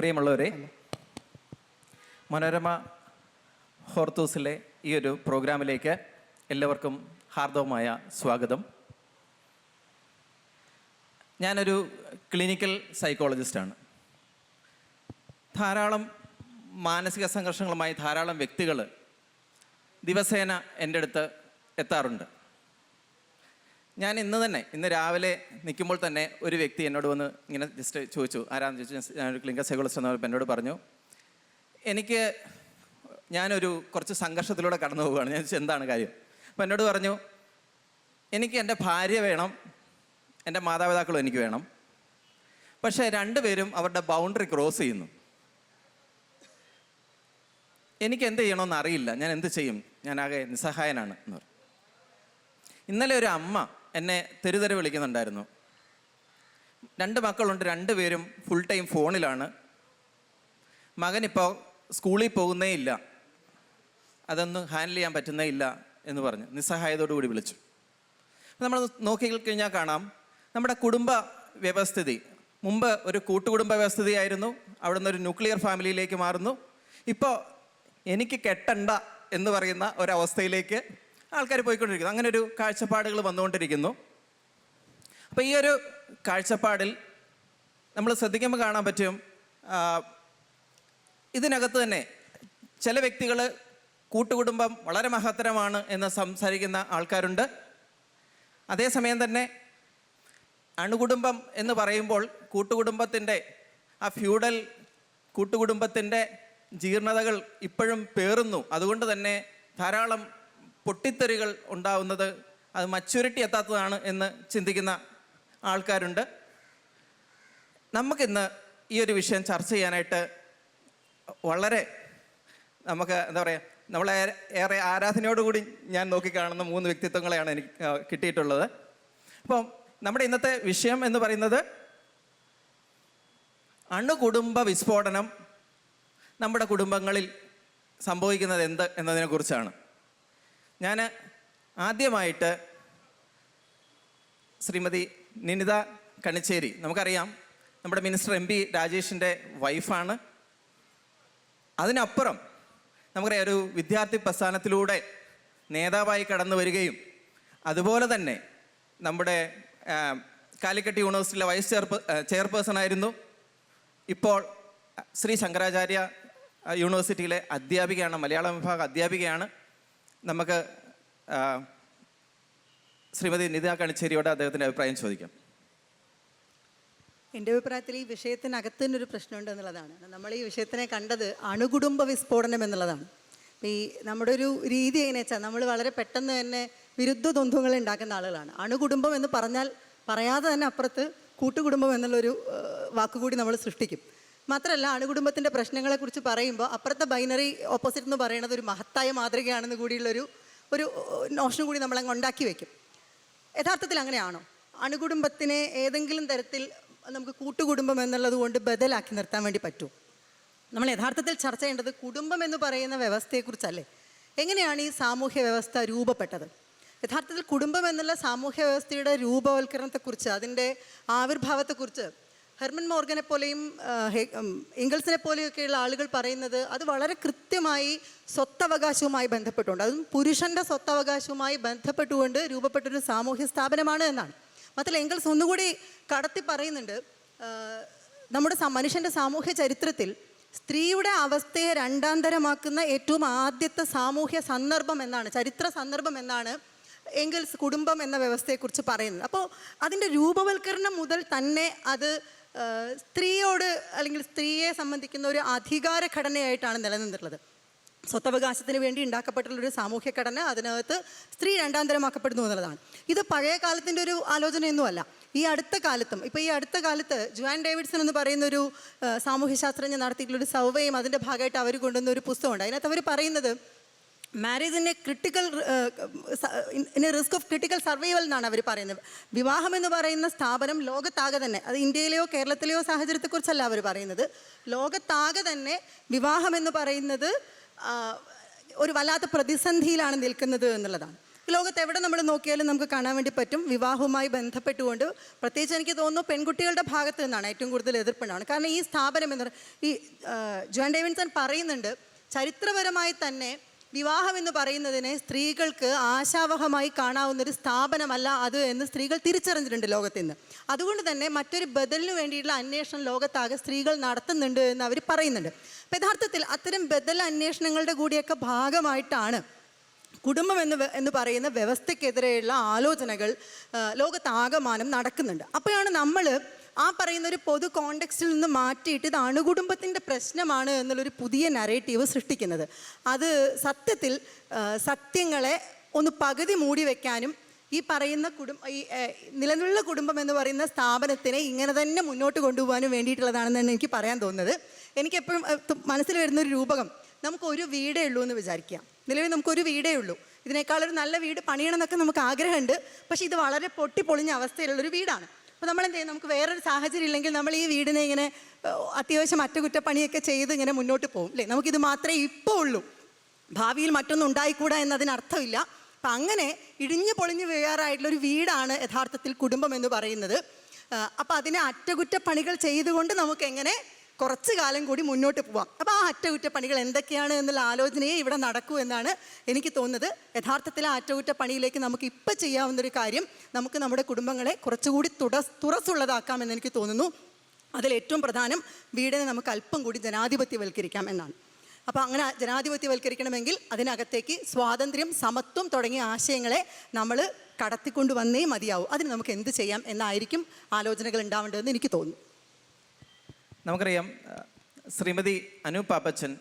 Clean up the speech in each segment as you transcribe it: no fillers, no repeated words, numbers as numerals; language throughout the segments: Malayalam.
പ്രിയമുള്ളവരെ, മനോരമ ഹോർത്തൂസിലെ ഈ ഒരു പ്രോഗ്രാമിലേക്ക് എല്ലാവർക്കും ഹാർദവമായ സ്വാഗതം. ഞാനൊരു ക്ലിനിക്കൽ സൈക്കോളജിസ്റ്റാണ്. ധാരാളം മാനസിക സംഘർഷങ്ങളുമായി ധാരാളം വ്യക്തികൾ ദിവസേന എൻ്റെ അടുത്ത് എത്താറുണ്ട്. ഞാൻ ഇന്ന് രാവിലെ നിൽക്കുമ്പോൾ തന്നെ ഒരു വ്യക്തി എന്നോട് വന്ന് ഇങ്ങനെ ജസ്റ്റ് ചോദിച്ചു, ആരാന്ന് ചോദിച്ചു. ഞാനൊരു ക്ലിനിക്കൽ സൈക്കോളജിസ്റ്റ് എന്ന് എന്നോട് പറഞ്ഞു, ഞാനൊരു കുറച്ച് സംഘർഷത്തിലൂടെ കടന്നു പോവുകയാണ്. ഞാൻ ചോദിച്ചു എന്താണ് കാര്യം. അപ്പോൾ എന്നോട് പറഞ്ഞു, എനിക്ക് എൻ്റെ ഭാര്യ വേണം, എൻ്റെ മാതാപിതാക്കളും എനിക്ക് വേണം, പക്ഷേ രണ്ടുപേരും അവരുടെ ബൗണ്ടറി ക്രോസ് ചെയ്യുന്നു. എനിക്ക് എന്ത് ചെയ്യണമെന്ന് അറിയില്ല, ഞാൻ എന്ത് ചെയ്യും, ഞാനാകെ നിസ്സഹായനാണ് എന്ന് പറഞ്ഞു. ഇന്നലെ ഒരു അമ്മ എന്നെ തെരുതെരെ വിളിക്കുന്നുണ്ടായിരുന്നു. 2 മക്കളുണ്ട്, 2 പേരും ഫുൾ ടൈം ഫോണിലാണ്. മകനിപ്പോൾ സ്കൂളിൽ പോകുന്നേ ഇല്ല, അതൊന്നും ഹാൻഡിൽ ചെയ്യാൻ പറ്റുന്നേ ഇല്ല എന്ന് പറഞ്ഞ് നിസ്സഹായതയോടുകൂടി വിളിച്ചു. നമ്മൾ നോക്കിക്കഴിഞ്ഞാൽ കാണാം, നമ്മുടെ കുടുംബ വ്യവസ്ഥിതി മുമ്പ് ഒരു കൂട്ടുകുടുംബ വ്യവസ്ഥിതിയായിരുന്നു, അവിടെ നിന്ന് ഒരു ന്യൂക്ലിയർ ഫാമിലിയിലേക്ക് മാറുന്നു. ഇപ്പോൾ എനിക്ക് കെട്ടണ്ട എന്ന് പറയുന്ന ഒരവസ്ഥയിലേക്ക് ആൾക്കാർ പോയിക്കൊണ്ടിരിക്കുന്നു. അങ്ങനെ ഒരു കാഴ്ചപ്പാടുകൾ വന്നുകൊണ്ടിരിക്കുന്നു. അപ്പോൾ ഈ ഒരു കാഴ്ചപ്പാടിൽ നമ്മൾ ശ്രദ്ധിക്കുമ്പോൾ കാണാൻ പറ്റും, ഇതിനകത്ത് തന്നെ ചില വ്യക്തികൾ കൂട്ടുകുടുംബം വളരെ മഹത്തരമാണ് എന്ന് സംസാരിക്കുന്ന ആൾക്കാരുണ്ട്. അതേസമയം തന്നെ അണുകുടുംബം എന്ന് പറയുമ്പോൾ കൂട്ടുകുടുംബത്തിൻ്റെ ആ ഫ്യൂഡൽ കൂട്ടുകുടുംബത്തിൻ്റെ ജീർണതകൾ ഇപ്പോഴും പേറുന്നു. അതുകൊണ്ട് തന്നെ ധാരാളം പൊട്ടിത്തെറികൾ ഉണ്ടാവുന്നത് അത് മച്യൂരിറ്റി എത്താത്തതാണ് എന്ന് ചിന്തിക്കുന്ന ആൾക്കാരുണ്ട്. നമുക്കിന്ന് ഈ ഒരു വിഷയം ചർച്ച ചെയ്യാനായിട്ട് വളരെ നമുക്ക് എന്താ പറയുക, നമ്മളെ ഏറെ ആരാധനയോടുകൂടി ഞാൻ നോക്കിക്കാണുന്ന 3 വ്യക്തിത്വങ്ങളെയാണ് എനിക്ക് കിട്ടിയിട്ടുള്ളത്. അപ്പം നമ്മുടെ ഇന്നത്തെ വിഷയം എന്ന് പറയുന്നത് അണുകുടുംബ വിസ്ഫോടനം നമ്മുടെ കുടുംബങ്ങളിൽ സംഭവിക്കുന്നത് എന്ത് എന്നതിനെക്കുറിച്ചാണ്. ഞാൻ ആദ്യമായിട്ട് ശ്രീമതി നിനിത കണിച്ചേരി, നമുക്കറിയാം നമ്മുടെ മിനിസ്റ്റർ MP രാജേഷിൻ്റെ വൈഫാണ്. അതിനപ്പുറം നമുക്കറിയാം ഒരു വിദ്യാർത്ഥി പ്രസ്ഥാനത്തിലൂടെ നേതാവായി കടന്നു വരികയും അതുപോലെ തന്നെ നമ്മുടെ കാലിക്കറ്റ് യൂണിവേഴ്സിറ്റിയിലെ വൈസ് ചെയർപേഴ്സൺ ആയിരുന്നു. ഇപ്പോൾ ശ്രീ ശങ്കരാചാര്യ യൂണിവേഴ്സിറ്റിയിലെ അധ്യാപികയാണ്, മലയാളം വിഭാഗം അധ്യാപികയാണ്. നമുക്ക് ശ്രീമതി നിനിത കണിച്ചേരിയോട് അദ്ദേഹത്തിൻ്റെ അഭിപ്രായം ചോദിക്കാം. എൻ്റെ അഭിപ്രായത്തിൽ ഈ വിഷയത്തിനകത്ത് തന്നെ ഒരു പ്രശ്നമുണ്ട് എന്നുള്ളതാണ്. നമ്മൾ ഈ വിഷയത്തിനെ കണ്ടത് അണുകുടുംബ വിസ്ഫോടനം എന്നുള്ളതാണ്. അപ്പോൾ ഈ നമ്മുടെ ഒരു രീതി എങ്ങനെയാ വെച്ചാൽ നമ്മൾ വളരെ പെട്ടെന്ന് തന്നെ വിരുദ്ധ ദ്വന്ദ്വങ്ങൾ ഉണ്ടാക്കുന്ന ആളുകളാണ്. അണുകുടുംബം എന്ന് പറഞ്ഞാൽ പറയാതെ തന്നെ അപ്പുറത്ത് കൂട്ടുകുടുംബം എന്നുള്ളൊരു വാക്കുകൂടി നമ്മൾ സൃഷ്ടിക്കും. മാത്രമല്ല, അണുകുടുംബത്തിൻ്റെ പ്രശ്നങ്ങളെക്കുറിച്ച് പറയുമ്പോൾ അപ്പുറത്തെ ബൈനറി ഓപ്പോസിറ്റ് എന്ന് പറയുന്നത് ഒരു മഹത്തായ മാതൃകയാണെന്ന് കൂടിയുള്ളൊരു നോഷൻ കൂടി നമ്മളങ്ങ് ഉണ്ടാക്കി വയ്ക്കും. യഥാർത്ഥത്തിൽ അങ്ങനെയാണോ? അണുകുടുംബത്തിനെ ഏതെങ്കിലും തരത്തിൽ നമുക്ക് കൂട്ടുകുടുംബം എന്നുള്ളത് കൊണ്ട് ബദലാക്കി നിർത്താൻ വേണ്ടി പറ്റുമോ? നമ്മൾ യഥാർത്ഥത്തിൽ ചർച്ച ചെയ്യേണ്ടത് കുടുംബം എന്ന് പറയുന്ന വ്യവസ്ഥയെക്കുറിച്ചല്ലേ. എങ്ങനെയാണ് ഈ സാമൂഹ്യ വ്യവസ്ഥ രൂപപ്പെട്ടത്? യഥാർത്ഥത്തിൽ കുടുംബം എന്നുള്ള സാമൂഹ്യ വ്യവസ്ഥയുടെ രൂപവൽക്കരണത്തെക്കുറിച്ച്, അതിൻ്റെ ആവിർഭാവത്തെക്കുറിച്ച് ഹെർമൻ മോർഗനെ പോലെയും എംഗൽസിനെ പോലെയൊക്കെയുള്ള ആളുകൾ പറയുന്നത് അത് വളരെ കൃത്യമായി സ്വത്തവകാശവുമായി ബന്ധപ്പെട്ടുകൊണ്ട്, അതും പുരുഷൻ്റെ സ്വത്തവകാശവുമായി ബന്ധപ്പെട്ടുകൊണ്ട് രൂപപ്പെട്ടൊരു സാമൂഹ്യ സ്ഥാപനമാണ് എന്നാണ്. മാത്രമല്ല, എംഗൽസ് ഒന്നുകൂടി കടത്തി പറയുന്നുണ്ട്, നമ്മുടെ മനുഷ്യൻ്റെ സാമൂഹ്യ ചരിത്രത്തിൽ സ്ത്രീയുടെ അവസ്ഥയെ രണ്ടാന്തരമാക്കുന്ന ഏറ്റവും ആദ്യത്തെ സാമൂഹ്യ സന്ദർഭം എന്നാണ്, ചരിത്ര സന്ദർഭം എന്നാണ് എംഗൽസ് കുടുംബം എന്ന വ്യവസ്ഥയെക്കുറിച്ച് പറയുന്നത്. അപ്പോൾ അതിൻ്റെ രൂപവൽക്കരണം മുതൽ തന്നെ അത് സ്ത്രീയോട് അല്ലെങ്കിൽ സ്ത്രീയെ സംബന്ധിക്കുന്ന ഒരു അധികാര ഘടനയായിട്ടാണ് നിലനിന്നിട്ടുള്ളത്. സ്വത്തവകാശത്തിന് വേണ്ടി ഉണ്ടാക്കപ്പെട്ടുള്ളൊരു സാമൂഹ്യ ഘടന, അതിനകത്ത് സ്ത്രീ രണ്ടാന്തരമാക്കപ്പെടുന്നു എന്നുള്ളതാണ്. ഇത് പഴയ കാലത്തിൻ്റെ ഒരു ആലോചനയൊന്നുമല്ല. ഈ അടുത്ത കാലത്ത് ജോൻ ഡേവിഡ്സൺ എന്ന് പറയുന്നൊരു സാമൂഹ്യ ശാസ്ത്രജ്ഞൻ നടത്തിയിട്ടുള്ളൊരു സർവേയും അതിൻ്റെ ഭാഗമായിട്ട് അവർ കൊണ്ടുവന്ന ഒരു പുസ്തകമുണ്ട്. അതിനകത്ത് അവർ പറയുന്നത് മാരേജിനെ റിസ്ക് ഓഫ് ക്രിട്ടിക്കൽ സർവൈവൽ എന്നാണ് അവർ പറയുന്നത്. വിവാഹം എന്ന് പറയുന്ന സ്ഥാപനം ലോകത്താകെ തന്നെ, അത് ഇന്ത്യയിലെയോ കേരളത്തിലെയോ സാഹചര്യത്തെക്കുറിച്ചല്ല അവർ പറയുന്നത്, ലോകത്താകെ തന്നെ വിവാഹം എന്ന് പറയുന്നത് ഒരു വല്ലാത്ത പ്രതിസന്ധിയിലാണ് നിൽക്കുന്നത് എന്നുള്ളതാണ്. ലോകത്ത് എവിടെ നമ്മൾ നോക്കിയാലും നമുക്ക് കാണാൻ വേണ്ടി പറ്റും. വിവാഹവുമായി ബന്ധപ്പെട്ടുകൊണ്ട് പ്രത്യേകിച്ച് എനിക്ക് തോന്നുന്നു പെൺകുട്ടികളുടെ ഭാഗത്ത് നിന്നാണ് ഏറ്റവും കൂടുതൽ എതിർപ്പുണ്ടാവുന്നത്. കാരണം ഈ സ്ഥാപനം എന്ന് ഈ ജോൺ ഡേവിഡ്സൺ പറയുന്നുണ്ട്, ചരിത്രപരമായി തന്നെ വിവാഹം എന്ന് പറയുന്നതിനെ സ്ത്രീകൾക്ക് ആശാവഹമായി കാണാവുന്നൊരു സ്ഥാപനമല്ല അത് എന്ന് സ്ത്രീകൾ തിരിച്ചറിഞ്ഞിട്ടുണ്ട് ലോകത്തിൽ നിന്ന്. അതുകൊണ്ട് തന്നെ മറ്റൊരു ബദലിന് വേണ്ടിയിട്ടുള്ള അന്വേഷണം ലോകത്താകെ സ്ത്രീകൾ നടത്തുന്നുണ്ട് എന്ന് അവർ പറയുന്നുണ്ട്. അപ്പോൾ യഥാർത്ഥത്തിൽ അത്തരം ബദൽ അന്വേഷണങ്ങളുടെ കൂടിയൊക്കെ ഭാഗമായിട്ടാണ് കുടുംബം എന്ന് പറയുന്ന വ്യവസ്ഥയ്ക്കെതിരെയുള്ള ആലോചനകൾ ലോകത്താകമാനം നടക്കുന്നുണ്ട്. അപ്പോഴാണ് നമ്മൾ ആ പറയുന്ന ഒരു പൊതു കോണ്ടെക്സ്റ്റിൽ നിന്ന് മാറ്റിയിട്ട് ഇത് അണുകുടുംബത്തിൻ്റെ പ്രശ്നമാണ് എന്നുള്ളൊരു പുതിയ നറേറ്റീവ് സൃഷ്ടിക്കുന്നത്. അത് സത്യത്തിൽ സത്യങ്ങളെ ഒന്ന് പകുതി മൂടി വയ്ക്കാനും ഈ പറയുന്ന ഈ നിലവിലുള്ള കുടുംബം എന്ന് പറയുന്ന സ്ഥാപനത്തിനെ ഇങ്ങനെ തന്നെ മുന്നോട്ട് കൊണ്ടുപോകാനും വേണ്ടിയിട്ടുള്ളതാണെന്നാണ് എനിക്ക് പറയാൻ തോന്നുന്നത്. എനിക്കെപ്പോഴും മനസ്സിൽ വരുന്നൊരു രൂപകം, നമുക്കൊരു വീടേ ഉള്ളൂ എന്ന് വിചാരിക്കാം. നിലവിൽ നമുക്കൊരു വീടേ ഉള്ളൂ. ഇതിനേക്കാളൊരു നല്ല വീട് പണിയണം എന്നൊക്കെ നമുക്ക് ആഗ്രഹമുണ്ട്. പക്ഷേ ഇത് വളരെ പൊട്ടിപ്പൊളിഞ്ഞ അവസ്ഥയിലുള്ളൊരു വീടാണ്. അപ്പോൾ നമ്മളെന്ത് ചെയ്യും, നമുക്ക് വേറൊരു സാഹചര്യം ഇല്ലെങ്കിൽ നമ്മൾ ഈ വീടിനെ ഇങ്ങനെ അത്യാവശ്യം അറ്റകുറ്റപ്പണിയൊക്കെ ചെയ്ത് ഇങ്ങനെ മുന്നോട്ട് പോകും അല്ലേ. നമുക്കിത് മാത്രമേ ഇപ്പോൾ ഉള്ളൂ, ഭാവിയിൽ മറ്റൊന്നും ഉണ്ടായിക്കൂടാ എന്നതിനർത്ഥമില്ല. അപ്പം അങ്ങനെ ഇടിഞ്ഞു പൊളിഞ്ഞു വീഴാറായിട്ടുള്ളൊരു വീടാണ് യഥാർത്ഥത്തിൽ കുടുംബം എന്ന് പറയുന്നത്. അപ്പോൾ അതിനെ അറ്റകുറ്റപ്പണികൾ ചെയ്തുകൊണ്ട് നമുക്ക് എങ്ങനെ കുറച്ച് കാലം കൂടി മുന്നോട്ട് പോവാം. അപ്പോൾ ആ അറ്റകുറ്റപ്പണികൾ എന്തൊക്കെയാണ് എന്നുള്ള ആലോചനയെ ഇവിടെ നടക്കൂ എന്നാണ് എനിക്ക് തോന്നുന്നത്. യഥാർത്ഥത്തിൽ ആ അറ്റകുറ്റപ്പണിയിലേക്ക് നമുക്ക് ഇപ്പം ചെയ്യാവുന്നൊരു കാര്യം, നമുക്ക് നമ്മുടെ കുടുംബങ്ങളെ കുറച്ചുകൂടി തുറസ്സുള്ളതാക്കാമെന്ന് എനിക്ക് തോന്നുന്നു. അതിലേറ്റവും പ്രധാനം വീടിനെ നമുക്ക് അല്പം കൂടി ജനാധിപത്യവൽക്കരിക്കാം എന്നാണ്. അപ്പോൾ അങ്ങനെ ജനാധിപത്യവൽക്കരിക്കണമെങ്കിൽ അതിനകത്തേക്ക് സ്വാതന്ത്ര്യം, സമത്വം തുടങ്ങിയ ആശയങ്ങളെ നമ്മൾ കടത്തിക്കൊണ്ട് വന്നേ മതിയാവും. അതിന് നമുക്ക് എന്ത് ചെയ്യാം എന്നായിരിക്കും ആലോചനകൾ ഉണ്ടാവേണ്ടതെന്ന് എനിക്ക് തോന്നുന്നു. നമുക്കറിയാം, Shrimati Anu Pappachan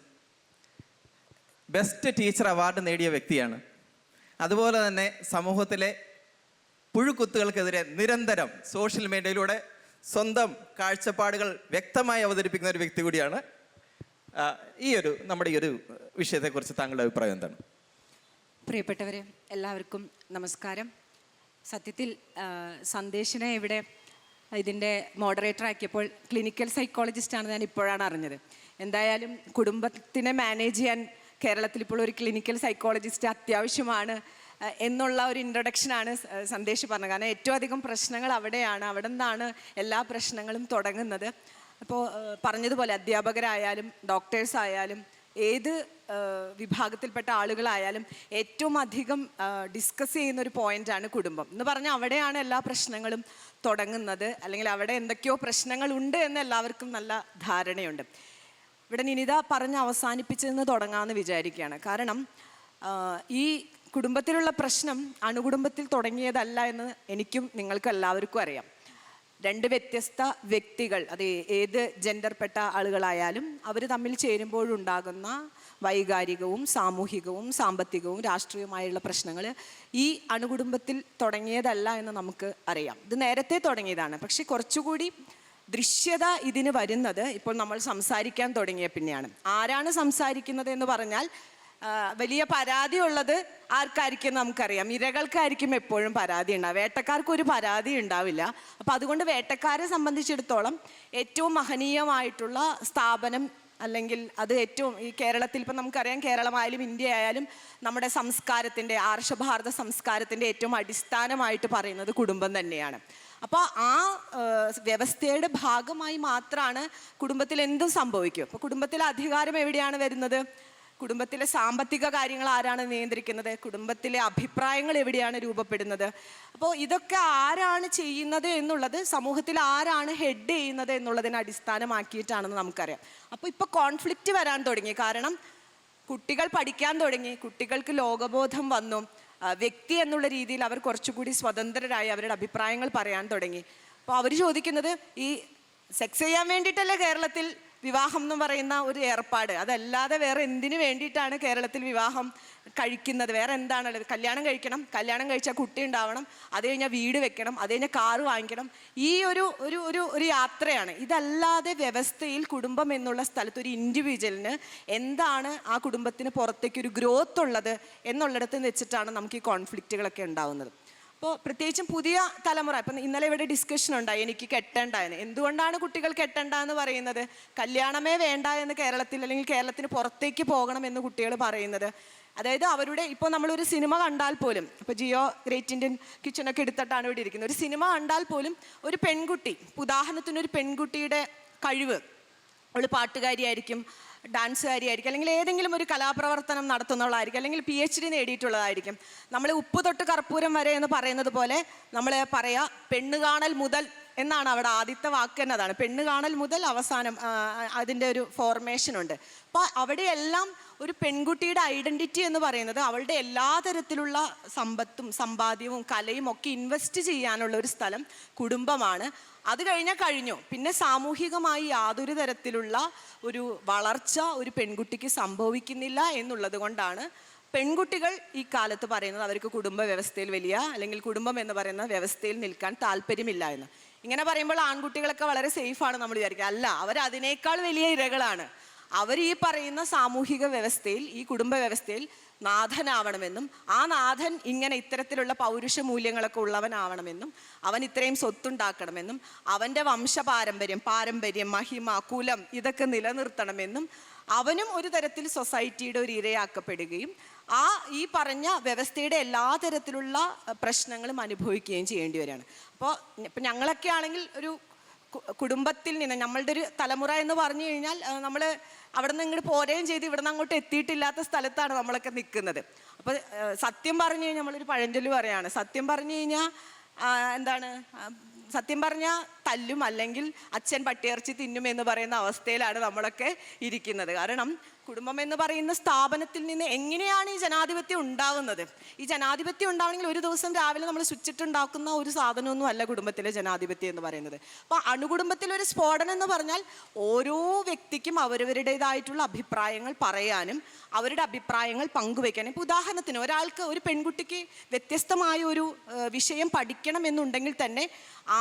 best teacher award നേടിയ വ്യക്തിയാണ്. അതുപോലെ തന്നെ സമൂഹത്തിലെ പുഴുക്കുത്തുകൾക്കെതിരെ നിരന്തരം സോഷ്യൽ മീഡിയയിലൂടെ സ്വന്തം കാഴ്ചപ്പാടുകൾ വ്യക്തമായി അവതരിപ്പിക്കുന്ന ഒരു വ്യക്തി കൂടിയാണ്. നമ്മുടെ ഈ ഒരു വിഷയത്തെക്കുറിച്ച് താങ്കളുടെ അഭിപ്രായം എന്താണ്? പ്രിയപ്പെട്ടവരെ, എല്ലാവർക്കും നമസ്കാരം. സത്യത്തിൽ സന്ദേശിനെ ഇവിടെ ഇതിൻ്റെ മോഡറേറ്റർ ആക്കിയപ്പോൾ ക്ലിനിക്കൽ സൈക്കോളജിസ്റ്റ് ആണെന്ന് ഞാൻ ഇപ്പോഴാണ് അറിഞ്ഞത്. എന്തായാലും കുടുംബത്തിനെ മാനേജ് ചെയ്യാൻ കേരളത്തിൽ ഇപ്പോൾ ഒരു ക്ലിനിക്കൽ സൈക്കോളജിസ്റ്റ് അത്യാവശ്യമാണ് എന്നുള്ള ഒരു ഇൻട്രൊഡക്ഷനാണ് സന്ദേശ് പറഞ്ഞത്. കാരണം ഏറ്റവും അധികം പ്രശ്നങ്ങൾ അവിടെയാണ്, അവിടെ നിന്നാണ് എല്ലാ പ്രശ്നങ്ങളും തുടങ്ങുന്നത്. അപ്പോൾ പറഞ്ഞതുപോലെ അധ്യാപകരായാലും ഡോക്ടേഴ്സ് ആയാലും ഏത് വിഭാഗത്തിൽപ്പെട്ട ആളുകളായാലും ഏറ്റവും അധികം ഡിസ്കസ് ചെയ്യുന്നൊരു പോയിൻ്റാണ് കുടുംബം എന്ന് പറഞ്ഞാൽ അവിടെയാണ് എല്ലാ പ്രശ്നങ്ങളും തുടങ്ങുന്നത്. അല്ലെങ്കിൽ അവിടെ എന്തൊക്കെയോ പ്രശ്നങ്ങളുണ്ട് എന്ന് എല്ലാവർക്കും നല്ല ധാരണയുണ്ട്. ഇവിടെ നിനിത പറഞ്ഞ് അവസാനിപ്പിച്ചതെന്ന് തുടങ്ങാമെന്ന് വിചാരിക്കുകയാണ്. കാരണം ഈ കുടുംബത്തിലുള്ള പ്രശ്നം അണുകുടുംബത്തിൽ തുടങ്ങിയതല്ല എന്ന് എനിക്കും നിങ്ങൾക്കും എല്ലാവർക്കും അറിയാം. രണ്ട് വ്യത്യസ്ത വ്യക്തികൾ, അത് ഏത് ജെൻഡർപ്പെട്ട ആളുകളായാലും അവർ തമ്മിൽ ചേരുമ്പോഴുണ്ടാകുന്ന വൈകാരികവും സാമൂഹികവും സാമ്പത്തികവും രാഷ്ട്രീയവുമായുള്ള പ്രശ്നങ്ങൾ ഈ അണുകുടുംബത്തിൽ തുടങ്ങിയതല്ല എന്ന് നമുക്ക് അറിയാം. ഇത് നേരത്തെ തുടങ്ങിയതാണ്. പക്ഷെ കുറച്ചുകൂടി ദൃശ്യത ഇതിന് വരുന്നത് ഇപ്പോൾ നമ്മൾ സംസാരിക്കാൻ തുടങ്ങിയ പിന്നെയാണ്. ആരാണ് സംസാരിക്കുന്നത് എന്ന് പറഞ്ഞാൽ വലിയ പരാതി ഉള്ളത് ആർക്കായിരിക്കും നമുക്കറിയാം. ഇരകൾക്കായിരിക്കും എപ്പോഴും പരാതി ഉണ്ടാവുക, വേട്ടക്കാർക്കൊരു പരാതി ഉണ്ടാവില്ല. അപ്പം അതുകൊണ്ട് വേട്ടക്കാരെ സംബന്ധിച്ചിടത്തോളം ഏറ്റവും മഹനീയമായിട്ടുള്ള സ്ഥാപനം, അല്ലെങ്കിൽ അത് ഏറ്റവും ഈ കേരളത്തിൽ ഇപ്പം നമുക്കറിയാം, കേരളമായാലും ഇന്ത്യ ആയാലും നമ്മുടെ സംസ്കാരത്തിൻ്റെ, ആർഷഭാരത സംസ്കാരത്തിൻ്റെ ഏറ്റവും അടിസ്ഥാനമായിട്ട് പറയുന്നത് കുടുംബം തന്നെയാണ്. അപ്പോൾ ആ വ്യവസ്ഥയുടെ ഭാഗമായി മാത്രമാണ് കുടുംബത്തിൽ എന്തും സംഭവിക്കും. അപ്പോൾ കുടുംബത്തിലെ അധികാരം എവിടെയാണ് വരുന്നത്? കുടുംബത്തിലെ സാമ്പത്തിക കാര്യങ്ങൾ ആരാണ് നിയന്ത്രിക്കുന്നത്? കുടുംബത്തിലെ അഭിപ്രായങ്ങൾ എവിടെയാണ് രൂപപ്പെടുന്നത്? അപ്പോൾ ഇതൊക്കെ ആരാണ് ചെയ്യുന്നത് എന്നുള്ളത്, സമൂഹത്തിൽ ആരാണ് ഹെഡ് ചെയ്യുന്നത് എന്നുള്ളതിനെ അടിസ്ഥാനമാക്കിയിട്ടാണെന്ന് നമുക്കറിയാം. അപ്പോൾ ഇപ്പോൾ കോൺഫ്ലിക്റ്റ് വരാൻ തുടങ്ങി. കാരണം കുട്ടികൾ പഠിക്കാൻ തുടങ്ങി, കുട്ടികൾക്ക് ലോകബോധം വന്നു, വ്യക്തി എന്നുള്ള രീതിയിൽ അവർ കുറച്ചുകൂടി സ്വതന്ത്രരായി അവരുടെ അഭിപ്രായങ്ങൾ പറയാൻ തുടങ്ങി. അപ്പോൾ അവർ ചോദിക്കുന്നത്, ഈ സെക്സ് ചെയ്യാൻ വേണ്ടിയിട്ടല്ലേ കേരളത്തിൽ വിവാഹം എന്ന് പറയുന്ന ഒരു ഏർപ്പാട്? അതല്ലാതെ വേറെ എന്തിനു വേണ്ടിയിട്ടാണ് കേരളത്തിൽ വിവാഹം കഴിക്കുന്നത്? വേറെ എന്താണുള്ളത്? കല്യാണം കഴിക്കണം, കല്യാണം കഴിച്ചാൽ കുട്ടി ഉണ്ടാവണം, അത് കഴിഞ്ഞാൽ വീട് വെക്കണം, അത് കഴിഞ്ഞാൽ കാറ് വാങ്ങിക്കണം. ഈ ഒരു യാത്രയാണ്. ഇതല്ലാതെ വ്യവസ്ഥയിൽ കുടുംബം എന്നുള്ള സ്ഥലത്ത് ഒരു ഇൻഡിവിജ്വലിന് എന്താണ് ആ കുടുംബത്തിന് പുറത്തേക്ക് ഒരു ഗ്രോത്ത് ഉള്ളത് എന്നുള്ളിടത്ത് വെച്ചിട്ടാണ് നമുക്ക് ഈ കോൺഫ്ലിക്റ്റുകളൊക്കെ ഉണ്ടാവുന്നത്. അപ്പോൾ പ്രത്യേകിച്ചും പുതിയ തലമുറ, ഇപ്പം ഇന്നലെ ഇവിടെ ഡിസ്കഷൻ ഉണ്ടായി, എനിക്ക് കെട്ടേണ്ടതെന്ന്. എന്തുകൊണ്ടാണ് കുട്ടികൾ കെട്ടേണ്ട എന്ന് പറയുന്നത്? കല്യാണമേ വേണ്ട എന്ന് കേരളത്തിൽ, അല്ലെങ്കിൽ കേരളത്തിന് പുറത്തേക്ക് പോകണം എന്ന് കുട്ടികൾ പറയുന്നത് അതായത് അവരുടെ ഇപ്പോൾ നമ്മളൊരു സിനിമ കണ്ടാൽ പോലും, ഇപ്പോൾ ജിയോ ഗ്രേറ്റ് ഇന്ത്യൻ കിച്ചണൊക്കെ എടുത്തിട്ടാണ് ഇവിടെ ഇരിക്കുന്നത്, ഒരു സിനിമ കണ്ടാൽ പോലും ഒരു പെൺകുട്ടി, ഉദാഹരണത്തിന് ഒരു പെൺകുട്ടിയുടെ കഴിവ്, അവൾ പാട്ടുകാരിയായിരിക്കും, ഡാൻസുകാരിയായിരിക്കും, അല്ലെങ്കിൽ ഏതെങ്കിലും ഒരു കലാപ്രവർത്തനം നടത്തുന്നവളായിരിക്കും, അല്ലെങ്കിൽ PhD നേടിയിട്ടുള്ളതായിരിക്കും. നമ്മൾ ഉപ്പ് തൊട്ട് കർപ്പൂരം വരെ എന്ന് പറയുന്നത് പോലെ നമ്മൾ പറയാ പെണ്ണ് കാണൽ മുതൽ എന്നാണ് അവിടെ ആദ്യത്തെ വാക്ക് തന്നെ അതാണ്. പെണ്ണ് കാണൽ മുതൽ അവസാനം അതിൻ്റെ ഒരു ഫോർമേഷൻ ഉണ്ട്. അപ്പോൾ അവിടെയെല്ലാം ഒരു പെൺകുട്ടിയുടെ ഐഡൻറ്റിറ്റി എന്ന് പറയുന്നത് അവളുടെ എല്ലാ തരത്തിലുള്ള സമ്പത്തും സമ്പാദ്യവും കലയും ഒക്കെ ഇൻവെസ്റ്റ് ചെയ്യാനുള്ള ഒരു സ്ഥലം കുടുംബമാണ്. അത് കഴിഞ്ഞാൽ കഴിഞ്ഞു. പിന്നെ സാമൂഹികമായി യാതൊരു തരത്തിലുള്ള ഒരു വളർച്ച ഒരു പെൺകുട്ടിക്ക് സംഭവിക്കുന്നില്ല എന്നുള്ളത് കൊണ്ടാണ് പെൺകുട്ടികൾ ഈ കാലത്ത് പറയുന്നത് അവർക്ക് കുടുംബ വ്യവസ്ഥയിൽ അല്ലെങ്കിൽ കുടുംബം എന്ന് പറയുന്ന വ്യവസ്ഥയിൽ നിൽക്കാൻ താല്പര്യമില്ല എന്ന്. ഇങ്ങനെ പറയുമ്പോൾ ആൺകുട്ടികളൊക്കെ വളരെ സേഫാണ് നമ്മൾ വിചാരിക്കുക. അല്ല, അവർ അതിനേക്കാൾ വലിയ ഇരകളാണ്. അവർ ഈ പറയുന്ന സാമൂഹിക വ്യവസ്ഥയിൽ, ഈ കുടുംബ വ്യവസ്ഥയിൽ നാഥനാവണമെന്നും ആ നാഥൻ ഇങ്ങനെ ഇത്തരത്തിലുള്ള പൗരുഷ മൂല്യങ്ങളൊക്കെ ഉള്ളവനാവണമെന്നും അവൻ ഇത്രയും സ്വത്തുണ്ടാക്കണമെന്നും അവൻ്റെ പാരമ്പര്യം, മഹിമ, കുലം ഇതൊക്കെ നിലനിർത്തണമെന്നും അവനും ഒരു തരത്തിൽ സൊസൈറ്റിയുടെ ഒരു ഇരയാക്കപ്പെടുകയും ഈ പറഞ്ഞ വ്യവസ്ഥയുടെ എല്ലാ തരത്തിലുള്ള പ്രശ്നങ്ങളും അനുഭവിക്കുകയും ചെയ്യേണ്ടി വരികയാണ്. അപ്പോൾ ഇപ്പം ഞങ്ങളൊക്കെ ആണെങ്കിൽ ഒരു കുടുംബത്തിൽ നിന്ന് നമ്മളുടെ ഒരു തലമുറ എന്ന് പറഞ്ഞു കഴിഞ്ഞാൽ നമ്മൾ അവിടെ നിന്ന് ഇങ്ങോട്ട് പോരുകയും ചെയ്ത് ഇവിടെ നിന്ന് അങ്ങോട്ട് എത്തിയിട്ടില്ലാത്ത സ്ഥലത്താണ് നമ്മളൊക്കെ നിൽക്കുന്നത്. അപ്പോൾ സത്യം പറഞ്ഞു കഴിഞ്ഞാൽ നമ്മളൊരു പഴഞ്ചൊല്ല് പറയാണ്, സത്യം പറഞ്ഞു കഴിഞ്ഞാൽ സത്യം പറഞ്ഞാൽ തല്ലും, അല്ലെങ്കിൽ അച്ഛൻ പട്ടിയിറച്ചി തിന്നും എന്ന് പറയുന്ന അവസ്ഥയിലാണ് നമ്മളൊക്കെ ഇരിക്കുന്നത്. കാരണം കുടുംബം എന്ന് പറയുന്ന സ്ഥാപനത്തിൽ നിന്ന് എങ്ങനെയാണ് ഈ ജനാധിപത്യം ഉണ്ടാവുന്നത്? ഈ ജനാധിപത്യം ഉണ്ടാവണമെങ്കിൽ ഒരു ദിവസം രാവിലെ നമ്മൾ സ്വിച്ചിട്ടുണ്ടാക്കുന്ന ഒരു സാധനമൊന്നും അല്ല കുടുംബത്തിലെ ജനാധിപത്യം എന്ന് പറയുന്നത്. അപ്പോൾ അണുകുടുംബത്തിലൊരു സ്ഫോടനം എന്ന് പറഞ്ഞാൽ ഓരോ വ്യക്തിക്കും അവരവരുടേതായിട്ടുള്ള അഭിപ്രായങ്ങൾ പറയാനും അവരുടെ അഭിപ്രായങ്ങൾ പങ്കുവയ്ക്കാനും. ഇപ്പോൾ ഉദാഹരണത്തിന് ഒരു പെൺകുട്ടിക്ക് വ്യത്യസ്തമായ ഒരു വിഷയം പഠിക്കണം എന്നുണ്ടെങ്കിൽ തന്നെ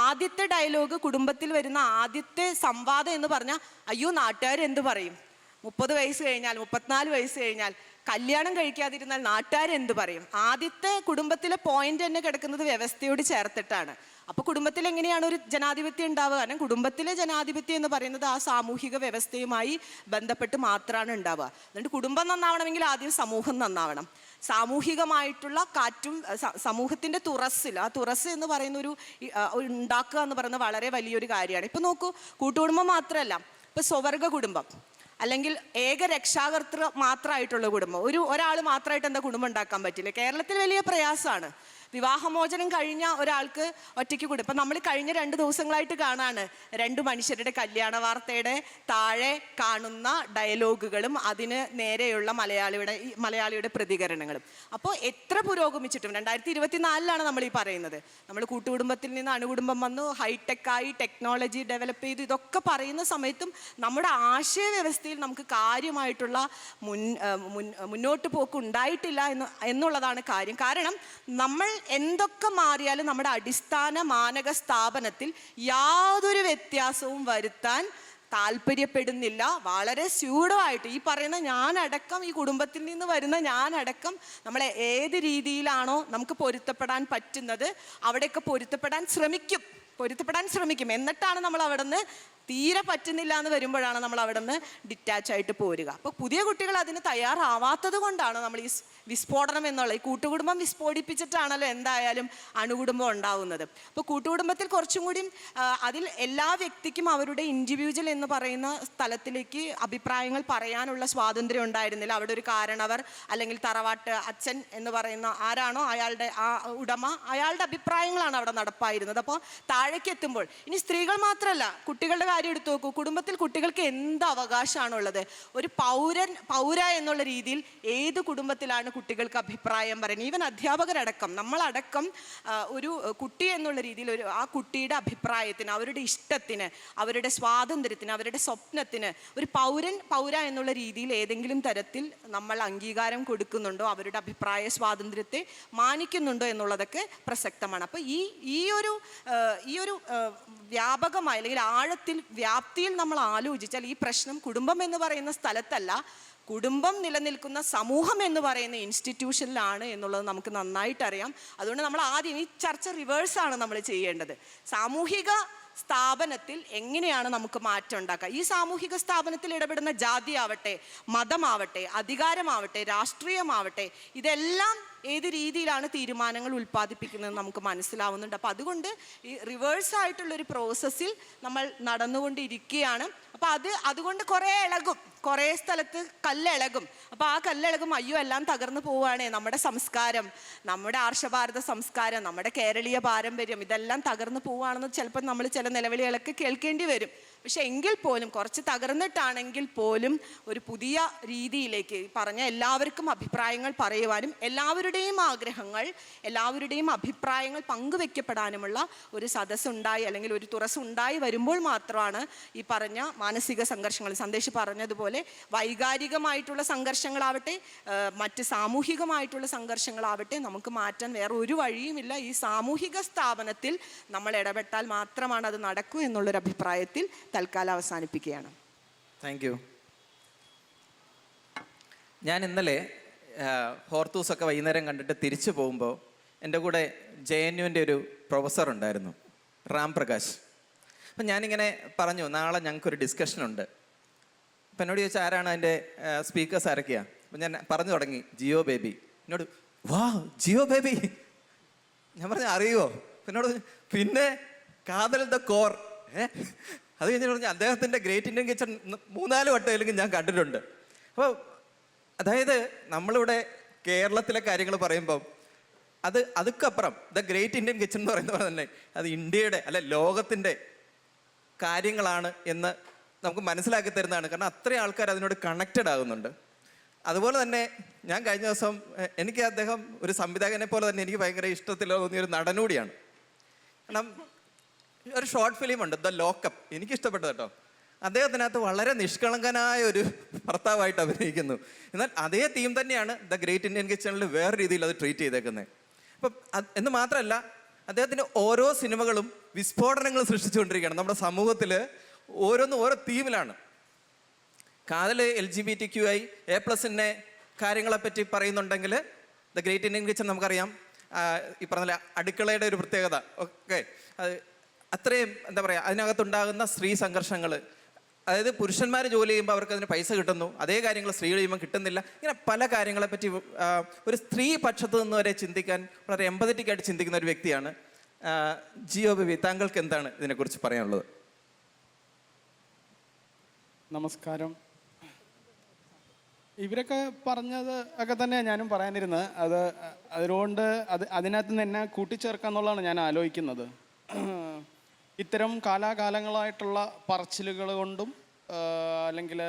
ആദ്യത്തെ ഡയലോഗ്, കുടുംബത്തിൽ വരുന്ന ആദ്യത്തെ സംവാദം എന്ന് പറഞ്ഞാൽ, അയ്യോ നാട്ടുകാർ എന്ത് പറയും, 30 വയസ്സ് കഴിഞ്ഞാൽ 34 വയസ്സ് കഴിഞ്ഞാൽ കല്യാണം കഴിക്കാതിരുന്നാൽ നാട്ടുകാരെന്ത് പറയും? ആദ്യത്തെ കുടുംബത്തിലെ പോയിന്റ് തന്നെ കിടക്കുന്നത് വ്യവസ്ഥയോട് ചേർത്തിട്ടാണ്. അപ്പോൾ കുടുംബത്തിൽ എങ്ങനെയാണ് ഒരു ജനാധിപത്യം ഉണ്ടാവുക? കാരണം കുടുംബത്തിലെ ജനാധിപത്യം എന്ന് പറയുന്നത് ആ സാമൂഹിക വ്യവസ്ഥയുമായി ബന്ധപ്പെട്ട് മാത്രമാണ് ഉണ്ടാവുക. അതുകൊണ്ട് കുടുംബം നന്നാവണമെങ്കിൽ ആദ്യം സമൂഹം നന്നാവണം. സാമൂഹികമായിട്ടുള്ള കാറ്റും സമൂഹത്തിൻ്റെ ആ തുറസ് എന്ന് പറയുന്ന ഒരു ഉണ്ടാക്കുക എന്ന് പറയുന്നത് വളരെ വലിയൊരു കാര്യമാണ്. ഇപ്പം നോക്കൂ, കൂട്ടുകുടുംബം മാത്രമല്ല, ഇപ്പം സ്വവർഗ കുടുംബം അല്ലെങ്കിൽ ഏക രക്ഷാകർതൃ മാത്രമായിട്ടുള്ള കുടുംബം, ഒരാൾ മാത്രമായിട്ട് എന്താ കുടുംബം ഉണ്ടാക്കാൻ പറ്റില്ല. കേരളത്തിൽ വലിയ പ്രയാസമാണ്. വിവാഹമോചനം കഴിഞ്ഞ ഒരാൾക്ക് ഒറ്റയ്ക്ക് കൂടെ, ഇപ്പം നമ്മൾ കഴിഞ്ഞ 2 ദിവസങ്ങളായിട്ട് കാണാണ് 2 മനുഷ്യരുടെ കല്യാണ വാർത്തയുടെ താഴെ കാണുന്ന ഡയലോഗുകളും അതിന് നേരെയുള്ള മലയാളിയുടെ പ്രതികരണങ്ങളും. അപ്പോൾ എത്ര പുരോഗമിച്ചിട്ടും 2024 നമ്മൾ ഈ പറയുന്നത്, നമ്മൾ കൂട്ടുകുടുംബത്തിൽ നിന്ന് അണുകുടുംബം വന്നു, ഹൈടെക്കായി, ടെക്നോളജി ഡെവലപ്പ് ചെയ്തു, ഇതൊക്കെ പറയുന്ന സമയത്തും നമ്മുടെ ആശയവ്യവസ്ഥയിൽ നമുക്ക് കാര്യമായിട്ടുള്ള മുന്നോട്ട് പോക്ക് ഉണ്ടായിട്ടില്ല എന്നുള്ളതാണ് കാര്യം. കാരണം നമ്മൾ എന്തൊക്കെ മാറിയാലും നമ്മുടെ അടിസ്ഥാന മാനക സ്ഥാപനത്തിൽ യാതൊരു വ്യത്യാസവും വരുത്താൻ താല്പര്യപ്പെടുന്നില്ല. വളരെ സ്യൂഡമായിട്ട് ഈ പറയുന്ന ഞാനടക്കം, ഈ കുടുംബത്തിൽ നിന്ന് വരുന്ന ഞാനടക്കം നമ്മളെ ഏത് രീതിയിലാണോ നമുക്ക് പൊരുത്തപ്പെടാൻ പറ്റുന്നത് അവിടെയൊക്കെ പൊരുത്തപ്പെടാൻ ശ്രമിക്കും. എന്നിട്ടാണ് നമ്മൾ അവിടെ നിന്ന് തീരെ പറ്റുന്നില്ല എന്ന് വരുമ്പോഴാണ് നമ്മൾ അവിടെ നിന്ന് ഡിറ്റാച്ച് ആയിട്ട് പോരുക. അപ്പോൾ പുതിയ കുട്ടികൾ അതിന് തയ്യാറാവാത്തത് കൊണ്ടാണ് നമ്മൾ ഈ വിസ്ഫോടനം എന്നുള്ള, ഈ കൂട്ടുകുടുംബം വിസ്ഫോടിപ്പിച്ചിട്ടാണല്ലോ എന്തായാലും അണുകുടുംബം ഉണ്ടാവുന്നത്. അപ്പോൾ കൂട്ടുകുടുംബത്തിൽ കുറച്ചും കൂടി അതിൽ എല്ലാ വ്യക്തിക്കും അവരുടെ ഇൻഡിവിജ്വൽ എന്ന് പറയുന്ന സ്ഥലത്തിലേക്ക് അഭിപ്രായങ്ങൾ പറയാനുള്ള സ്വാതന്ത്ര്യം ഉണ്ടായിരുന്നില്ല. അവിടെ ഒരു കാരണവർ അല്ലെങ്കിൽ തറവാട്ട് അച്ഛൻ എന്ന് പറയുന്ന ആരാണോ അയാളുടെ ആ ഉടമ, അയാളുടെ അഭിപ്രായങ്ങളാണ് അവിടെ നടപ്പായിരുന്നത്. അപ്പോൾ താഴേക്ക് എത്തുമ്പോൾ ഇനി സ്ത്രീകൾ മാത്രമല്ല, കുട്ടികളുടെ കാര്യം എടുത്തു നോക്കൂ. കുടുംബത്തിൽ കുട്ടികൾക്ക് എന്ത് അവകാശമാണുള്ളത്? ഒരു പൗര എന്നുള്ള രീതിയിൽ ഏത് കുടുംബത്തിലാണ് കുട്ടികൾക്ക് അഭിപ്രായം പറയുന്നത്? ഈവൻ അധ്യാപകരടക്കം, നമ്മളടക്കം ഒരു കുട്ടി എന്നുള്ള രീതിയിൽ ആ കുട്ടിയുടെ അഭിപ്രായത്തിന്, അവരുടെ ഇഷ്ടത്തിന്, അവരുടെ സ്വാതന്ത്ര്യത്തിന്, അവരുടെ സ്വപ്നത്തിന് ഒരു പൗര എന്നുള്ള രീതിയിൽ ഏതെങ്കിലും തരത്തിൽ നമ്മൾ അംഗീകാരം കൊടുക്കുന്നുണ്ടോ, അവരുടെ അഭിപ്രായ സ്വാതന്ത്ര്യത്തെ മാനിക്കുന്നുണ്ടോ എന്നുള്ളതൊക്കെ പ്രസക്തമാണ്. അപ്പോൾ ഈ ഒരു വ്യാപകമായ അല്ലെങ്കിൽ ആഴത്തിൽ വ്യാപ്തിയിൽ നമ്മൾ ആലോചിച്ചാൽ ഈ പ്രശ്നം കുടുംബം എന്ന് പറയുന്ന സ്ഥലത്തല്ല, കുടുംബം നിലനിൽക്കുന്ന സമൂഹം എന്ന് പറയുന്ന ഇൻസ്റ്റിറ്റ്യൂഷനിലാണ് എന്നുള്ളത് നമുക്ക് നന്നായിട്ട് അറിയാം. അതുകൊണ്ട് നമ്മൾ ആദ്യം ഈ ചർച്ച റിവേഴ്സാണ് നമ്മൾ ചെയ്യേണ്ടത്. സാമൂഹിക സ്ഥാപനത്തിൽ എങ്ങനെയാണ് നമുക്ക് മാറ്റം ഉണ്ടാക്കുക. ഈ സാമൂഹിക സ്ഥാപനത്തിൽ ഇടപെടുന്ന ജാതി ആവട്ടെ, മതമാവട്ടെ, അധികാരമാവട്ടെ, രാഷ്ട്രീയമാവട്ടെ, ഇതെല്ലാം ഏത് രീതിയിലാണ് തീരുമാനങ്ങൾ ഉൽപ്പാദിപ്പിക്കുന്നത് നമുക്ക് മനസ്സിലാവുന്നുണ്ട്. അപ്പം അതുകൊണ്ട് ഈ റിവേഴ്സ് ആയിട്ടുള്ളൊരു പ്രോസസ്സിൽ നമ്മൾ നടന്നുകൊണ്ടിരിക്കുകയാണ്. അപ്പം അതുകൊണ്ട് കുറേ ഇളകും, കുറേ സ്ഥലത്ത് കല്ലിളകും. അപ്പോൾ ആ കല്ലിളകും, അയ്യോ എല്ലാം തകർന്നു പോവുകയാണേ, നമ്മുടെ സംസ്കാരം, നമ്മുടെ ആർഷഭാരത സംസ്കാരം, നമ്മുടെ കേരളീയ പാരമ്പര്യം ഇതെല്ലാം തകർന്നു പോവുകയാണെന്ന് ചിലപ്പോൾ നമ്മൾ ചില നിലവിളികളൊക്കെ കേൾക്കേണ്ടി വരും. പക്ഷെ എങ്കിൽ പോലും കുറച്ച് തകർന്നിട്ടാണെങ്കിൽ പോലും ഒരു പുതിയ രീതിയിലേക്ക് പറഞ്ഞ എല്ലാവർക്കും അഭിപ്രായങ്ങൾ പറയുവാനും എല്ലാവരുടെയും ആഗ്രഹങ്ങൾ, എല്ലാവരുടെയും അഭിപ്രായങ്ങൾ പങ്കുവെക്കപ്പെടാനുമുള്ള ഒരു സദസ്സുണ്ടായി അല്ലെങ്കിൽ ഒരു തുറസ്സുണ്ടായി വരുമ്പോൾ മാത്രമാണ് ഈ പറഞ്ഞ മാനസിക സംഘർഷങ്ങൾ, സന്ദേശ് പറഞ്ഞതുപോലെ വൈകാരികമായിട്ടുള്ള സംഘർഷങ്ങളാവട്ടെ, മറ്റ് സാമൂഹികമായിട്ടുള്ള സംഘർഷങ്ങളാവട്ടെ നമുക്ക് മാറ്റാൻ വേറെ ഒരു വഴിയുമില്ല. ഈ സാമൂഹിക സ്ഥാപനത്തിൽ നമ്മൾ ഇടപെട്ടാൽ മാത്രമാണ് അത് നടക്കൂ എന്നുള്ളൊരു അഭിപ്രായത്തിൽ തൽക്കാലം അവസാനിപ്പിക്കുകയാണ്. Thank you. ഞാൻ ഇന്നലെ ഹോർത്തൂസൊക്കെ വൈകുന്നേരം കണ്ടിട്ട് തിരിച്ചു പോകുമ്പോൾ എൻ്റെ കൂടെ JNUവിൻ്റെ ഒരു പ്രൊഫസർ ഉണ്ടായിരുന്നു, റാം പ്രകാശ്. അപ്പം ഞാനിങ്ങനെ പറഞ്ഞു, നാളെ ഞങ്ങൾക്കൊരു ഡിസ്കഷനുണ്ട്. അപ്പം എന്നോട് ചോദിച്ചാൽ ആരാണ് അതിൻ്റെ സ്പീക്കേഴ്സ് ആരൊക്കെയാണ്? അപ്പം ഞാൻ പറഞ്ഞു തുടങ്ങി, ജിയോ ബേബി. എന്നോട് വാ ജിയോ ബേബി, ഞാൻ പറഞ്ഞു അറിയുമോ? എന്നോട് പിന്നെ കാതൽ ദ കോർ. അത് കഴിഞ്ഞ് പറഞ്ഞു അദ്ദേഹത്തിൻ്റെ ഗ്രേറ്റ് ഇന്ത്യൻ കിച്ചൺ 3-4 വട്ടം ഞാൻ കണ്ടിട്ടുണ്ട്. അപ്പോൾ അതായത് നമ്മളിവിടെ കേരളത്തിലെ കാര്യങ്ങൾ പറയുമ്പം അതുക്കപ്പുറം ദ ഗ്രേറ്റ് ഇന്ത്യൻ കിച്ചൺ എന്ന് പറയുന്നത് തന്നെ അത് ഇന്ത്യയുടെ അല്ല ലോകത്തിൻ്റെ കാര്യങ്ങളാണ് എന്ന് നമുക്ക് മനസ്സിലാക്കി തരുന്നതാണ്. കാരണം അത്രയും ആൾക്കാർ അതിനോട് കണക്റ്റഡ് ആകുന്നുണ്ട്. അതുപോലെ തന്നെ ഞാൻ കഴിഞ്ഞ ദിവസം എനിക്ക് അദ്ദേഹം ഒരു സംവിധായകനെ പോലെ തന്നെ എനിക്ക് ഭയങ്കര ഇഷ്ടത്തിൽ തോന്നിയ ഒരു നടനുകൂടിയാണ്. കാരണം ഒരു ഷോർട്ട് ഫിലിമുണ്ട് ദ ലോക്കപ്പ്, എനിക്കിഷ്ടപ്പെട്ടത് കേട്ടോ. അദ്ദേഹത്തിനകത്ത് വളരെ നിഷ്കളങ്കനായ ഒരു ഭർത്താവായിട്ട് അഭിനയിക്കുന്നു. എന്നാൽ അതേ തീം തന്നെയാണ് ദ ഗ്രേറ്റ് ഇന്ത്യൻ കിച്ചണിൽ വേറെ രീതിയിൽ അത് ട്രീറ്റ് ചെയ്തേക്കുന്നത്. അപ്പം എന്ന് മാത്രമല്ല അദ്ദേഹത്തിൻ്റെ ഓരോ സിനിമകളും വിസ്ഫോടനങ്ങൾ സൃഷ്ടിച്ചുകൊണ്ടിരിക്കുകയാണ് നമ്മുടെ സമൂഹത്തിൽ. ഓരോന്നും ഓരോ തീമിലാണ്. കാതൽ LGBTQI A+ൻ്റെ കാര്യങ്ങളെപ്പറ്റി പറയുന്നുണ്ടെങ്കിൽ ദ ഗ്രേറ്റ് ഇന്ത്യൻ കിച്ചൺ നമുക്കറിയാം. ഈ പറഞ്ഞ അടുക്കളയുടെ ഒരു പ്രത്യേകത ഒക്കെ അത് അത്രയും എന്താ പറയുക, അതിനകത്തുണ്ടാകുന്ന സ്ത്രീ സംഘർഷങ്ങൾ, അതായത് പുരുഷന്മാർ ജോലി ചെയ്യുമ്പോൾ അവർക്ക് അതിന് പൈസ കിട്ടുന്നു, അതേ കാര്യങ്ങൾ സ്ത്രീകൾ ചെയ്യുമ്പോൾ കിട്ടുന്നില്ല. ഇങ്ങനെ പല കാര്യങ്ങളെപ്പറ്റി ഒരു സ്ത്രീ പക്ഷത്ത് നിന്ന് വരെ ചിന്തിക്കാൻ വളരെ എമ്പതറ്റിക്കായിട്ട് ചിന്തിക്കുന്ന ഒരു വ്യക്തിയാണ് ജിയോ ബേബി. താങ്കൾക്ക് എന്താണ് ഇതിനെക്കുറിച്ച് പറയാനുള്ളത്? നമസ്കാരം. ഇവരൊക്കെ പറഞ്ഞത് ഒക്കെ തന്നെയാണ് ഞാനും പറയാനിരുന്നത്. അതുകൊണ്ട് അതിനകത്ത് നിന്ന് എന്നെ കൂട്ടിച്ചേർക്കാന്നുള്ളതാണ് ഞാൻ ആലോചിക്കുന്നത്. ഇത്തരം കാലാകാലങ്ങളായിട്ടുള്ള പറച്ചിലുകൾ കൊണ്ടും അല്ലെങ്കിൽ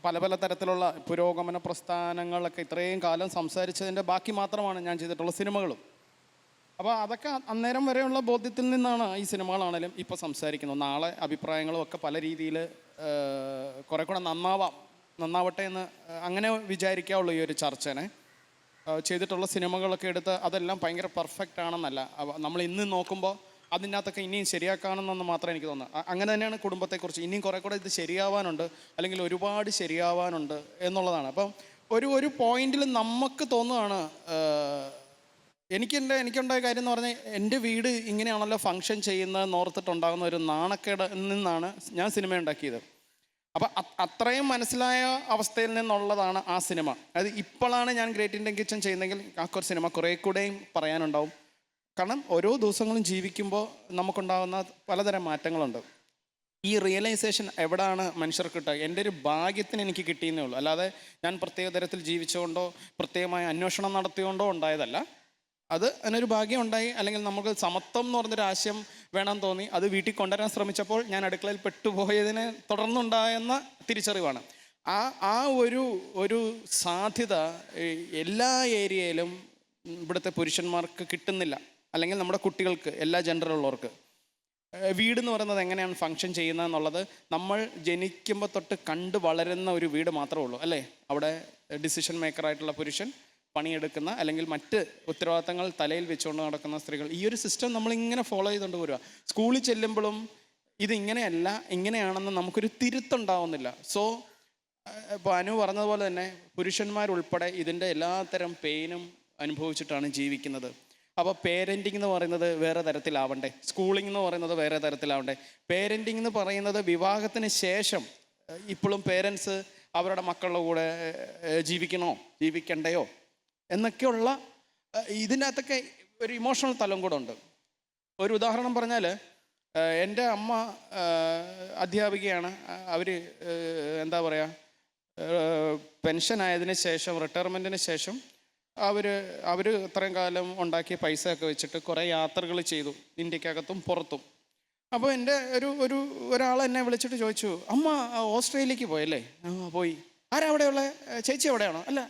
പല പല തരത്തിലുള്ള പുരോഗമന പ്രസ്ഥാനങ്ങളൊക്കെ ഇത്രയും കാലം സംസാരിച്ചതിൻ്റെ ബാക്കി മാത്രമാണ് ഞാൻ ചെയ്തിട്ടുള്ള സിനിമകളും. അപ്പോൾ അതൊക്കെ അന്നേരം വരെയുള്ള ബോധ്യത്തിൽ നിന്നാണ് ഈ സിനിമകളാണെങ്കിലും ഇപ്പോൾ സംസാരിക്കുന്നത്. നാളെ അഭിപ്രായങ്ങളും ഒക്കെ പല രീതിയിൽ കുറെ കൂടെ നന്നാവട്ടെ എന്ന് അങ്ങനെ വിചാരിക്കാവുള്ളൂ ഈ ഒരു ചർച്ചനെ. ചെയ്തിട്ടുള്ള സിനിമകളൊക്കെ എടുത്ത് അതെല്ലാം ഭയങ്കര പെർഫെക്റ്റ് ആണെന്നല്ല, നമ്മൾ ഇന്ന് നോക്കുമ്പോൾ അതിനകത്തൊക്കെ ഇനിയും ശരിയാക്കാണെന്നൊന്ന് മാത്രമേ എനിക്ക് തോന്നുന്നു. അങ്ങനെ തന്നെയാണ് കുടുംബത്തെക്കുറിച്ച്. ഇനിയും കുറെ കൂടെ ഇത് ശരിയാവാനുണ്ട്, അല്ലെങ്കിൽ ഒരുപാട് ശരിയാവാനുണ്ട് എന്നുള്ളതാണ്. അപ്പം ഒരു പോയിന്റിൽ നമുക്ക് തോന്നുകയാണ്, എനിക്കുണ്ടായ കാര്യം എന്ന് പറഞ്ഞാൽ എൻ്റെ വീട് ഇങ്ങനെയാണല്ലോ ഫങ്ഷൻ ചെയ്യുന്നതെന്ന് ഓർത്തിട്ടുണ്ടാകുന്ന ഒരു നാണക്കേട് നിന്നാണ് ഞാൻ സിനിമ ഉണ്ടാക്കിയത്. അപ്പം അത്രയും മനസ്സിലായ അവസ്ഥയിൽ നിന്നുള്ളതാണ് ആ സിനിമ. അത് ഇപ്പോഴാണ് ഞാൻ ഗ്രേറ്റ് ഇന്ത്യൻ കിച്ചൺ ചെയ്യുന്നതെങ്കിൽ ആ ഒരു സിനിമ കുറേ കൂടെയും പറയാനുണ്ടാവും. കാരണം ഓരോ ദിവസങ്ങളും ജീവിക്കുമ്പോൾ നമുക്കുണ്ടാകുന്ന പലതരം മാറ്റങ്ങളുണ്ട്. ഈ റിയലൈസേഷൻ എവിടെയാണ് മനുഷ്യർക്ക് കിട്ടുക? എൻ്റെ ഒരു ഭാഗ്യത്തിന് എനിക്ക് കിട്ടിയെന്നേ ഉള്ളൂ. അല്ലാതെ ഞാൻ പ്രത്യേക തരത്തിൽ ജീവിച്ചുകൊണ്ടോ പ്രത്യേകമായ അന്വേഷണം നടത്തിയോണ്ടോ ഉണ്ടായതല്ല. അത് അതിനൊരു ഭാഗ്യം ഉണ്ടായി. അല്ലെങ്കിൽ നമുക്ക് സമത്വം എന്ന് പറഞ്ഞൊരു ആശയം വേണം തോന്നി, അത് വീട്ടിൽ കൊണ്ടുവരാൻ ശ്രമിച്ചപ്പോൾ ഞാൻ അടുക്കളയിൽ പെട്ടുപോയതിനെ തുടർന്നുണ്ടായെന്ന തിരിച്ചറിവാണ്. ആ ഒരു സാധ്യത എല്ലാ ഏരിയയിലും ഇവിടുത്തെ പുരുഷന്മാർക്ക് കിട്ടുന്നില്ല, അല്ലെങ്കിൽ നമ്മുടെ കുട്ടികൾക്ക്, എല്ലാ ജെൻഡറിലുള്ളവർക്ക്. വീടെന്ന് പറയുന്നത് എങ്ങനെയാണ് ഫങ്ഷൻ ചെയ്യുന്നതെന്നുള്ളത് നമ്മൾ ജനിക്കുമ്പോൾ തൊട്ട് കണ്ട് വളരുന്ന ഒരു വീട് മാത്രമേ ഉള്ളൂ, അല്ലേ? അവിടെ ഡിസിഷൻ മേക്കറായിട്ടുള്ള പുരുഷൻ, പണിയെടുക്കുന്ന അല്ലെങ്കിൽ മറ്റ് ഉത്തരവാദിത്തങ്ങൾ തലയിൽ വെച്ചുകൊണ്ട് നടക്കുന്ന സ്ത്രീകൾ. ഈ ഒരു സിസ്റ്റം നമ്മളിങ്ങനെ ഫോളോ ചെയ്തുകൊണ്ട് പോരുക. സ്കൂളിൽ ചെല്ലുമ്പോഴും ഇതിങ്ങനെയല്ല, ഇങ്ങനെയാണെന്ന് നമുക്കൊരു തിരുത്തുണ്ടാവുന്നില്ല. സോ ഇപ്പോൾ അനു പറഞ്ഞതുപോലെ തന്നെ പുരുഷന്മാരുൾപ്പെടെ ഇതിൻ്റെ എല്ലാത്തരം പെയിനും അനുഭവിച്ചിട്ടാണ് ജീവിക്കുന്നത്. അപ്പോൾ പേരൻറ്റിങ് എന്ന് പറയുന്നത് വേറെ തരത്തിലാവണ്ടേ, സ്കൂളിംഗ് എന്ന് പറയുന്നത് വേറെ തരത്തിലാവണ്ടേ, പേരൻറ്റിങ് എന്ന് പറയുന്നത് വിവാഹത്തിന് ശേഷം ഇപ്പോഴും പേരൻസ് അവരുടെ മക്കളുടെ കൂടെ ജീവിക്കണോ ജീവിക്കണ്ടയോ എന്നൊക്കെയുള്ള ഇതിനകത്തൊക്കെ ഒരു ഇമോഷണൽ തലം കൂടെ ഉണ്ട്. ഒരു ഉദാഹരണം പറഞ്ഞാൽ, എൻ്റെ അമ്മ അധ്യാപികയാണ്. അവർ എന്താ പറയുക, പെൻഷനായതിന് ശേഷം, റിട്ടയർമെൻറ്റിന് ശേഷം അവർ ഇത്രയും കാലം ഉണ്ടാക്കിയ പൈസയൊക്കെ വെച്ചിട്ട് കുറേ യാത്രകൾ ചെയ്തു, ഇന്ത്യക്കകത്തും പുറത്തും. അപ്പോൾ എൻ്റെ ഒരാൾ എന്നെ വിളിച്ചിട്ട് ചോദിച്ചു, അമ്മ ഓസ്ട്രേലിയക്ക് പോയല്ലേ? പോയി. ആരാ അവിടെയുള്ള ചേച്ചി? എവിടെയാണോ? അല്ല,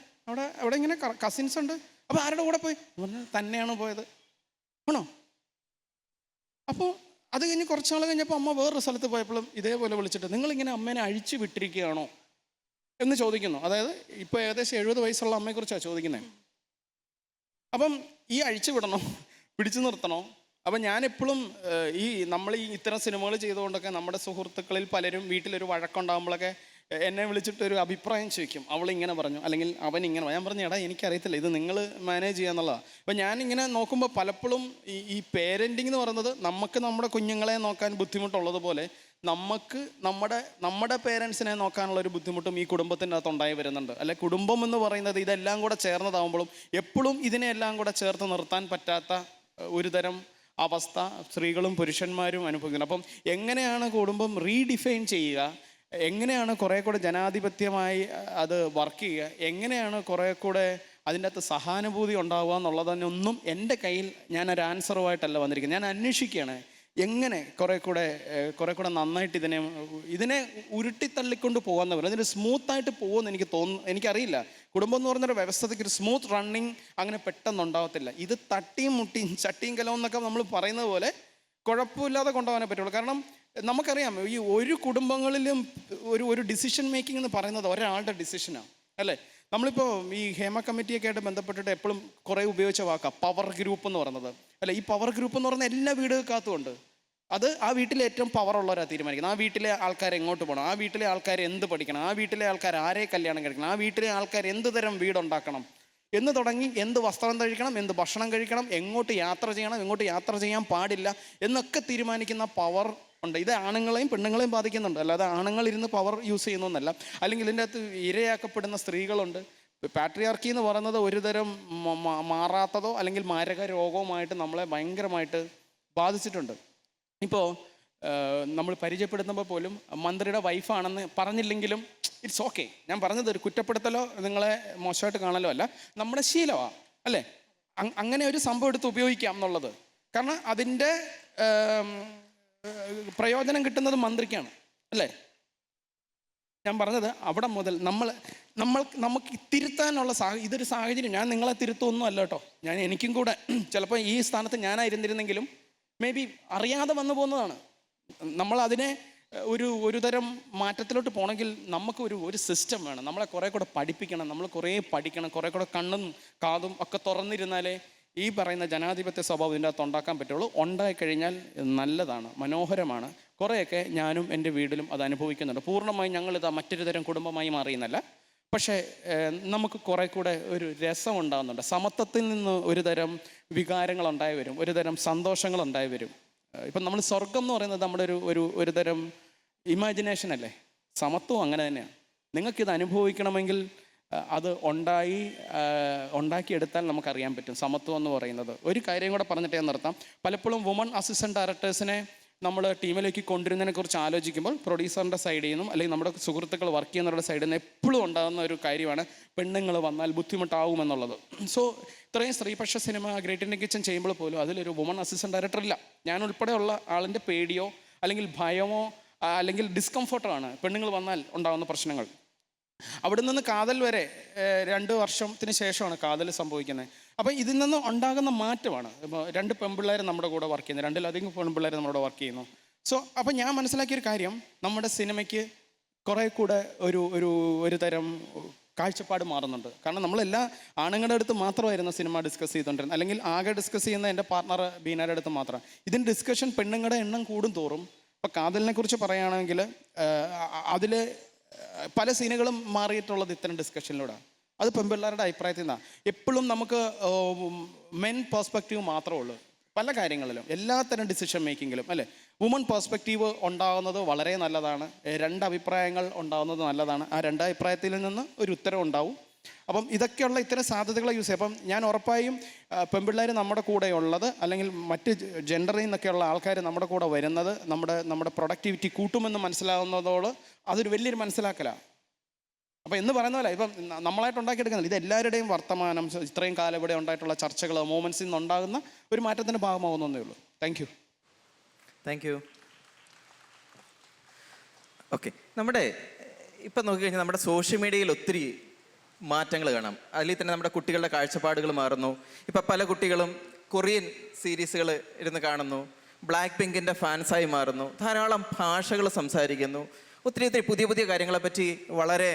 അവിടെ ഇങ്ങനെ കസിൻസ് ഉണ്ട്. അപ്പോൾ ആരുടെ കൂടെ പോയി? തന്നെയാണ് പോയത്. ആണോ? അപ്പോൾ അത് കഴിഞ്ഞ് കുറച്ചാൾ കഴിഞ്ഞപ്പോൾ അമ്മ വേറൊരു സ്ഥലത്ത് പോയപ്പോഴും ഇതേപോലെ വിളിച്ചിട്ട്, നിങ്ങളിങ്ങനെ അമ്മേനെ അഴിച്ചു വിട്ടിരിക്കുകയാണോ എന്ന് ചോദിക്കുന്നു. അതായത് ഇപ്പോൾ ഏകദേശം 70 വയസ്സുള്ള അമ്മയെക്കുറിച്ചാണ് ചോദിക്കുന്നത്. അപ്പം ഈ അഴിച്ചു വിടണോ, പിടിച്ചു നിർത്തണോ? അപ്പം ഞാനെപ്പോഴും നമ്മൾ ഇത്തരം സിനിമകൾ ചെയ്തുകൊണ്ടൊക്കെ നമ്മുടെ സുഹൃത്തുക്കളിൽ പലരും വീട്ടിലൊരു വഴക്കുണ്ടാകുമ്പോഴൊക്കെ എന്നെ വിളിച്ചിട്ടൊരു അഭിപ്രായം ചോദിക്കും. അവളിങ്ങനെ പറഞ്ഞു, അല്ലെങ്കിൽ അവൻ ഇങ്ങനെ. ഞാൻ പറഞ്ഞു, എടാ എനിക്കറിയത്തില്ല, ഇത് നിങ്ങൾ മാനേജ് ചെയ്യാന്നുള്ളതാണ്. അപ്പം ഞാനിങ്ങനെ നോക്കുമ്പോൾ പലപ്പോഴും ഈ പേരൻറ്റിങ് എന്ന് പറയുന്നത് നമുക്ക് നമ്മുടെ കുഞ്ഞുങ്ങളെ നോക്കാൻ ബുദ്ധിമുട്ടുള്ളതുപോലെ നമുക്ക് നമ്മുടെ പേരൻസിനെ നോക്കാനുള്ള ഒരു ബുദ്ധിമുട്ടും ഈ കുടുംബത്തിൻ്റെ അകത്ത് ഉണ്ടായി വരുന്നുണ്ട്. അല്ലെ, കുടുംബം എന്ന് പറയുന്നത് ഇതെല്ലാം കൂടെ ചേർന്നതാകുമ്പോഴും എപ്പോഴും ഇതിനെല്ലാം കൂടെ ചേർത്ത് നിർത്താൻ പറ്റാത്ത ഒരു തരം അവസ്ഥ സ്ത്രീകളും പുരുഷന്മാരും അനുഭവിക്കുന്നത്. അപ്പം എങ്ങനെയാണ് കുടുംബം റീഡിഫൈൻ ചെയ്യുക, എങ്ങനെയാണ് കുറേ കൂടെ ജനാധിപത്യമായി അത് വർക്ക് ചെയ്യുക, എങ്ങനെയാണ് കുറേ കൂടെ അതിൻ്റെ അകത്ത് സഹാനുഭൂതി ഉണ്ടാവുക എന്നുള്ളതിനൊന്നും എൻ്റെ കയ്യിൽ ഞാനൊരു ആൻസറുമായിട്ടല്ല വന്നിരിക്കുന്നത്. ഞാൻ അന്വേഷിക്കുകയാണ് എങ്ങനെ കുറേ കൂടെ നന്നായിട്ട് ഇതിനെ ഉരുട്ടിത്തള്ളിക്കൊണ്ട് പോകാമെന്ന് പറയുന്നത്. ഇതിന് സ്മൂത്തായിട്ട് പോകുമെന്ന് എനിക്ക് തോന്നുന്നു. എനിക്കറിയില്ല, കുടുംബം എന്ന് പറഞ്ഞൊരു വ്യവസ്ഥയ്ക്ക് ഒരു സ്മൂത്ത് റണ്ണിങ് അങ്ങനെ പെട്ടെന്ന് ഉണ്ടാകത്തില്ല. ഇത് തട്ടിയും മുട്ടിയും ചട്ടിയും കലവും എന്നൊക്കെ നമ്മൾ പറയുന്നത് പോലെ കുഴപ്പമില്ലാതെ കൊണ്ടുപോകാനേ പറ്റുള്ളൂ. കാരണം നമുക്കറിയാം, ഈ ഒരു കുടുംബങ്ങളിലും ഒരു ഡിസിഷൻ മേക്കിംഗ് എന്ന് പറയുന്നത് ഒരാളുടെ ഡിസിഷനാണ്, അല്ലേ? നമ്മളിപ്പോൾ ഈ ഹേമ കമ്മിറ്റിയൊക്കെ ആയിട്ട് ബന്ധപ്പെട്ടിട്ട് എപ്പോഴും കുറേ ഉപയോഗിച്ച വാക്കാണ് പവർ ഗ്രൂപ്പ് എന്ന് പറയുന്നത്, അല്ലേ? ഈ പവർ ഗ്രൂപ്പ് എന്ന് പറയുന്നത് എല്ലാ വീടുകൾക്കകത്തുമുണ്ട്. അത് ആ വീട്ടിലെ ഏറ്റവും പവറുള്ളവരാണ് തീരുമാനിക്കുന്നത്. ആ വീട്ടിലെ ആൾക്കാർ എങ്ങോട്ട് പോകണം, ആ വീട്ടിലെ ആൾക്കാർ എന്ത് പഠിക്കണം, ആ വീട്ടിലെ ആൾക്കാർ ആരെ കല്യാണം കഴിക്കണം, ആ വീട്ടിലെ ആൾക്കാർ എന്ത് തരം വീടുണ്ടാക്കണം എന്ന് തുടങ്ങി എന്ത് വസ്ത്രം കഴിക്കണം, എന്ത് ഭക്ഷണം കഴിക്കണം, എങ്ങോട്ട് യാത്ര ചെയ്യണം, എങ്ങോട്ട് യാത്ര ചെയ്യാൻ പാടില്ല എന്നൊക്കെ തീരുമാനിക്കുന്ന പവർ ഉണ്ട്. ഇത് ആണുങ്ങളെയും പെണ്ണുങ്ങളെയും ബാധിക്കുന്നുണ്ട്, അല്ലാതെ ആണുങ്ങൾ ഇരുന്ന് പവർ യൂസ് ചെയ്യുന്നൊന്നല്ല. അല്ലെങ്കിൽ ഇതിൻ്റെ അകത്ത് ഇരയാക്കപ്പെടുന്ന സ്ത്രീകളുണ്ട്. പാട്രിയാർക്കി എന്ന് പറയുന്നത് ഒരുതരം മാറാത്തതോ അല്ലെങ്കിൽ മാരക രോഗവുമായിട്ട് നമ്മളെ ഭയങ്കരമായിട്ട് ബാധിച്ചിട്ടുണ്ട്. ഇപ്പോൾ നമ്മൾ പരിചയപ്പെടുത്തുമ്പോൾ പോലും മന്ത്രിയുടെ വൈഫാണെന്ന് പറഞ്ഞില്ലെങ്കിലും ഇറ്റ്സ് ഓക്കെ. ഞാൻ പറഞ്ഞത് ഒരു കുറ്റപ്പെടുത്തലോ നിങ്ങളെ മോശമായിട്ട് കാണലോ അല്ല, നമ്മുടെ ശീലമാണ്, അല്ലേ? അങ്ങനെ ഒരു സംഭവം എടുത്ത് ഉപയോഗിക്കാം എന്നുള്ളത്. കാരണം അതിൻ്റെ പ്രയോജനം കിട്ടുന്നത് മന്ത്രിക്കാണ്, അല്ലേ? ഞാൻ പറഞ്ഞത് അവിടെ മുതൽ നമുക്ക് തിരുത്താനുള്ള ഇതൊരു സാഹചര്യം. ഞാൻ നിങ്ങളെ തിരുത്തൊന്നും അല്ല കേട്ടോ. എനിക്കും കൂടെ ചിലപ്പോൾ ഈ സ്ഥാനത്ത് ഞാനായിരുന്നിരുന്നെങ്കിലും മേ ബി അറിയാതെ വന്നു പോകുന്നതാണ്. നമ്മൾ അതിനെ ഒരു തരം മാറ്റത്തിലോട്ട് പോകണമെങ്കിൽ നമുക്ക് ഒരു സിസ്റ്റം വേണം. നമ്മളെ കുറേ കൂടെ പഠിപ്പിക്കണം, നമ്മൾ കുറേ പഠിക്കണം, കുറേ കൂടെ കണ്ണും കാതും ഒക്കെ തുറന്നിരുന്നാലേ ഈ പറയുന്ന ജനാധിപത്യ സ്വഭാവം ഇതിൻ്റെ അകത്ത് ഉണ്ടാക്കാൻ പറ്റുള്ളൂ. ഉണ്ടായിക്കഴിഞ്ഞാൽ നല്ലതാണ്, മനോഹരമാണ്. കുറേയൊക്കെ ഞാനും എൻ്റെ വീട്ടിലും അത് അനുഭവിക്കുന്നുണ്ട്. പൂർണ്ണമായും ഞങ്ങളിത് മറ്റൊരു തരം കുടുംബമായി മാറിയെന്നല്ല, പക്ഷേ നമുക്ക് കുറേ കൂടെ ഒരു രസം ഉണ്ടാകുന്നുണ്ട്. സമത്വത്തിൽ നിന്ന് ഒരു തരം വികാരങ്ങൾ ഉണ്ടായി വരും, ഒരു തരം സന്തോഷങ്ങൾ ഉണ്ടായി വരും. ഇപ്പം നമ്മൾ സ്വർഗം എന്ന് പറയുന്നത് നമ്മുടെ ഒരു തരം ഇമാജിനേഷൻ അല്ലേ? സമത്വം അങ്ങനെ തന്നെയാണ്. നിങ്ങൾക്കിത് അനുഭവിക്കണമെങ്കിൽ അത് ഉണ്ടാക്കിയെടുത്താൽ നമുക്കറിയാൻ പറ്റും സമത്വം എന്ന് പറയുന്നത്. ഒരു കാര്യം കൂടെ പറഞ്ഞിട്ട് ഞാൻ നിർത്താം. പലപ്പോഴും വുമൺ അസിസ്റ്റൻറ്റ് ഡയറക്ടേഴ്സിനെ നമ്മൾ ടീമിലേക്ക് കൊണ്ടുവരുന്നതിനെ കുറിച്ച് ആലോചിക്കുമ്പോൾ പ്രൊഡ്യൂസറിൻ്റെ സൈഡിൽ നിന്നും അല്ലെങ്കിൽ നമ്മുടെ സുഹൃത്തുക്കൾ വർക്ക് ചെയ്യുന്നവരുടെ സൈഡിൽ നിന്ന് എപ്പോഴും ഉണ്ടാകുന്ന ഒരു കാര്യമാണ് പെണ്ണുങ്ങൾ വന്നാൽ ബുദ്ധിമുട്ടാവുമെന്നുള്ളത്. സോ ഇത്രയും സ്ത്രീപക്ഷ സിനിമ ഗ്രേറ്റ് ഇന്ത്യൻ കിച്ചൺ ചെയ്യുമ്പോൾ പോലും അതിലൊരു വുമൺ അസിസ്റ്റൻറ്റ് ഡയറക്ടർ ഇല്ല. ഞാൻ ഉൾപ്പെടെയുള്ള ആളിൻ്റെ പേടിയോ അല്ലെങ്കിൽ ഭയമോ അല്ലെങ്കിൽ ഡിസ്കംഫർട്ടോ ആണ് പെണ്ണുങ്ങൾ വന്നാൽ ഉണ്ടാകുന്ന പ്രശ്നങ്ങൾ. അവിടെ നിന്ന് കാതൽ വരെ 2 വർഷത്തിന് ശേഷമാണ് കാതൽ സംഭവിക്കുന്നത്. അപ്പോൾ ഇതിൽ നിന്ന് ഉണ്ടാകുന്ന മാറ്റമാണ്. ഇപ്പോൾ 2 പെൺപിള്ളേർ നമ്മുടെ കൂടെ വർക്ക് ചെയ്യുന്നു, 2-ലധികം പെൺപിള്ളേർ നമ്മുടെ കൂടെ വർക്ക് ചെയ്യുന്നു. സോ അപ്പോൾ ഞാൻ മനസ്സിലാക്കിയൊരു കാര്യം, നമ്മുടെ സിനിമയ്ക്ക് കുറേ കൂടെ ഒരു തരം കാഴ്ചപ്പാട് മാറുന്നുണ്ട്. കാരണം നമ്മളെല്ലാ ആണുങ്ങളുടെ അടുത്ത് മാത്രമായിരുന്നു സിനിമ ഡിസ്കസ് ചെയ്തുകൊണ്ടിരുന്നത്, അല്ലെങ്കിൽ ആകെ ഡിസ്കസ് ചെയ്യുന്ന എൻ്റെ പാർട്ണർ ബീനയുടെ അടുത്ത് മാത്രം. ഇതിൻ്റെ ഡിസ്കഷൻ പെണ്ണുങ്ങളുടെ എണ്ണം കൂടും തോറും, ഇപ്പോൾ കാതലിനെ കുറിച്ച് പറയുകയാണെങ്കിൽ അതിൽ പല സീനുകളും മാറിയിട്ടുള്ളത് ഇത്തരം ഡിസ്കഷനിലൂടെ. അത് പെൺപിള്ളേരുടെ അഭിപ്രായത്തിൽ നിന്നാണ്. എപ്പോഴും നമുക്ക് മെൻ പേഴ്സ്പെക്റ്റീവ് മാത്രമേ ഉള്ളൂ പല കാര്യങ്ങളിലും, എല്ലാത്തരം ഡിസിഷൻ മേക്കിങ്ങിലും അല്ലേ. വുമൺ പേഴ്സ്പെക്റ്റീവ് ഉണ്ടാകുന്നത് വളരെ നല്ലതാണ്. രണ്ട് അഭിപ്രായങ്ങൾ ഉണ്ടാകുന്നത് നല്ലതാണ്. ആ രണ്ട് അഭിപ്രായത്തിൽ നിന്ന് ഒരു ഉത്തരം ഉണ്ടാവും. അപ്പം ഇതൊക്കെയുള്ള ഇത്തരം സാധ്യതകളെ യൂസ് ചെയ്യും. അപ്പം ഞാൻ ഉറപ്പായും പെൺപിള്ളേർ നമ്മുടെ കൂടെ ഉള്ളത്, അല്ലെങ്കിൽ മറ്റ് ജെൻഡറിൽ നിന്നൊക്കെയുള്ള ആൾക്കാർ നമ്മുടെ കൂടെ വരുന്നത് നമ്മുടെ പ്രൊഡക്ടിവിറ്റി കൂട്ടുമെന്ന് മനസ്സിലാകുന്നതോട് അതൊരു വലിയൊരു മനസ്സിലാക്കലാണ്. അപ്പോൾ എന്ന് പറയുന്ന പോലെ ഇപ്പം നമ്മളായിട്ട് ഉണ്ടാക്കിയെടുക്കുന്നില്ല, ഇത് എല്ലാവരുടെയും വർത്തമാനം, ഇത്രയും കാലം ഇവിടെ ഉണ്ടായിട്ടുള്ള ചർച്ചകൾ, മൂമെൻറ്റ്സിൽ നിന്നുണ്ടാകുന്ന ഒരു മാറ്റത്തിൻ്റെ ഭാഗമാവുന്നേ ഉള്ളൂ. Thank you. ഓക്കെ, നമ്മുടെ ഇപ്പം നോക്കിക്കഴിഞ്ഞാൽ നമ്മുടെ സോഷ്യൽ മീഡിയയിൽ ഒത്തിരി മാറ്റങ്ങൾ കാണാം. അതിൽ തന്നെ നമ്മുടെ കുട്ടികളുടെ കാഴ്ചപ്പാടുകൾ മാറുന്നു. ഇപ്പം പല കുട്ടികളും കൊറിയൻ സീരീസുകൾ ഇരുന്ന് കാണുന്നു, ബ്ലാക്ക് പിങ്കിൻ്റെ ഫാൻസായി മാറുന്നു, ധാരാളം ഭാഷകൾ സംസാരിക്കുന്നു, ഒത്തിരി പുതിയ പുതിയ കാര്യങ്ങളെപ്പറ്റി വളരെ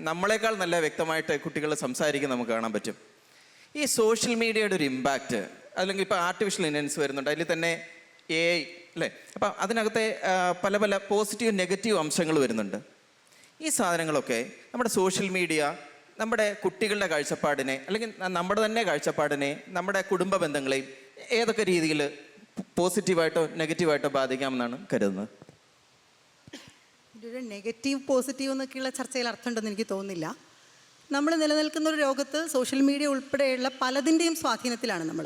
നമ്മളെക്കാൾ നല്ല വ്യക്തമായിട്ട് കുട്ടികൾ സംസാരിക്കുന്നത് നമുക്ക് കാണാൻ പറ്റും. ഈ സോഷ്യൽ മീഡിയയുടെ ഒരു ഇമ്പാക്റ്റ്, അല്ലെങ്കിൽ ഇപ്പോൾ ആർട്ടിഫിഷ്യൽ ഇൻ്റലിജൻസ് വരുന്നുണ്ട്, അതിൽ തന്നെ AI അല്ലേ, അപ്പം അതിനകത്തെ പല പല പോസിറ്റീവ് നെഗറ്റീവ് അംശങ്ങൾ വരുന്നുണ്ട്. ഈ സാധനങ്ങളൊക്കെ നമ്മുടെ സോഷ്യൽ മീഡിയ നമ്മുടെ കുട്ടികളുടെ കാഴ്ചപ്പാടിനെ, അല്ലെങ്കിൽ നമ്മുടെ തന്നെ കാഴ്ചപ്പാടിനെ, നമ്മുടെ കുടുംബ ബന്ധങ്ങളെയും ഏതൊക്കെ രീതിയിൽ പോസിറ്റീവായിട്ടോ നെഗറ്റീവായിട്ടോ ബാധിക്കാമെന്നാണ് കരുതുന്നത്? ഒരു നെഗറ്റീവ് പോസിറ്റീവ് എന്നൊക്കെയുള്ള ചർച്ചയിൽ അർത്ഥമുണ്ടെന്ന് എനിക്ക് തോന്നുന്നില്ല. നമ്മൾ നിലനിൽക്കുന്ന ഒരു ലോകത്ത് സോഷ്യൽ മീഡിയ ഉൾപ്പെടെയുള്ള പലതിൻ്റെയും സ്വാധീനത്തിലാണ് നമ്മൾ.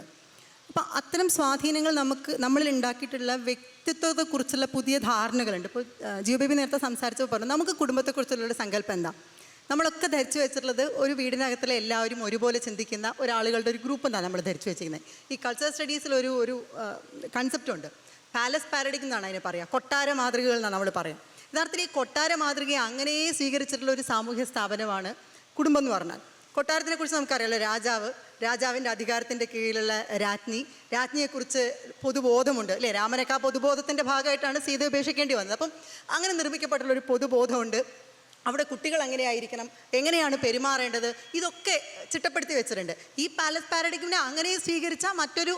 അപ്പം അത്തരം സ്വാധീനങ്ങൾ നമ്മളിൽ ഉണ്ടാക്കിയിട്ടുള്ള വ്യക്തിത്വത്തെക്കുറിച്ചുള്ള പുതിയ ധാരണകളുണ്ട്. ഇപ്പോൾ ജിയോ ബേബി നേരത്തെ സംസാരിച്ചപ്പോൾ പറഞ്ഞു നമുക്ക് കുടുംബത്തെക്കുറിച്ചുള്ളൊരു സങ്കല്പം എന്താ. നമ്മളൊക്കെ ധരിച്ചു വെച്ചിട്ടുള്ളത് ഒരു വീടിനകത്തുള്ള എല്ലാവരും ഒരുപോലെ ചിന്തിക്കുന്ന ഒരാളുകളുടെ ഒരു ഗ്രൂപ്പ് എന്താണ് നമ്മൾ ധരിച്ചു വെച്ചിരിക്കുന്നത്. ഈ കൾച്ചറൽ സ്റ്റഡീസിൽ ഒരു കൺസെപ്റ്റ് ഉണ്ട്, പാലസ് പാരഡിക് എന്നാണ് അതിനെ പറയുക, കൊട്ടാര മാതൃകകൾ എന്നാണ് നമ്മൾ പറയാം. യഥാർത്ഥത്തിൽ ഈ കൊട്ടാര മാതൃകയെ അങ്ങനെ സ്വീകരിച്ചിട്ടുള്ള ഒരു സാമൂഹ്യ സ്ഥാപനമാണ് കുടുംബം എന്ന് പറഞ്ഞാൽ. കൊട്ടാരത്തിനെക്കുറിച്ച് നമുക്കറിയാമല്ലോ, രാജാവിൻ്റെ അധികാരത്തിൻ്റെ കീഴിലുള്ള രാജ്ഞിയെക്കുറിച്ച് പൊതുബോധമുണ്ട് അല്ലേ. രാമനൊക്കെ ആ പൊതുബോധത്തിൻ്റെ ഭാഗമായിട്ടാണ് സീത ഉപേക്ഷിക്കേണ്ടി വന്നത്. അപ്പം അങ്ങനെ നിർമ്മിക്കപ്പെട്ടുള്ളൊരു പൊതുബോധമുണ്ട്. അവിടെ കുട്ടികൾ എങ്ങനെയായിരിക്കണം, എങ്ങനെയാണ് പെരുമാറേണ്ടത്, ഇതൊക്കെ ചിട്ടപ്പെടുത്തി വെച്ചിട്ടുണ്ട്. ഈ പാലസ് പാരഡിഗ്മിനെ അങ്ങനെ സ്വീകരിച്ചാൽ മറ്റൊരു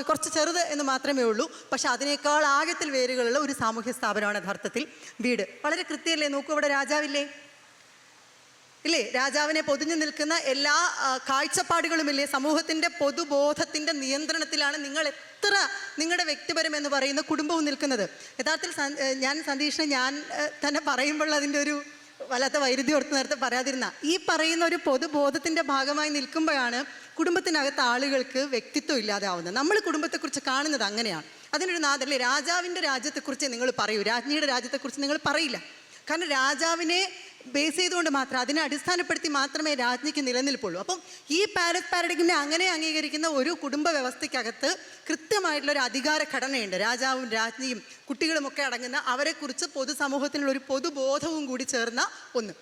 കുറച്ച് ചെറുത് എന്ന് മാത്രമേ ഉള്ളൂ. പക്ഷെ അതിനേക്കാൾ ആഴത്തിൽ വേരുകളുള്ള ഒരു സാമൂഹ്യ സ്ഥാപനമാണ് യഥാർത്ഥത്തിൽ വീട്. വളരെ കൃത്യമല്ലേ, നോക്കൂ, ഇവിടെ രാജാവില്ലേ ഇല്ലേ, രാജാവിനെ പൊതിഞ്ഞു നിൽക്കുന്ന എല്ലാ കാഴ്ചപ്പാടുകളുമില്ലേ, സമൂഹത്തിൻ്റെ പൊതുബോധത്തിൻ്റെ നിയന്ത്രണത്തിലാണ് നിങ്ങളുടെ വ്യക്തിപരം എന്ന് പറയുന്ന കുടുംബവും നിൽക്കുന്നത്. യഥാർത്ഥത്തിൽ ഞാൻ തന്നെ പറയുമ്പോൾ അതിൻ്റെ ഒരു വല്ലാത്ത വൈരുദ്ധ്യം ഓർത്ത് നേരത്തെ പറയാതിരുന്ന, ഈ പറയുന്ന ഒരു പൊതുബോധത്തിൻ്റെ ഭാഗമായി നിൽക്കുമ്പോഴാണ് കുടുംബത്തിനകത്ത് ആളുകൾക്ക് വ്യക്തിത്വം ഇല്ലാതാവുന്നത്. നമ്മൾ കുടുംബത്തെക്കുറിച്ച് കാണുന്നത് അങ്ങനെയാണ്. അതിനൊരു നാദല്ലേ, രാജാവിൻ്റെ രാജ്യത്തെക്കുറിച്ച് നിങ്ങൾ പറയൂ, രാജ്ഞിയുടെ രാജ്യത്തെക്കുറിച്ച് നിങ്ങൾ പറയില്ല. കാരണം രാജാവിനെ ബേസ് ചെയ്തുകൊണ്ട് മാത്രം, അതിനെ അടിസ്ഥാനപ്പെടുത്തി മാത്രമേ രാജ്ഞിക്ക് നിലനിൽപ്പുള്ളൂ. അപ്പം ഈ പാലസ് പാരഡിഗ്മിനെ അങ്ങനെ അംഗീകരിക്കുന്ന ഒരു കുടുംബ വ്യവസ്ഥയ്ക്കകത്ത് കൃത്യമായിട്ടുള്ളൊരു അധികാര ഘടനയുണ്ട്. രാജാവും രാജ്ഞിയും കുട്ടികളുമൊക്കെ അടങ്ങുന്ന അവരെക്കുറിച്ച് പൊതുസമൂഹത്തിനുള്ളൊരു പൊതുബോധവും കൂടി ചേർന്ന ഒന്ന്.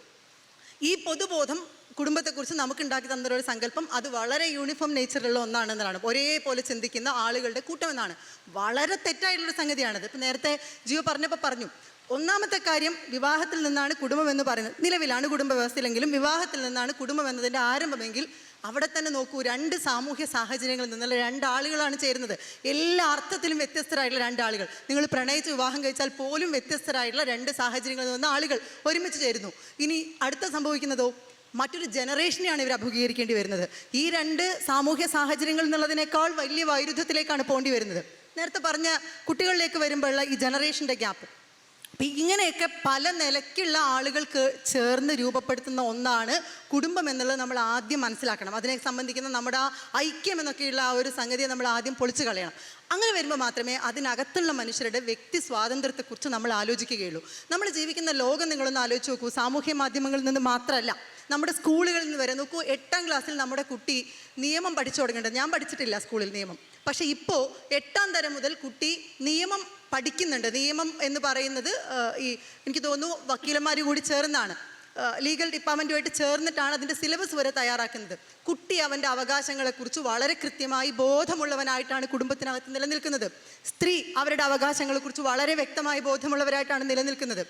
ഈ പൊതുബോധം കുടുംബത്തെക്കുറിച്ച് നമുക്ക് ഉണ്ടാക്കി തന്നൊരു സങ്കല്പം, അത് വളരെ യൂണിഫോം നേച്ചറുള്ള ഒന്നാണെന്നാണ്, ഒരേപോലെ ചിന്തിക്കുന്ന ആളുകളുടെ കൂട്ടമെന്നാണ്. വളരെ തെറ്റായിട്ടുള്ളൊരു സംഗതിയാണത്. ഇപ്പം നേരത്തെ ജിയോ പറഞ്ഞപ്പോൾ പറഞ്ഞു, ഒന്നാമത്തെ കാര്യം, വിവാഹത്തിൽ നിന്നാണ് കുടുംബം എന്ന് പറയുന്നത്. നിലവിലാണ് കുടുംബ വ്യവസ്ഥയിലെങ്കിലും വിവാഹത്തിൽ നിന്നാണ് കുടുംബം എന്നതിൻ്റെ ആരംഭമെങ്കിൽ അവിടെ തന്നെ നോക്കൂ, രണ്ട് സാമൂഹ്യ സാഹചര്യങ്ങളിൽ നിന്നുള്ള രണ്ടാളുകളാണ് ചേരുന്നത്. എല്ലാ അർത്ഥത്തിലും വ്യത്യസ്തരായിട്ടുള്ള രണ്ടാളുകൾ. നിങ്ങൾ പ്രണയിച്ച് വിവാഹം കഴിച്ചാൽ പോലും വ്യത്യസ്തരായിട്ടുള്ള രണ്ട് സാഹചര്യങ്ങളിൽ നിന്ന് ആളുകൾ ഒരുമിച്ച് ചേരുന്നു. ഇനി അടുത്ത സംഭവിക്കുന്നതോ, മറ്റൊരു ജനറേഷനെയാണ് ഇവർ അഭിമുഖീകരിക്കേണ്ടി വരുന്നത്. ഈ രണ്ട് സാമൂഹ്യ സാഹചര്യങ്ങൾ എന്നുള്ളതിനേക്കാൾ വലിയ വൈരുദ്ധ്യത്തിലേക്കാണ് പോകേണ്ടി വരുന്നത്. നേരത്തെ പറഞ്ഞ കുട്ടികളിലേക്ക് വരുമ്പോഴുള്ള ഈ ജനറേഷൻ്റെ ഗ്യാപ്പ്, അപ്പം ഇങ്ങനെയൊക്കെ പല നിലയ്ക്കുള്ള ആളുകൾക്ക് ചേർന്ന് രൂപപ്പെടുത്തുന്ന ഒന്നാണ് കുടുംബം എന്നുള്ളത് നമ്മൾ ആദ്യം മനസ്സിലാക്കണം. അതിനെ സംബന്ധിക്കുന്ന നമ്മുടെ ആ ഐക്യം എന്നൊക്കെയുള്ള ആ ഒരു സംഗതിയെ നമ്മൾ ആദ്യം പൊളിച്ചു കളയണം. അങ്ങനെ വരുമ്പോൾ മാത്രമേ അതിനകത്തുള്ള മനുഷ്യരുടെ വ്യക്തി സ്വാതന്ത്ര്യത്തെക്കുറിച്ച് നമ്മൾ ആലോചിക്കുകയുള്ളൂ. നമ്മൾ ജീവിക്കുന്ന ലോകം നിങ്ങളൊന്ന് ആലോചിച്ച് നോക്കൂ. സാമൂഹ്യ മാധ്യമങ്ങളിൽ നിന്ന് മാത്രമല്ല, നമ്മുടെ സ്കൂളുകളിൽ നിന്ന് വരെ നോക്കൂ. 8ാം ക്ലാസ്സിൽ നമ്മുടെ കുട്ടി നിയമം പഠിച്ചു തുടങ്ങേണ്ടത്. ഞാൻ പഠിച്ചിട്ടില്ല സ്കൂളിൽ നിയമം, പക്ഷേ ഇപ്പോൾ 8ാം തരം മുതൽ കുട്ടി നിയമം പഠിക്കുന്നുണ്ട്. നിയമം എന്ന് പറയുന്നത് എനിക്ക് തോന്നുന്നു വക്കീലന്മാർ കൂടി ചേർന്നാണ്, ലീഗൽ ഡിപ്പാർട്ട്മെൻറ്റുമായിട്ട് ചേർന്നിട്ടാണ് അതിൻ്റെ സിലബസ് വരെ തയ്യാറാക്കുന്നത്. കുട്ടി അവൻ്റെ അവകാശങ്ങളെക്കുറിച്ച് വളരെ കൃത്യമായി ബോധമുള്ളവനായിട്ടാണ് കുടുംബത്തിനകത്ത് നിലനിൽക്കുന്നത്. സ്ത്രീ അവരുടെ അവകാശങ്ങളെക്കുറിച്ച് വളരെ വ്യക്തമായി ബോധമുള്ളവരായിട്ടാണ് നിലനിൽക്കുന്നത്.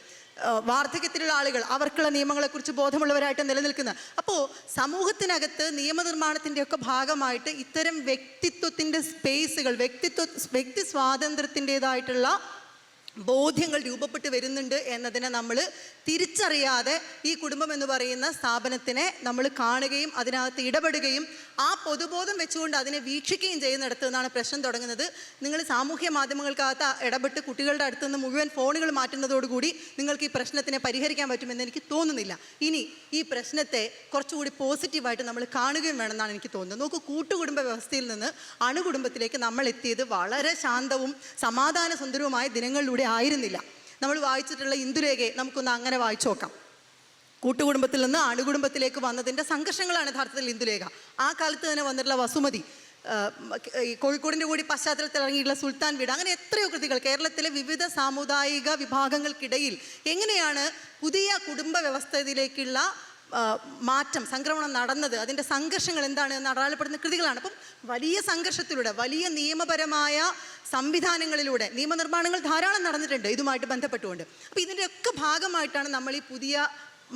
വാർദ്ധക്യത്തിലുള്ള ആളുകൾ അവർക്കുള്ള നിയമങ്ങളെക്കുറിച്ച് ബോധമുള്ളവരായിട്ട് നിലനിൽക്കുന്നത്. അപ്പോൾ സമൂഹത്തിനകത്ത് നിയമനിർമ്മാണത്തിൻ്റെയൊക്കെ ഭാഗമായിട്ട് ഇത്തരം വ്യക്തിത്വത്തിൻ്റെ സ്പേസുകൾ, വ്യക്തി സ്വാതന്ത്ര്യത്തിൻ്റെതായിട്ടുള്ള ബോധ്യങ്ങൾ രൂപപ്പെട്ട് വരുന്നുണ്ട് എന്നതിനെ നമ്മൾ തിരിച്ചറിയാതെ ഈ കുടുംബം എന്ന് പറയുന്ന സ്ഥാപനത്തിനെ നമ്മൾ കാണുകയും അതിനകത്ത് ഇടപെടുകയും ആ പൊതുബോധം വെച്ചുകൊണ്ട് അതിനെ വീക്ഷിക്കുകയും ചെയ്യുന്നിടത്ത് നിന്നാണ് പ്രശ്നം തുടങ്ങുന്നത്. നിങ്ങൾ സാമൂഹ്യ മാധ്യമങ്ങൾക്കകത്ത് ഇടപെട്ട് കുട്ടികളുടെ അടുത്ത് നിന്ന് മുഴുവൻ ഫോണുകൾ മാറ്റുന്നതോടുകൂടി നിങ്ങൾക്ക് ഈ പ്രശ്നത്തിനെ പരിഹരിക്കാൻ പറ്റുമെന്ന് എനിക്ക് തോന്നുന്നില്ല. ഇനി ഈ പ്രശ്നത്തെ കുറച്ചുകൂടി പോസിറ്റീവായിട്ട് നമ്മൾ കാണുകയും വേണമെന്നാണ് എനിക്ക് തോന്നുന്നത്. നോക്കൂ, കൂട്ടുകുടുംബ വ്യവസ്ഥയിൽ നിന്ന് അണുകുടുംബത്തിലേക്ക് നമ്മൾ എത്തിയത് വളരെ ശാന്തവും സമാധാന സുന്ദരവുമായ ദിനങ്ങളിലൂടെ ആയിരുന്നില്ല. നമ്മൾ വായിച്ചിട്ടുള്ള ഇന്ദുലേഖയെ നമുക്കൊന്ന് അങ്ങനെ വായിച്ചു നോക്കാം. കൂട്ടുകുടുംബത്തിൽ നിന്ന് അണുകുടുംബത്തിലേക്ക് വന്നതിൻ്റെ സംഘർഷങ്ങളാണ് യഥാർത്ഥത്തിൽ ഇന്ദുലേഖ. ആ കാലത്ത് തന്നെ വന്നിട്ടുള്ള വസുമതി, ഈ കോഴിക്കോടിൻ്റെ കൂടി പശ്ചാത്തലത്തിൽ ഇറങ്ങിയിട്ടുള്ള സുൽത്താൻ വീട്, അങ്ങനെ എത്രയോ കൃതികൾ കേരളത്തിലെ വിവിധ സാമുദായിക വിഭാഗങ്ങൾക്കിടയിൽ എങ്ങനെയാണ് പുതിയ കുടുംബ വ്യവസ്ഥയിലേക്കുള്ള മാറ്റം, സംക്രമണം നടന്നത്, അതിൻ്റെ സംഘർഷങ്ങൾ എന്താണ് എന്ന് അടയാളപ്പെടുന്ന കൃതികളാണ്. അപ്പം വലിയ സംഘർഷത്തിലൂടെ, വലിയ നിയമപരമായ സംവിധാനങ്ങളിലൂടെ നിയമനിർമ്മാണങ്ങൾ ധാരാളം നടന്നിട്ടുണ്ട് ഇതുമായിട്ട് ബന്ധപ്പെട്ടുകൊണ്ട്. അപ്പോൾ ഇതിൻ്റെയൊക്കെ ഭാഗമായിട്ടാണ് നമ്മൾ ഈ പുതിയ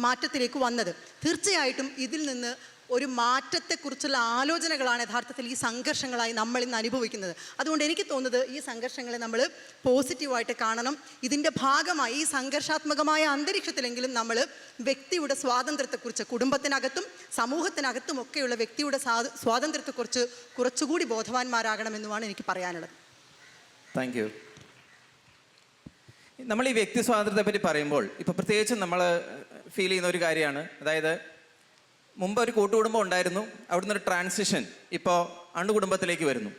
മാറ്റത്തിലേക്ക് വന്നത്. തീർച്ചയായിട്ടും ഇതിൽ നിന്ന് ഒരു മാറ്റത്തെക്കുറിച്ചുള്ള ആലോചനകളാണ് യഥാർത്ഥത്തിൽ ഈ സംഘർഷങ്ങളായി നമ്മൾ ഇന്ന് അനുഭവിക്കുന്നത്. അതുകൊണ്ട് എനിക്ക് തോന്നുന്നത് ഈ സംഘർഷങ്ങളെ നമ്മൾ പോസിറ്റീവായിട്ട് കാണണം. ഇതിൻ്റെ ഭാഗമായി ഈ സംഘർഷാത്മകമായ അന്തരീക്ഷത്തിലെങ്കിലും നമ്മൾ വ്യക്തിയുടെ സ്വാതന്ത്ര്യത്തെക്കുറിച്ച്, കുടുംബത്തിനകത്തും സമൂഹത്തിനകത്തും ഒക്കെയുള്ള വ്യക്തിയുടെ സ്വാതന്ത്ര്യത്തെക്കുറിച്ച് കുറച്ചുകൂടി ബോധവാന്മാരാകണമെന്നുമാണ് എനിക്ക് പറയാനുള്ളത്. Thank you. നമ്മൾ ഈ വ്യക്തി സ്വാതന്ത്ര്യത്തെ പറ്റി പറയുമ്പോൾ ഇപ്പോൾ പ്രത്യേകിച്ചും നമ്മൾ ഫീൽ ചെയ്യുന്ന ഒരു കാര്യമാണ്, അതായത് മുമ്പ് ഒരു കൂട്ടുകുടുംബം ഉണ്ടായിരുന്നു, അവിടുന്ന് ഒരു ട്രാൻസിഷൻ ഇപ്പോൾ അണുകുടുംബത്തിലേക്ക് വരുന്നു.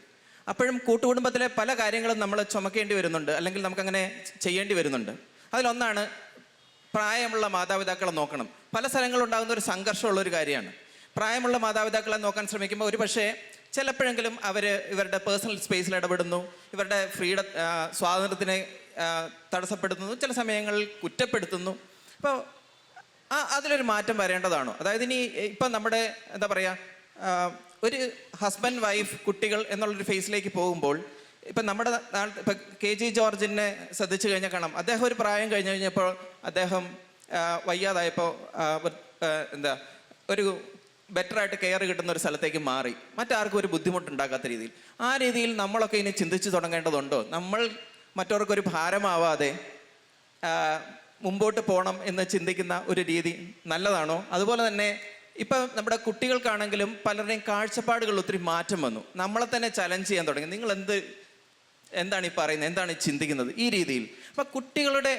അപ്പോഴും കൂട്ടുകുടുംബത്തിലെ പല കാര്യങ്ങളും നമ്മൾ ചുമക്കേണ്ടി വരുന്നുണ്ട്, അല്ലെങ്കിൽ നമുക്കങ്ങനെ ചെയ്യേണ്ടി വരുന്നുണ്ട്. അതിലൊന്നാണ് പ്രായമുള്ള മാതാപിതാക്കളെ നോക്കണം. പല സ്ഥലങ്ങളുണ്ടാകുന്ന ഒരു സംഘർഷമുള്ളൊരു കാര്യമാണ്. പ്രായമുള്ള മാതാപിതാക്കളെ നോക്കാൻ ശ്രമിക്കുമ്പോൾ ഒരു പക്ഷേ ചിലപ്പോഴെങ്കിലും അവർ ഇവരുടെ പേഴ്സണൽ സ്പേസിൽ ഇടപെടുന്നു, ഇവരുടെ സ്വാതന്ത്ര്യത്തിനെ തടസ്സപ്പെടുത്തുന്നു, ചില സമയങ്ങളിൽ കുറ്റപ്പെടുത്തുന്നു. അപ്പോൾ അതിലൊരു മാറ്റം വരേണ്ടതാണോ? അതായത് ഇനി ഇപ്പം നമ്മുടെ എന്താ പറയുക, ഒരു ഹസ്ബൻഡ് വൈഫ് കുട്ടികൾ എന്നുള്ളൊരു ഫേസിലേക്ക് പോകുമ്പോൾ ഇപ്പം നമ്മുടെ ഇപ്പം KG ജോർജിനെ ശ്രദ്ധിച്ചു കഴിഞ്ഞാൽ കാണാം, അദ്ദേഹം ഒരു പ്രായം കഴിഞ്ഞപ്പോൾ അദ്ദേഹം വയ്യാതായപ്പോൾ എന്താ ഒരു ബെറ്ററായിട്ട് കെയർ കിട്ടുന്ന ഒരു സ്ഥലത്തേക്ക് മാറി, മറ്റാർക്കും ഒരു ബുദ്ധിമുട്ടുണ്ടാക്കാത്ത രീതിയിൽ. ആ രീതിയിൽ നമ്മളൊക്കെ ഇനി ചിന്തിച്ച് തുടങ്ങേണ്ടതുണ്ടോ? നമ്മൾ മറ്റവർക്കൊരു ഭാരമാവാതെ മുമ്പോട്ട് പോകണം എന്ന് ചിന്തിക്കുന്ന ഒരു രീതി നല്ലതാണോ? അതുപോലെ തന്നെ ഇപ്പം നമ്മുടെ കുട്ടികൾക്കാണെങ്കിലും പലരുടെയും കാഴ്ചപ്പാടുകൾ ഒത്തിരി മാറ്റം വന്നു. നമ്മളെ തന്നെ ചലഞ്ച് ചെയ്യാൻ തുടങ്ങി. നിങ്ങൾ എന്താണ് ഈ പറയുന്നത്, എന്താണ് ഈ ചിന്തിക്കുന്നത്, ഈ രീതിയിൽ. അപ്പം കുട്ടികളുടെ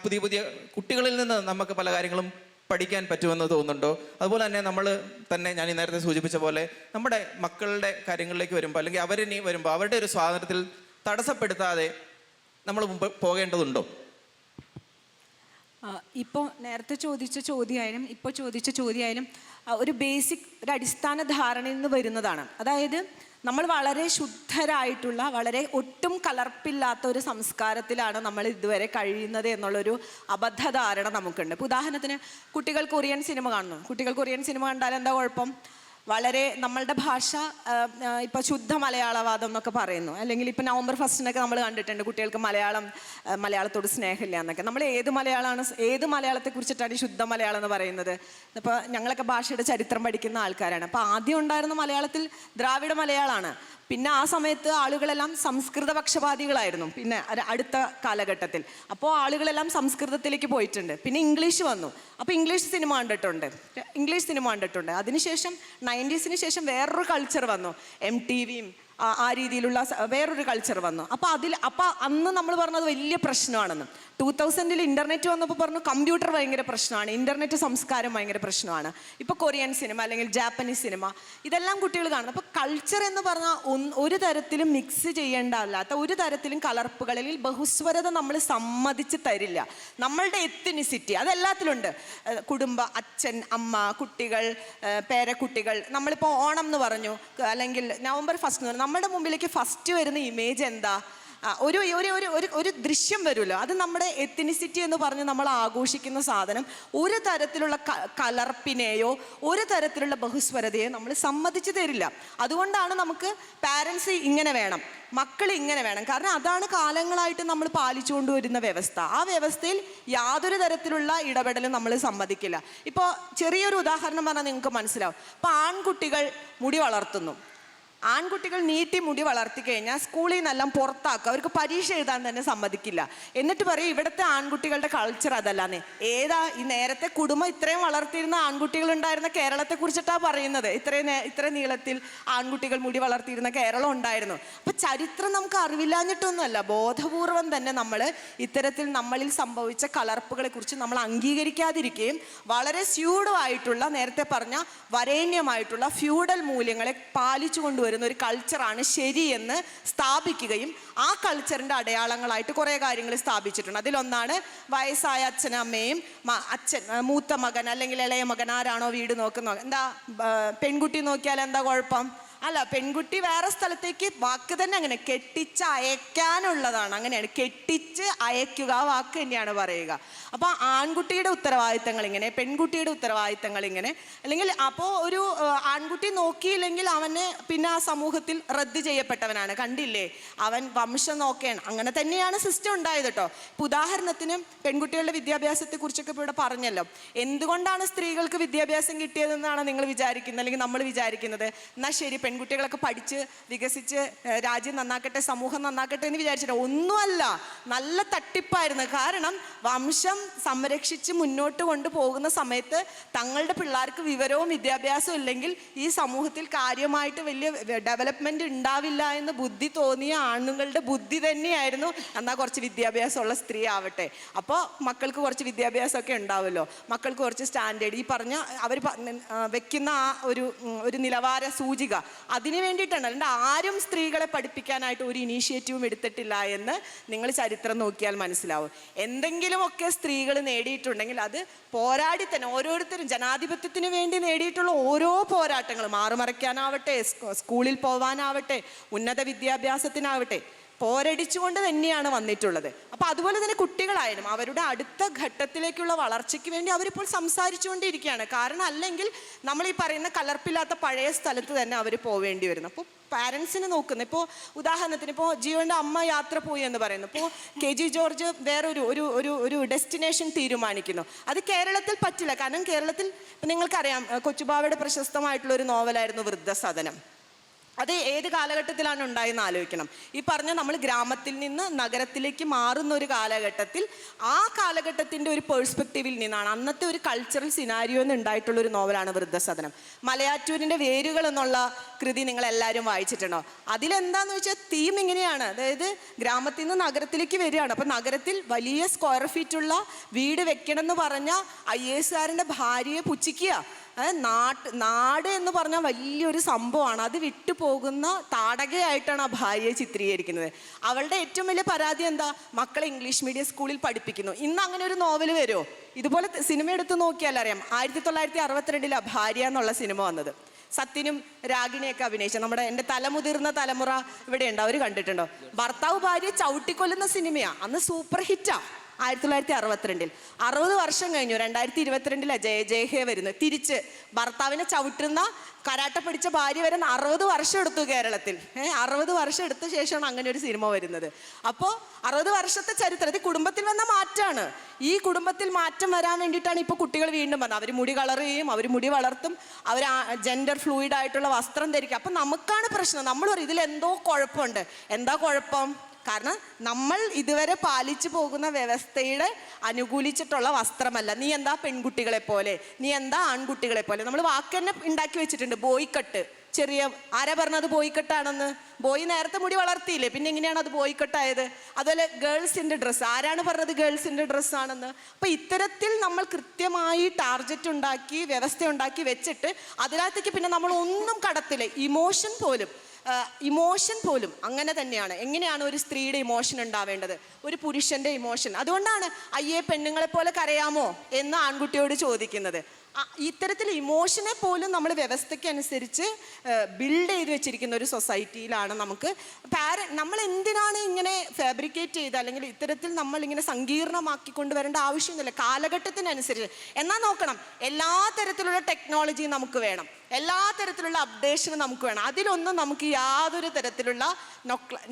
പുതിയ പുതിയ കുട്ടികളിൽ നിന്ന് നമുക്ക് പല കാര്യങ്ങളും പഠിക്കാൻ പറ്റുമെന്ന് തോന്നുന്നുണ്ടോ? അതുപോലെ തന്നെ നമ്മൾ തന്നെ ഞാൻ ഈ നേരത്തെ സൂചിപ്പിച്ച പോലെ നമ്മുടെ മക്കളുടെ കാര്യങ്ങളിലേക്ക് വരുമ്പോൾ, അല്ലെങ്കിൽ അവരിനി വരുമ്പോൾ അവരുടെ ഒരു സ്വാതന്ത്ര്യത്തിൽ തടസ്സപ്പെടുത്താതെ നമ്മൾ മുമ്പ് പോകേണ്ടതുണ്ടോ? ഇപ്പോൾ നേരത്തെ ചോദിച്ച ചോദ്യമായാലും ഇപ്പോൾ ചോദിച്ച ചോദ്യമായാലും ഒരു ബേസിക്, ഒരു അടിസ്ഥാന ധാരണയിൽ നിന്ന് വരുന്നതാണ്. അതായത് നമ്മൾ വളരെ ശുദ്ധരായിട്ടുള്ള, വളരെ ഒട്ടും കലർപ്പില്ലാത്ത ഒരു സംസ്കാരത്തിലാണ് നമ്മൾ ഇതുവരെ കഴിയുന്നത് എന്നുള്ളൊരു അബദ്ധധാരണ നമുക്കുണ്ട്. ഇപ്പോൾ ഉദാഹരണത്തിന് കുട്ടികൾ കൊറിയൻ സിനിമ കാണുന്നു. കുട്ടികൾ കൊറിയൻ സിനിമ കണ്ടാൽ എന്താ കുഴപ്പം? വളരെ നമ്മളുടെ ഭാഷ ഇപ്പോൾ ശുദ്ധ മലയാളവാദം എന്നൊക്കെ പറയുന്നു. അല്ലെങ്കിൽ ഇപ്പോൾ നവംബർ 1 നമ്മൾ കണ്ടിട്ടുണ്ട് കുട്ടികൾക്ക് മലയാളത്തോട് സ്നേഹമില്ല എന്നൊക്കെ. നമ്മൾ ഏത് മലയാളത്തെക്കുറിച്ചിട്ടാണ് ഈ ശുദ്ധ മലയാളം എന്ന് പറയുന്നത്? ഇപ്പോൾ ഞങ്ങളൊക്കെ ഭാഷയുടെ ചരിത്രം പഠിക്കുന്ന ആൾക്കാരാണ്. അപ്പോൾ ആദ്യം ഉണ്ടായിരുന്ന മലയാളത്തിൽ ദ്രാവിഡ മലയാളമാണ്. പിന്നെ ആ സമയത്ത് ആളുകളെല്ലാം സംസ്കൃത പക്ഷപാതികളായിരുന്നു. പിന്നെ അടുത്ത കാലഘട്ടത്തിൽ അപ്പോൾ ആളുകളെല്ലാം സംസ്കൃതത്തിലേക്ക് പോയിട്ടുണ്ട്. പിന്നെ ഇംഗ്ലീഷ് വന്നു. അപ്പോൾ ഇംഗ്ലീഷ് സിനിമ കണ്ടിട്ടുണ്ട്. അതിനുശേഷം 90s ശേഷം വേറൊരു കൾച്ചർ വന്നു. MTVയും ആ രീതിയിലുള്ള വേറൊരു കൾച്ചർ വന്നു. അപ്പോൾ അന്ന് നമ്മൾ പറഞ്ഞത് വലിയ പ്രശ്നമാണെന്ന്. 2000 ഇൻ്റർനെറ്റ് വന്നപ്പോൾ പറഞ്ഞു കമ്പ്യൂട്ടർ ഭയങ്കര പ്രശ്നമാണ്, ഇൻ്റർനെറ്റ് സംസ്കാരം ഭയങ്കര പ്രശ്നമാണ്. ഇപ്പോൾ കൊറിയൻ സിനിമ അല്ലെങ്കിൽ ജാപ്പനീസ് സിനിമ ഇതെല്ലാം കുട്ടികൾ കാണുന്നു. അപ്പോൾ കൾച്ചർ എന്ന് പറഞ്ഞാൽ ഒരു തരത്തിലും മിക്സ് ചെയ്യേണ്ടല്ലാത്ത, ഒരു തരത്തിലും കലർപ്പുകളിൽ ബഹുസ്വരത നമ്മൾ സമ്മതിച്ച് തരില്ല. നമ്മളുടെ എത്തിനിസിറ്റി അതെല്ലാത്തിലുണ്ട്. കുടുംബ, അച്ഛൻ, അമ്മ, കുട്ടികൾ, പേരക്കുട്ടികൾ. നമ്മളിപ്പോൾ ഓണം എന്ന് പറഞ്ഞു, അല്ലെങ്കിൽ നവംബർ 1 നമ്മുടെ മുമ്പിലേക്ക് ഫസ്റ്റ് വരുന്ന ഇമേജ് എന്താ? ഒരു ദൃശ്യം വരുമല്ലോ, അത് നമ്മുടെ എത്തിനിസിറ്റി എന്ന് പറഞ്ഞ് നമ്മൾ ആഘോഷിക്കുന്ന സാധനം ഒരു തരത്തിലുള്ള കലർപ്പിനെയോ ഒരു തരത്തിലുള്ള ബഹുസ്വരതയോ നമ്മൾ സമ്മതിച്ചു തരില്ല. അതുകൊണ്ടാണ് നമുക്ക് പാരൻസ് ഇങ്ങനെ വേണം, മക്കൾ ഇങ്ങനെ വേണം. കാരണം അതാണ് കാലങ്ങളായിട്ട് നമ്മൾ പാലിച്ചുകൊണ്ട് വരുന്ന വ്യവസ്ഥ. ആ വ്യവസ്ഥയിൽ യാതൊരു തരത്തിലുള്ള ഇടപെടലും നമ്മൾ സമ്മതിക്കില്ല. ഇപ്പോൾ ചെറിയൊരു ഉദാഹരണം പറഞ്ഞാൽ നിങ്ങൾക്ക് മനസ്സിലാവും. ഇപ്പോൾ ആൺകുട്ടികൾ മുടി വളർത്തുന്നു. ആൺകുട്ടികൾ നീട്ടി മുടി വളർത്തി കഴിഞ്ഞാൽ സ്കൂളിൽ നിന്നെല്ലാം പുറത്താക്കുക, അവർക്ക് പരീക്ഷ എഴുതാൻ തന്നെ സമ്മതിക്കില്ല. എന്നിട്ട് പറയും ഇവിടുത്തെ ആൺകുട്ടികളുടെ കൾച്ചർ അതല്ലാന്ന്. ഏതാ ഈ നേരത്തെ കുടുംബം ഇത്രയും വളർത്തിയിരുന്ന ആൺകുട്ടികൾ ഉണ്ടായിരുന്ന കേരളത്തെ കുറിച്ചിട്ടാണ് പറയുന്നത്. ഇത്ര നീളത്തിൽ ആൺകുട്ടികൾ മുടി വളർത്തിയിരുന്ന കേരളം ഉണ്ടായിരുന്നു. അപ്പൊ ചരിത്രം നമുക്ക് അറിവില്ലാഞ്ഞിട്ടൊന്നുമല്ല, ബോധപൂർവം തന്നെ നമ്മൾ ഇത്തരത്തിൽ നമ്മളിൽ സംഭവിച്ച കലർപ്പുകളെ കുറിച്ച് നമ്മൾ അംഗീകരിക്കാതിരിക്കുകയും വളരെ സ്യൂഡമായിട്ടുള്ള, നേരത്തെ പറഞ്ഞ വരേണ്യമായിട്ടുള്ള ഫ്യൂഡൽ മൂല്യങ്ങളെ പാലിച്ചു കൊണ്ടുവരുന്ന ഒരു കൾച്ചറാണ് ശരിയെന്ന് സ്ഥാപിക്കുകയും ആ കൾച്ചറിന്റെ അടയാളങ്ങളായിട്ട് കുറേ കാര്യങ്ങൾ സ്ഥാപിച്ചിട്ടുണ്ട്. അതിലൊന്നാണ് വയസ്സായ അച്ഛനമ്മയും മൂത്ത മകൻ അല്ലെങ്കിൽ ഇളയ മകൻ ആരാണോ വീട് നോക്കുന്നത്, എന്താ പെൺകുട്ടി നോക്കിയാൽ എന്താ കുഴപ്പം? അല്ല, പെൺകുട്ടി വേറെ സ്ഥലത്തേക്ക്, വാക്ക് തന്നെ അങ്ങനെ കെട്ടിച്ച് അയക്കാനുള്ളതാണ്, അങ്ങനെയാണ്, കെട്ടിച്ച് അയക്കുക, ആ വാക്ക് തന്നെയാണ് പറയുക. അപ്പോൾ ആൺകുട്ടിയുടെ ഉത്തരവാദിത്തങ്ങൾ ഇങ്ങനെ, പെൺകുട്ടിയുടെ ഉത്തരവാദിത്തങ്ങൾ ഇങ്ങനെ, അല്ലെങ്കിൽ അപ്പോൾ ഒരു ആൺകുട്ടി നോക്കിയില്ലെങ്കിൽ അവന് പിന്നെ ആ സമൂഹത്തിൽ റദ്ദ് ചെയ്യപ്പെട്ടവനാണ്. കണ്ടില്ലേ, അവൻ വംശം നോക്കുകയാണ്. അങ്ങനെ തന്നെയാണ് സിസ്റ്റം ഉണ്ടായത് കേട്ടോ. ഇപ്പോൾ ഉദാഹരണത്തിന് പെൺകുട്ടികളുടെ വിദ്യാഭ്യാസത്തെ കുറിച്ചൊക്കെ ഇപ്പോൾ ഇവിടെ പറഞ്ഞല്ലോ. എന്തുകൊണ്ടാണ് സ്ത്രീകൾക്ക് വിദ്യാഭ്യാസം കിട്ടിയതെന്നാണ് നിങ്ങൾ വിചാരിക്കുന്നത്, അല്ലെങ്കിൽ നമ്മൾ വിചാരിക്കുന്നത്? എന്നാൽ ശരി, പെൺകുട്ടികളൊക്കെ പഠിച്ച് വികസിച്ച് രാജ്യം നന്നാക്കട്ടെ, സമൂഹം നന്നാക്കട്ടെ എന്ന് വിചാരിച്ചിട്ട് ഒന്നുമല്ല. നല്ല തട്ടിപ്പായിരുന്നു. കാരണം വംശം സംരക്ഷിച്ച് മുന്നോട്ട് കൊണ്ടുപോകുന്ന സമയത്ത് തങ്ങളുടെ പിള്ളേർക്ക് വിവരവും വിദ്യാഭ്യാസവും ഇല്ലെങ്കിൽ ഈ സമൂഹത്തിൽ കാര്യമായിട്ട് വലിയ ഡെവലപ്മെന്റ് ഉണ്ടാവില്ല എന്ന് ബുദ്ധി തോന്നിയ ആണുങ്ങളുടെ ബുദ്ധി തന്നെയായിരുന്നു എന്നാൽ കുറച്ച് വിദ്യാഭ്യാസമുള്ള സ്ത്രീ ആവട്ടെ, അപ്പോൾ മക്കൾക്ക് കുറച്ച് വിദ്യാഭ്യാസമൊക്കെ ഉണ്ടാവുമല്ലോ, മക്കൾക്ക് കുറച്ച് സ്റ്റാൻഡേർഡ്, ഈ പറഞ്ഞ അവർ വെക്കുന്ന ആ ഒരു നിലവാര സൂചിക, അതിന് വേണ്ടിയിട്ടാണ്. അല്ലാണ്ട് ആരും സ്ത്രീകളെ പഠിപ്പിക്കാനായിട്ട് ഒരു ഇനീഷ്യേറ്റീവും എടുത്തിട്ടില്ല എന്ന് നിങ്ങൾ ചരിത്രം നോക്കിയാൽ മനസ്സിലാവും. എന്തെങ്കിലുമൊക്കെ സ്ത്രീകൾ നേടിയിട്ടുണ്ടെങ്കിൽ അത് പോരാടി തന്നെ, ഓരോരുത്തരും ജനാധിപത്യത്തിന് വേണ്ടി നേടിയിട്ടുള്ള ഓരോ പോരാട്ടങ്ങളും, മാറുമറയ്ക്കാനാവട്ടെ, സ്കൂളിൽ പോവാനാവട്ടെ, ഉന്നത വിദ്യാഭ്യാസത്തിനാവട്ടെ, പോരടിച്ചുകൊണ്ട് തന്നെയാണ് വന്നിട്ടുള്ളത്. അപ്പോൾ അതുപോലെ തന്നെ കുട്ടികളായാലും അവരുടെ അടുത്ത ഘട്ടത്തിലേക്കുള്ള വളർച്ചയ്ക്ക് വേണ്ടി അവരിപ്പോൾ സംസാരിച്ചുകൊണ്ടിരിക്കുകയാണ്. കാരണം അല്ലെങ്കിൽ നമ്മൾ ഈ പറയുന്ന കലർപ്പില്ലാത്ത പഴയ സ്ഥലത്ത് തന്നെ അവർ പോവേണ്ടി വരുന്നു. അപ്പോൾ പാരൻസിന് നോക്കുന്നു. ഇപ്പോൾ ഉദാഹരണത്തിന് ഇപ്പോൾ ജിയോൻ്റെ അമ്മ യാത്ര പോയി എന്ന് പറയുന്നു. ഇപ്പോൾ KG ജോർജ് വേറൊരു ഒരു ഡെസ്റ്റിനേഷൻ തീരുമാനിക്കുന്നു. അത് കേരളത്തിൽ പറ്റില്ല. കാരണം കേരളത്തിൽ നിങ്ങൾക്കറിയാം, കൊച്ചുബാവയുടെ പ്രശസ്തമായിട്ടുള്ള ഒരു നോവലായിരുന്നു വൃദ്ധസദനം. അത് ഏത് കാലഘട്ടത്തിലാണ് ഉണ്ടായെന്ന് ആലോചിക്കണം. ഈ പറഞ്ഞ നമ്മൾ ഗ്രാമത്തിൽ നിന്ന് നഗരത്തിലേക്ക് മാറുന്ന ഒരു കാലഘട്ടത്തിൽ, ആ കാലഘട്ടത്തിൻ്റെ ഒരു പേഴ്സ്പെക്റ്റീവിൽ നിന്നാണ്, അന്നത്തെ ഒരു കൾച്ചറൽ സിനാരിയോ എന്ന് ഉണ്ടായിട്ടുള്ളൊരു നോവലാണ് വൃദ്ധസദനം. മലയാറ്റൂരിൻ്റെ വേരുകൾ എന്നുള്ള കൃതി നിങ്ങൾ എല്ലാവരും വായിച്ചിട്ടുണ്ടോ? അതിലെന്താന്ന് വെച്ചാൽ തീം ഇങ്ങനെയാണ്, അതായത് ഗ്രാമത്തിൽ നിന്ന് നഗരത്തിലേക്ക് വരികയാണ്. അപ്പം നഗരത്തിൽ വലിയ സ്ക്വയർ ഫീറ്റുള്ള വീട് വെക്കണം എന്ന് പറഞ്ഞ IAS ഭാര്യയെ പുച്ഛിക്കുക. നാട് എന്ന് പറഞ്ഞാൽ വലിയൊരു സംഭവമാണ്. അത് വിട്ടു പോകുന്ന താടകയായിട്ടാണ് ആ ഭാര്യയെ ചിത്രീകരിക്കുന്നത്. അവളുടെ ഏറ്റവും വലിയ പരാതി എന്താ? മക്കളെ ഇംഗ്ലീഷ് മീഡിയം സ്കൂളിൽ പഠിപ്പിക്കുന്നു. ഇന്ന് അങ്ങനെ ഒരു നോവൽ വരുമോ? ഇതുപോലെ സിനിമ എടുത്ത് നോക്കിയാൽ അറിയാം. 1962 ഭാര്യ എന്നുള്ള സിനിമ വന്നത്. സത്യനും രാഗിണിയൊക്കെ അഭിനയിച്ച, നമ്മുടെ എൻ്റെ തലമുതിർന്ന തലമുറ ഇവിടെ ഉണ്ട്, അവർ കണ്ടിട്ടുണ്ടോ? ഭർത്താവ് ഭാര്യയെ ചവിട്ടിക്കൊല്ലുന്ന സിനിമയാണ്. അന്ന് സൂപ്പർ ഹിറ്റാ. 1962. 60 വർഷം കഴിഞ്ഞു. 2022 ജയഹേ വരുന്നത്. തിരിച്ച് ഭർത്താവിനെ ചവിട്ടുന്ന കരാട്ട പഠിച്ച ഭാര്യ വരെ 60 വർഷം എടുത്തു കേരളത്തിൽ. 60 വർഷം എടുത്ത ശേഷമാണ് അങ്ങനെ ഒരു സിനിമ വരുന്നത്. അപ്പോൾ 60 വർഷത്തെ ചരിത്രത്തിൽ കുടുംബത്തിൽ വന്ന മാറ്റമാണ്. ഈ കുടുംബത്തിൽ മാറ്റം വരാൻ വേണ്ടിയിട്ടാണ് ഇപ്പോൾ കുട്ടികൾ വീണ്ടും വന്നത്. അവർ മുടി കളർ ചെയ്യും, അവർ മുടി വളർത്തും, അവർ ജെൻഡർ ഫ്ലൂയിഡ് ആയിട്ടുള്ള വസ്ത്രം ധരിക്കും. അപ്പം നമുക്കാണ് പ്രശ്നം. നമ്മൾ പറയും ഇതിലെന്തോ കുഴപ്പമുണ്ട്. എന്താ കുഴപ്പം? കാരണം നമ്മൾ ഇതുവരെ പാലിച്ചു പോകുന്ന വ്യവസ്ഥയുടെ അനുകൂലിച്ചിട്ടുള്ള വസ്ത്രമല്ല. നീ എന്താ പെൺകുട്ടികളെ പോലെ, നീ എന്താ ആൺകുട്ടികളെ പോലെ. നമ്മൾ വാക്ക് തന്നെ ഉണ്ടാക്കി വെച്ചിട്ടുണ്ട്, ബോയ്ക്കട്ട്. ചെറിയ ആരാ പറഞ്ഞത് ബോയ്ക്കട്ടാണെന്ന്? ബോയ് നേരത്തെ മുടി വളർത്തിയില്ലേ, പിന്നെ എങ്ങനെയാണ് അത് ബോയ്ക്കട്ടായത്? അതുപോലെ ഗേൾസിൻ്റെ ഡ്രസ്സ്, ആരാണ് പറഞ്ഞത് ഗേൾസിൻ്റെ ഡ്രസ്സാണെന്ന്? അപ്പം ഇത്തരത്തിൽ നമ്മൾ കൃത്യമായി ടാർഗറ്റ് ഉണ്ടാക്കി വ്യവസ്ഥ ഉണ്ടാക്കി വെച്ചിട്ട് അതിനകത്തേക്ക് പിന്നെ നമ്മൾ ഒന്നും കടത്തില്ല. ഇമോഷൻ പോലും അങ്ങനെ തന്നെയാണ്. എങ്ങനെയാണ് ഒരു സ്ത്രീയുടെ ഇമോഷൻ ഉണ്ടാവേണ്ടത്, ഒരു പുരുഷന്റെ ഇമോഷൻ? അതുകൊണ്ടാണ് അയ്യേ പെണ്ണുങ്ങളെ പോലെ കരയാമോ എന്ന് ആൺകുട്ടിയോട് ചോദിക്കുന്നത്. ഇത്തരത്തിൽ ഇമോഷനെ പോലും നമ്മൾ വ്യവസ്ഥയ്ക്ക് അനുസരിച്ച് ബിൽഡ് ചെയ്ത് വെച്ചിരിക്കുന്ന ഒരു സൊസൈറ്റിയിലാണ് നമുക്ക് നമ്മൾ എന്തിനാണ് ഇങ്ങനെ ഫാബ്രിക്കേറ്റ് ചെയ്ത്, അല്ലെങ്കിൽ ഇത്തരത്തിൽ നമ്മൾ ഇങ്ങനെ സങ്കീർണമാക്കി കൊണ്ടുവരേണ്ട ആവശ്യമൊന്നുമില്ല. കാലഘട്ടത്തിനനുസരിച്ച് എന്നാൽ നോക്കണം, എല്ലാ തരത്തിലുള്ള ടെക്നോളജിയും നമുക്ക് വേണം, എല്ലാ തരത്തിലുള്ള അപ്ഡേഷനും നമുക്ക് വേണം. അതിലൊന്നും നമുക്ക് യാതൊരു തരത്തിലുള്ള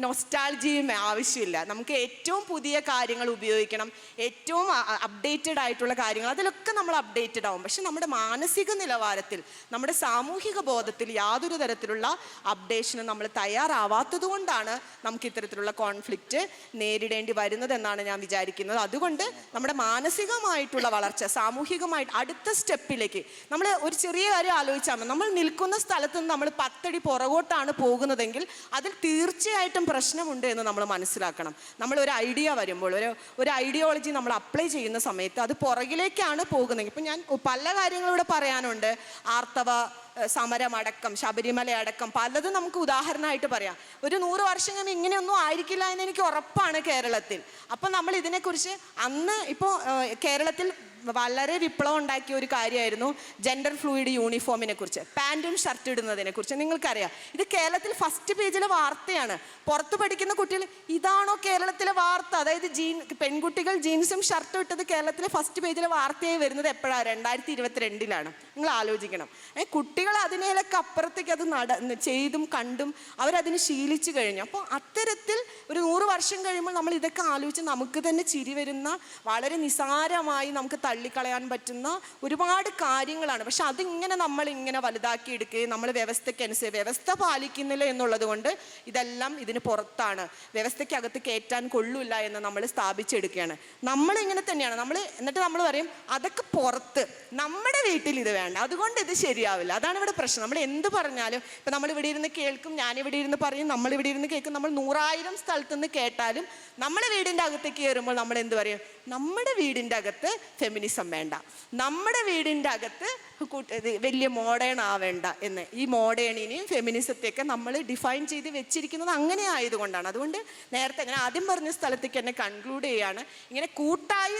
നൊസ്റ്റാൾജിയും ആവശ്യമില്ല. നമുക്ക് ഏറ്റവും പുതിയ കാര്യങ്ങൾ ഉപയോഗിക്കണം, ഏറ്റവും അപ്ഡേറ്റഡ് ആയിട്ടുള്ള കാര്യങ്ങൾ, അതിലൊക്കെ നമ്മൾ അപ്ഡേറ്റഡ് ആവും. പക്ഷെ നമ്മുടെ മാനസിക നിലവാരത്തിൽ, നമ്മുടെ സാമൂഹിക ബോധത്തിൽ യാതൊരു തരത്തിലുള്ള അപ്ഡേഷനും നമ്മൾ തയ്യാറാവാത്തത് കൊണ്ടാണ് നമുക്ക് ഇത്തരത്തിലുള്ള കോൺഫ്ലിക്റ്റ് നേരിടേണ്ടി വരുന്നതെന്നാണ് ഞാൻ വിചാരിക്കുന്നത്. അതുകൊണ്ട് നമ്മുടെ മാനസികമായിട്ടുള്ള വളർച്ച, സാമൂഹികമായിട്ട് അടുത്ത സ്റ്റെപ്പിലേക്ക് നമ്മൾ ഒരു ചെറിയ കാര്യം ആലോചിച്ചാൽ മതി. നമ്മൾ നിൽക്കുന്ന സ്ഥലത്ത് നിന്ന് നമ്മൾ 10 അടി പുറകോട്ടാണ് പോകുന്നതെങ്കിൽ അതിൽ തീർച്ചയായിട്ടും പ്രശ്നമുണ്ട് എന്ന് നമ്മൾ മനസ്സിലാക്കണം. നമ്മൾ ഒരു ഐഡിയ വരുമ്പോൾ, ഒരു ഐഡിയോളജി നമ്മൾ അപ്ലൈ ചെയ്യുന്ന സമയത്ത് അത് പുറകിലേക്കാണ് പോകുന്നതെങ്കിൽ, ഇപ്പം ഞാൻ പല കാര്യങ്ങളിവിടെ പറയാനുണ്ട്. ആർത്തവ സമരമടക്കം, ശബരിമല അടക്കം പലതും നമുക്ക് ഉദാഹരണമായിട്ട് പറയാം. ഒരു 100 വർഷം കഴിഞ്ഞ് ഇങ്ങനെയൊന്നും ആയിരിക്കില്ല എന്ന് എനിക്ക് ഉറപ്പാണ് കേരളത്തിൽ. അപ്പം നമ്മൾ ഇതിനെക്കുറിച്ച് അന്ന് ഇപ്പോൾ കേരളത്തിൽ വളരെ വിപ്ലവം ഉണ്ടാക്കിയ ഒരു കാര്യമായിരുന്നു ജെൻഡർ ഫ്ലൂയിഡ് യൂണിഫോമിനെ കുറിച്ച്, പാൻറ്റും ഷർട്ട് ഇടുന്നതിനെ കുറിച്ച്. നിങ്ങൾക്കറിയാം, ഇത് കേരളത്തിൽ ഫസ്റ്റ് പേജിലെ വാർത്തയാണ്. പുറത്ത് പഠിക്കുന്ന കുട്ടികൾ ഇതാണോ കേരളത്തിലെ വാർത്ത? അതായത് പെൺകുട്ടികൾ ജീൻസും ഷർട്ടും ഇട്ടത് കേരളത്തിലെ ഫസ്റ്റ് പേജിലെ വാർത്തയായി വരുന്നത് എപ്പോഴാണ്? 2022 നിങ്ങൾ ആലോചിക്കണം. കുട്ടികൾ അതിനേലൊക്കെ അപ്പുറത്തേക്ക് അത് ചെയ്തും കണ്ടും അവരതിന് ശീലിച്ചു കഴിഞ്ഞു. അപ്പോൾ അത്തരത്തിൽ ഒരു 100 വർഷം കഴിയുമ്പോൾ നമ്മൾ ഇതൊക്കെ ആലോചിച്ച് നമുക്ക് തന്നെ ചിരി വരുന്ന, വളരെ നിസാരമായി നമുക്ക് തള്ളിക്കളയാൻ പറ്റുന്ന ഒരുപാട് കാര്യങ്ങളാണ്. പക്ഷെ അതിങ്ങനെ നമ്മളിങ്ങനെ വലുതാക്കി എടുക്കുകയും നമ്മൾ വ്യവസ്ഥയ്ക്കനുസരിച്ച് വ്യവസ്ഥ പാലിക്കുന്നില്ല എന്നുള്ളത് കൊണ്ട് ഇതെല്ലാം ഇതിന് പുറത്താണ്, വ്യവസ്ഥയ്ക്കകത്ത് കയറ്റാൻ കൊള്ളൂല്ല എന്ന് നമ്മൾ സ്ഥാപിച്ചെടുക്കുകയാണ്. നമ്മളിങ്ങനെ തന്നെയാണ്. എന്നിട്ട് നമ്മൾ പറയും അതൊക്കെ പുറത്ത്, നമ്മുടെ വീട്ടിൽ ഇത് വേണ്ട, അതുകൊണ്ട് ഇത് ശരിയാവില്ല. അതാണ് ഇവിടെ പ്രശ്നം. നമ്മൾ എന്ത് പറഞ്ഞാലും, ഇപ്പം നമ്മളിവിടെ ഇരുന്ന് കേൾക്കും, ഞാനിവിടെ ഇരുന്ന് പറയും, നമ്മളിവിടെ ഇരുന്ന് കേൾക്കും, നമ്മൾ 100,000 സ്ഥലത്തുനിന്ന് കേട്ടാലും നമ്മുടെ വീടിൻ്റെ അകത്തേക്ക് കയറുമ്പോൾ നമ്മൾ എന്ത് പറയും? നമ്മുടെ വീടിൻ്റെ അകത്ത് ഫെമിനിസം വേണ്ട, നമ്മുടെ വീടിൻ്റെ അകത്ത് വലിയ മോഡേൺ ആവേണ്ട എന്ന്. ഈ മോഡേണിനെയും ഫെമിനിസത്തെയൊക്കെ നമ്മൾ ഡിഫൈൻ ചെയ്ത് വെച്ചിരിക്കുന്നത് അങ്ങനെ ആയതുകൊണ്ടാണ്. അതുകൊണ്ട് നേരത്തെ ഞാൻ ആദ്യം പറഞ്ഞ സ്ഥലത്തേക്ക് എന്നെ കൺക്ലൂഡ് ചെയ്യാണ്. ഇങ്ങനെ കൂട്ടായി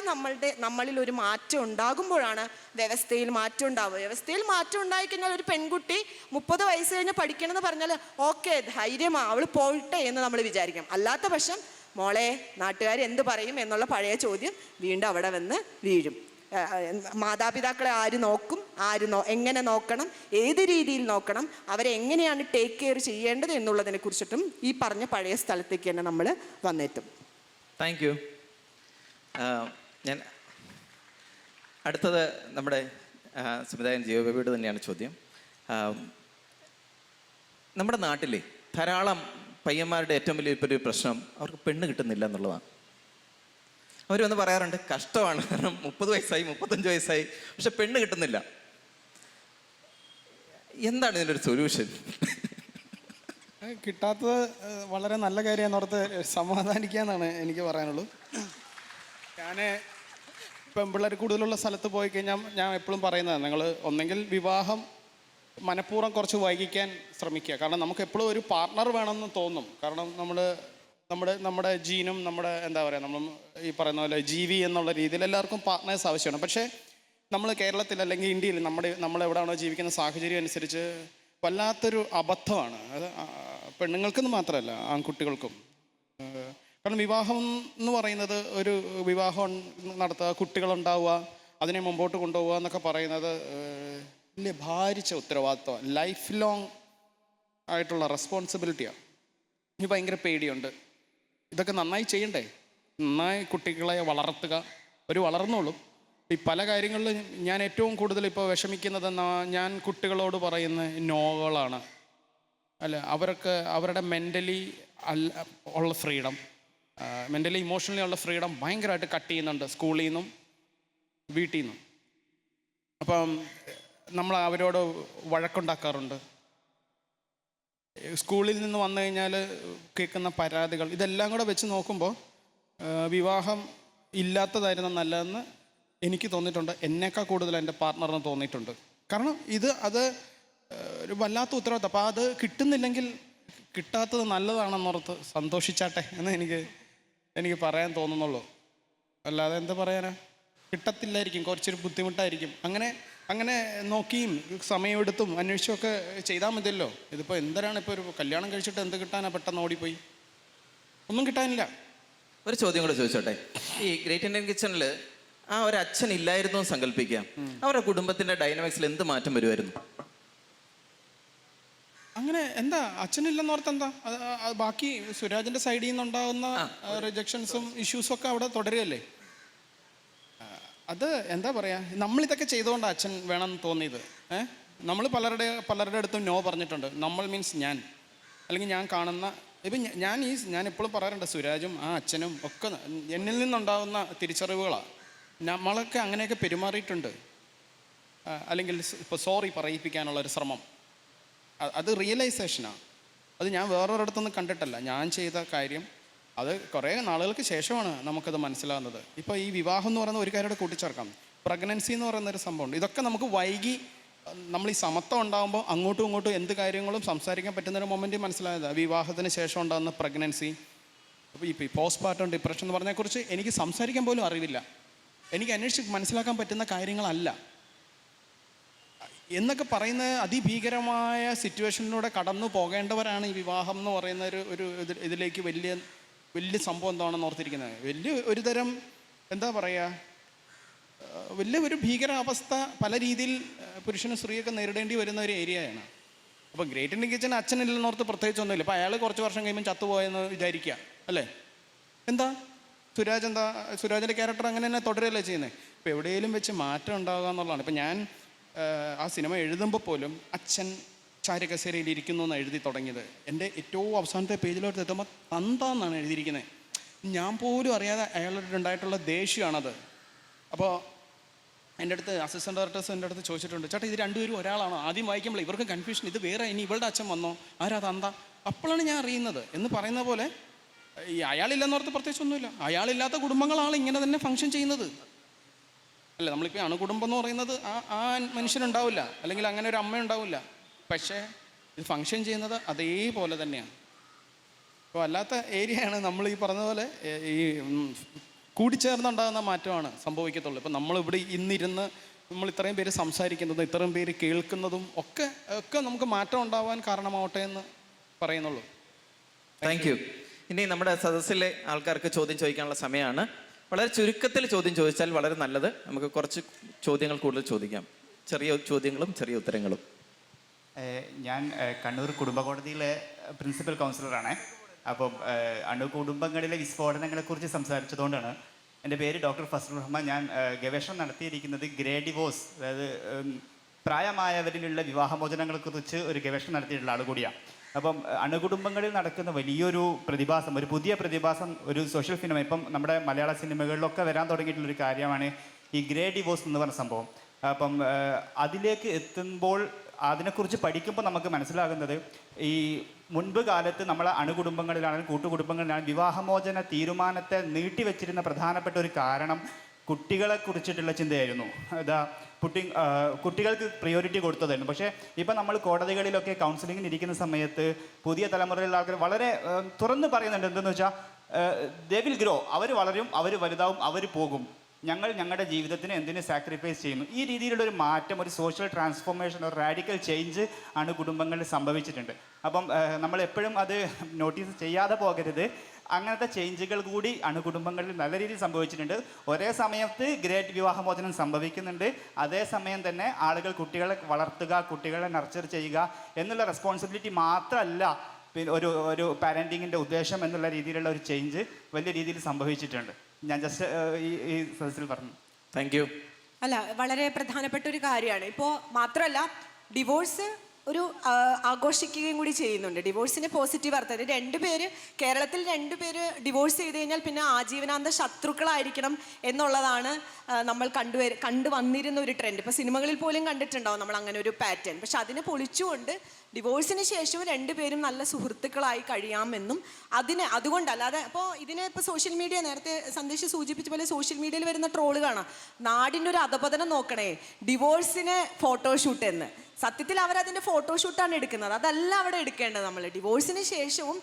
നമ്മളിൽ ഒരു മാറ്റം ഉണ്ടാകുമ്പോഴാണ് വ്യവസ്ഥയിൽ മാറ്റം ഉണ്ടാവുക. വ്യവസ്ഥയിൽ മാറ്റം ഉണ്ടായിക്കഴിഞ്ഞാൽ ഒരു പെൺകുട്ടി 30 വയസ്സ് കഴിഞ്ഞ് പഠിക്കണമെന്ന് പറഞ്ഞാൽ ഓക്കെ, ധൈര്യമാണ്, അവൾ പോയിട്ടെ എന്ന് നമ്മൾ വിചാരിക്കാം. അല്ലാത്ത പക്ഷം മോളെ നാട്ടുകാർ എന്ത് പറയും എന്നുള്ള പഴയ ചോദ്യം വീണ്ടും അവിടെ വന്ന് വീഴും. മാതാപിതാക്കളെ ആര് നോക്കും, എങ്ങനെ നോക്കണം, ഏത് രീതിയിൽ നോക്കണം, അവരെ എങ്ങനെയാണ് ടേക്ക് കെയർ ചെയ്യേണ്ടത് എന്നുള്ളതിനെ കുറിച്ചിട്ടും ഈ പറഞ്ഞ പഴയ സ്ഥലത്തേക്ക് തന്നെ നമ്മൾ വന്നെത്തും. Thank you. ഞാൻ അടുത്തത് നമ്മുടെ സംവിധായകൻ ജിയോബേബിയോട് തന്നെയാണ് ചോദ്യം. നമ്മുടെ നാട്ടിലെ ധാരാളം പയ്യന്മാരുടെ ഏറ്റവും വലിയൊരു പ്രശ്നം അവർക്ക് പെണ്ണ് കിട്ടുന്നില്ല എന്നുള്ളതാണ്. അവർ വന്ന് പറയാറുണ്ട് കഷ്ടമാണ്, കാരണം 30 വയസ്സായി 35 വയസ്സായി പക്ഷെ പെണ്ണ് കിട്ടുന്നില്ല. എന്താണ് ഇതിൻ്റെ ഒരു സൊല്യൂഷൻ? കിട്ടാത്തത് വളരെ നല്ല കാര്യമെന്നോർത്ത് സമാധാനിക്കാന്നാണ് എനിക്ക് പറയാനുള്ളൂ. ഞാൻ പെൺപിള്ളേർ കൂടുതലുള്ള സ്ഥലത്ത് പോയി കഴിഞ്ഞാൽ ഞാൻ എപ്പോഴും പറയുന്നതാണ്, നിങ്ങൾ ഒന്നെങ്കിൽ വിവാഹം മനഃപൂർവ്വം കുറച്ച് വൈകിക്കാൻ ശ്രമിക്കുക. കാരണം നമുക്ക് എപ്പോഴും ഒരു പാർട്ട്ണർ വേണമെന്ന് തോന്നും. കാരണം നമ്മുടെ ജീനും നമ്മുടെ എന്താ പറയുക, നമ്മൾ ഈ പറയുന്ന പോലെ ജീവി എന്നുള്ള രീതിയിൽ എല്ലാവർക്കും പാർട്ട്നേഴ്സ് ആവശ്യമാണ്. പക്ഷേ നമ്മൾ കേരളത്തിൽ അല്ലെങ്കിൽ ഇന്ത്യയിൽ നമ്മളെവിടെയാണോ ജീവിക്കുന്ന സാഹചര്യം അനുസരിച്ച് വല്ലാത്തൊരു അബദ്ധമാണ് അത്. പെണ്ണുങ്ങൾക്കെന്ന് മാത്രമല്ല, ആൺകുട്ടികൾക്കും. കാരണം വിവാഹം എന്ന് പറയുന്നത്, ഒരു വിവാഹം നടത്തുക, കുട്ടികളുണ്ടാവുക, അതിനെ മുമ്പോട്ട് കൊണ്ടുപോവുക എന്നൊക്കെ പറയുന്നത് വലിയ ഭാരിച്ച ഉത്തരവാദിത്വമാണ്, ലൈഫ് ലോങ് ആയിട്ടുള്ള റെസ്പോൺസിബിലിറ്റിയാണ്. എനിക്ക് ഭയങ്കര പേടിയുണ്ട്. ഇതൊക്കെ നന്നായി ചെയ്യണ്ടേ, നന്നായി കുട്ടികളെ വളർത്തുക, ഒരു വളർന്നോളും. ഈ പല കാര്യങ്ങളിലും ഞാൻ ഏറ്റവും കൂടുതൽ ഇപ്പോൾ വിഷമിക്കുന്നത് ഞാൻ കുട്ടികളോട് പറയുന്ന നോകളാണ്. അല്ല, അവരുടെ മെൻ്റലി ഉള്ള ഫ്രീഡം, മെൻ്റലി ഇമോഷണലി ഉള്ള ഫ്രീഡം ഭയങ്കരമായിട്ട് കട്ട് ചെയ്യുന്നുണ്ട് സ്കൂളിൽ നിന്നും വീട്ടിൽ നിന്നും. അപ്പം നമ്മൾ അവരോട് വഴക്കുണ്ടാക്കാറുണ്ട്. സ്കൂളിൽ നിന്ന് വന്നു കഴിഞ്ഞാൽ കേൾക്കുന്ന പരാതികൾ, ഇതെല്ലാം കൂടെ വെച്ച് നോക്കുമ്പോൾ വിവാഹം ഇല്ലാത്തതായിരുന്നു നല്ലതെന്ന് എനിക്ക് തോന്നിയിട്ടുണ്ട്. എന്നേക്കാൾ കൂടുതൽ എൻ്റെ പാർട്ട്ണറിന് തോന്നിയിട്ടുണ്ട്. കാരണം അത് ഒരു വല്ലാത്ത ഉത്തരവാദിത്തം. അപ്പോൾ അത് കിട്ടുന്നില്ലെങ്കിൽ കിട്ടാത്തത് നല്ലതാണെന്നോർത്ത് സന്തോഷിച്ചാട്ടെ എന്ന് എനിക്ക് പറയാൻ തോന്നുന്നുള്ളൂ. അല്ലാതെ എന്താ പറയാനാ, കിട്ടത്തില്ലായിരിക്കും, കുറച്ചൊരു ബുദ്ധിമുട്ടായിരിക്കും. അങ്ങനെ നോക്കിയും സമയമെടുത്തും അന്വേഷിച്ചുമൊക്കെ ചെയ്താൽ മതിയല്ലോ. ഇതിപ്പോൾ എന്തിനാണ് ഇപ്പോൾ ഒരു കല്യാണം കഴിച്ചിട്ട് എന്ത് കിട്ടാനാ, പെട്ടെന്ന് ഓടിപ്പോയി ഒന്നും കിട്ടാനില്ല. ഒരു ചോദ്യം കൂടെ ചോദിച്ചോട്ടെ. ഈ ഗ്രേറ്റ് ഇന്ത്യൻ കിച്ചണിൽ ആ ഒരു അച്ഛൻ ഇല്ലായിരുന്നു സങ്കല്പിക്കാം, അവരുടെ കുടുംബത്തിന്റെ ഡൈനാമിക്സിൽ എന്ത് മാറ്റം വരുമായിരുന്നു? അങ്ങനെ എന്താ, അച്ഛനില്ലെന്നോർത്ത് എന്താ, ബാക്കി സുരാജിന്റെ സൈഡിൽ നിന്നുണ്ടാകുന്ന റിജക്ഷൻസും ഇഷ്യൂസും ഒക്കെ അവിടെ തുടരുകയല്ലേ. അത് എന്താ പറയുക, നമ്മളിതൊക്കെ ചെയ്തുകൊണ്ട് അച്ഛൻ വേണമെന്ന് തോന്നിയത്. നമ്മൾ പലരുടെ അടുത്തും നോ പറഞ്ഞിട്ടുണ്ട്. നമ്മൾ മീൻസ് ഞാൻ, അല്ലെങ്കിൽ ഞാൻ കാണുന്ന ഇപ്പം ഞാൻ എപ്പോഴും പറയാറുണ്ട്, സുരാജും ആ അച്ഛനും ഒക്കെ എന്നിൽ നിന്നുണ്ടാകുന്ന തിരിച്ചറിവുകളാണ്. നമ്മളൊക്കെ അങ്ങനെയൊക്കെ പെരുമാറിയിട്ടുണ്ട്. അല്ലെങ്കിൽ ഇപ്പോൾ സോറി പറയിപ്പിക്കാനുള്ളൊരു ശ്രമം, അത് റിയലൈസേഷനാണ്. അത് ഞാൻ വേറൊരിടത്തൊന്നും കണ്ടിട്ടല്ല. ഞാൻ ചെയ്ത കാര്യം അത് കുറേ നാളുകൾക്ക് ശേഷമാണ് നമുക്കത് മനസ്സിലാകുന്നത്. ഇപ്പോൾ ഈ വിവാഹം എന്ന് പറയുന്ന ഒരു കാര്യം കൂടെ കൂട്ടിച്ചേർക്കാം. പ്രഗ്നൻസി എന്ന് പറയുന്നൊരു സംഭവമുണ്ട്. ഇതൊക്കെ നമുക്ക് വൈകി, നമ്മൾ ഈ സമത്വം ഉണ്ടാകുമ്പോൾ അങ്ങോട്ടും ഇങ്ങോട്ടും എന്ത് കാര്യങ്ങളും സംസാരിക്കാൻ പറ്റുന്നൊരു മൊമെൻറ്റ് മനസ്സിലായത് വിവാഹത്തിന് ശേഷം ഉണ്ടാകുന്ന പ്രഗ്നൻസി. അപ്പോൾ ഈ പോസ്റ്റ്പാർട്ടം ഡിപ്രഷൻ എന്ന് പറഞ്ഞതിനെക്കുറിച്ച് എനിക്ക് സംസാരിക്കാൻ പോലും അറിവില്ല. എനിക്ക് അന്വേഷിച്ച് മനസ്സിലാക്കാൻ പറ്റുന്ന കാര്യങ്ങളല്ല എന്നൊക്കെ പറയുന്ന അതിഭീകരമായ സിറ്റുവേഷനിലൂടെ കടന്നു പോകേണ്ടവരാണ് ഈ വിവാഹം എന്ന് പറയുന്ന ഒരു ഇതിലേക്ക് വലിയ സംഭവം എന്താണെന്ന് ഓർത്തിരിക്കുന്നത്. വലിയ ഒരു തരം എന്താ പറയുക, വലിയ ഒരു ഭീകരാവസ്ഥ പല രീതിയിൽ പുരുഷനും സ്ത്രീയൊക്കെ നേരിടേണ്ടി വരുന്ന ഒരു ഏരിയയാണ്. അപ്പോൾ ഗ്രേറ്റ് ഇന്ത്യൻ കിച്ചൺ അച്ഛനില്ലെന്നോർത്ത് പ്രത്യേകിച്ചൊന്നുമില്ല. അപ്പോൾ അയാൾ കുറച്ച് വർഷം കഴിയുമ്പോൾ ചത്തുപോയെന്ന് വിചാരിക്കുക അല്ലേ? എന്താ സുരാജിൻ്റെ ക്യാരക്ടർ അങ്ങനെ തന്നെ തുടരുകയല്ലേ ചെയ്യുന്നത്. ഇപ്പോൾ എവിടെയെങ്കിലും വെച്ച് മാറ്റം ഉണ്ടാകുക എന്നുള്ളതാണ്. ഇപ്പം ഞാൻ ആ സിനിമ എഴുതുമ്പോൾ പോലും അച്ഛൻ ചാരുകസേരയിൽ ഇരിക്കുന്നു എന്ന് എഴുതി തുടങ്ങിയത്. എൻ്റെ ഏറ്റവും അവസാനത്തെ പേജിലോട്ട് എത്തുമ്പോൾ തന്താന്നാണ് എഴുതിയിരിക്കുന്നത്. ഞാൻ പോലും അറിയാതെ അയാളുടെ ഉണ്ടായിട്ടുള്ള ദേഷ്യമാണത്. അപ്പോൾ എൻ്റെ അടുത്ത് അസിസ്റ്റൻ്റ് ഡയറക്ടേഴ്സ് എൻ്റെ അടുത്ത് ചോദിച്ചിട്ടുണ്ട്, ചേട്ടാ ഇത് രണ്ടുപേരും ഒരാളാണോ? ആദ്യം വായിക്കുമ്പോൾ ഇവർക്ക് കൺഫ്യൂഷൻ, ഇത് വേറെ, ഇനി ഇവളുടെ അച്ഛൻ വന്നോ, ആരാ തന്ത? അപ്പോഴാണ് ഞാൻ അറിയുന്നത്. എന്ന് പറയുന്ന പോലെ ഈ അയാളില്ലെന്നോർത്ത് പ്രത്യേകിച്ചൊന്നുമില്ല. അയാളില്ലാത്ത കുടുംബങ്ങളാണ് ഇങ്ങനെ തന്നെ ഫങ്ഷൻ ചെയ്യുന്നത് അല്ലേ? നമ്മളിപ്പോൾ അണുകുടുംബം എന്ന് പറയുന്നത് ആ മനുഷ്യനുണ്ടാവില്ല, അല്ലെങ്കിൽ അങ്ങനെ ഒരു അമ്മ ഉണ്ടാവില്ല. പക്ഷേ ഇത് ഫങ്ഷൻ ചെയ്യുന്നത് അതേപോലെ തന്നെയാണ്. അപ്പോൾ അല്ലാത്ത ഏരിയയാണ് നമ്മൾ ഈ പറഞ്ഞ പോലെ ഈ കൂടിച്ചേർന്നുണ്ടാകുന്ന മാറ്റമാണ് സംഭവിക്കത്തുള്ളൂ. ഇപ്പം നമ്മളിവിടെ ഇന്നിരുന്ന് നമ്മൾ ഇത്രയും പേര് സംസാരിക്കുന്നതും ഇത്രയും പേര് കേൾക്കുന്നതും ഒക്കെ നമുക്ക് മാറ്റം ഉണ്ടാവാൻ കാരണമാവട്ടെ എന്ന് പറയുന്നുള്ളൂ. Thank you. ഇനി നമ്മുടെ സദസ്സിലെ ആൾക്കാർക്ക് ചോദ്യം ചോദിക്കാനുള്ള സമയമാണ്. വളരെ ചുരുക്കത്തിൽ ചോദ്യം ചോദിച്ചാൽ വളരെ നല്ലത്. നമുക്ക് കുറച്ച് ചോദ്യങ്ങൾ കൂടുതൽ ചോദിക്കാം. ചെറിയ ചോദ്യങ്ങളും ചെറിയ ഉത്തരങ്ങളും. ഞാൻ കണ്ണൂർ കുടുംബ കോടതിയിലെ പ്രിൻസിപ്പൽ കൗൺസിലറാണ്. അപ്പം അണുകുടുംബങ്ങളിലെ വിസ്ഫോടനങ്ങളെക്കുറിച്ച് സംസാരിച്ചതുകൊണ്ടാണ്. എൻ്റെ പേര് ഡോക്ടർ ഫസലുർ റഹ്മാൻ. ഞാൻ ഗവേഷണം നടത്തിയിരിക്കുന്നത് ഗ്രേ ഡിവോഴ്സ്, അതായത് പ്രായമായവരിലുള്ള വിവാഹമോചനങ്ങളെക്കുറിച്ച് ഒരു ഗവേഷണം നടത്തിയിട്ടുള്ള ആൾ കൂടിയാണ്. അപ്പം അണുകുടുംബങ്ങളിൽ നടക്കുന്ന വലിയൊരു പ്രതിഭാസം, ഒരു പുതിയ പ്രതിഭാസം, ഒരു സോഷ്യൽ ഫിനോമിന, ഇപ്പം നമ്മുടെ മലയാള സിനിമകളിലൊക്കെ വരാൻ തുടങ്ങിയിട്ടുള്ളൊരു കാര്യമാണ് ഈ ഗ്രേ ഡിവോഴ്സ് എന്ന് പറഞ്ഞ സംഭവം. അപ്പം അതിലേക്ക് എത്തുമ്പോൾ അതിനെക്കുറിച്ച് പഠിക്കുമ്പോൾ നമുക്ക് മനസ്സിലാകുന്നത്, ഈ മുൻപ് കാലത്ത് നമ്മളെ അണുകുടുംബങ്ങളിലാണെങ്കിലും കൂട്ടുകുടുംബങ്ങളിലാണെങ്കിലും വിവാഹമോചന തീരുമാനത്തെ നീട്ടിവെച്ചിരുന്ന പ്രധാനപ്പെട്ട ഒരു കാരണം കുട്ടികളെ കുറിച്ചിട്ടുള്ള ചിന്തയായിരുന്നു. കുട്ടികൾക്ക് പ്രിയോറിറ്റി കൊടുത്തതായിരുന്നു. പക്ഷേ ഇപ്പം നമ്മൾ കോടതികളിലൊക്കെ കൗൺസിലിങ്ങിന് ഇരിക്കുന്ന സമയത്ത് പുതിയ തലമുറയിലുള്ള ആൾക്കാർ വളരെ തുറന്ന് പറയുന്നുണ്ട്. എന്തെന്ന് വെച്ചാൽ ദേ വിൽ ഗ്രോ, അവർ വളരും, അവർ വലുതാവും, അവർ പോകും, ഞങ്ങളുടെ ജീവിതത്തിന് എന്തിനു സാക്രിഫൈസ് ചെയ്യുന്നു. ഈ രീതിയിലുള്ള ഒരു മാറ്റം, ഒരു സോഷ്യൽ ട്രാൻസ്ഫോർമേഷൻ, ഒരു റാഡിക്കൽ ചേഞ്ച് ആണ് കുടുംബങ്ങളിൽ സംഭവിച്ചിട്ടുണ്ട്. അപ്പം നമ്മൾ എപ്പോഴും അത് നോട്ടീസ് ചെയ്യാതെ പോകരുത്. അങ്ങനത്തെ ചേഞ്ചുകൾ കൂടി അണുകുടുംബങ്ങളിൽ നല്ല രീതിയിൽ സംഭവിച്ചിട്ടുണ്ട്. ഒരേ സമയത്ത് ഗ്രേറ്റ് വിവാഹമോചനം സംഭവിക്കുന്നുണ്ട്. അതേസമയം തന്നെ ആളുകൾ കുട്ടികളെ വളർത്തുക, കുട്ടികളെ നർച്ചർ ചെയ്യുക എന്നുള്ള റെസ്പോൺസിബിലിറ്റി മാത്രമല്ല പിന്നെ ഒരു പാരൻറ്റിങ്ങിൻ്റെ ഉദ്ദേശം എന്നുള്ള രീതിയിലുള്ള ഒരു ചേഞ്ച് വലിയ രീതിയിൽ സംഭവിച്ചിട്ടുണ്ട്. ഞാൻ ജസ്റ്റ് ഈ സദസ്സിൽ പറഞ്ഞു. Thank you. അല്ല, വളരെ പ്രധാനപ്പെട്ട ഒരു കാര്യമാണ്. ഇപ്പോൾ മാത്രമല്ല, ഡിവോഴ്സ് ഒരു ആഘോഷിക്കുകയും കൂടി ചെയ്യുന്നുണ്ട്. ഡിവോഴ്സിന് പോസിറ്റീവ് അർത്ഥം. കേരളത്തിൽ രണ്ടുപേര് ഡിവോഴ്സ് ചെയ്ത് കഴിഞ്ഞാൽ പിന്നെ ആജീവനാന്ത ശത്രുക്കളായിരിക്കണം എന്നുള്ളതാണ് നമ്മൾ കണ്ടുവന്നിരുന്ന ഒരു ട്രെൻഡ്. ഇപ്പോൾ സിനിമകളിൽ പോലും കണ്ടിട്ടുണ്ടാവും നമ്മൾ അങ്ങനെ ഒരു പാറ്റേൺ. പക്ഷെ അതിനെ പൊളിച്ചുകൊണ്ട് ഡിവോഴ്സിന് ശേഷവും രണ്ടുപേരും നല്ല സുഹൃത്തുക്കളായി കഴിയാമെന്നും അതുകൊണ്ടല്ലാതെ ഇപ്പോൾ സോഷ്യൽ മീഡിയ, നേരത്തെ സന്ദേശം സൂചിപ്പിച്ച പോലെ സോഷ്യൽ മീഡിയയിൽ വരുന്ന ട്രോള് കാണാം, നാടിൻ്റെ ഒരു അധപതനം നോക്കണേ, ഡിവോഴ്സിന് ഫോട്ടോഷൂട്ട് എന്ന്. സത്യത്തിൽ അവരതിൻ്റെ ഫോട്ടോഷൂട്ടാണ് എടുക്കുന്നത്. അതല്ല അവിടെ എടുക്കേണ്ടത്. നമ്മൾ ഡിവോഴ്സിന് ശേഷവും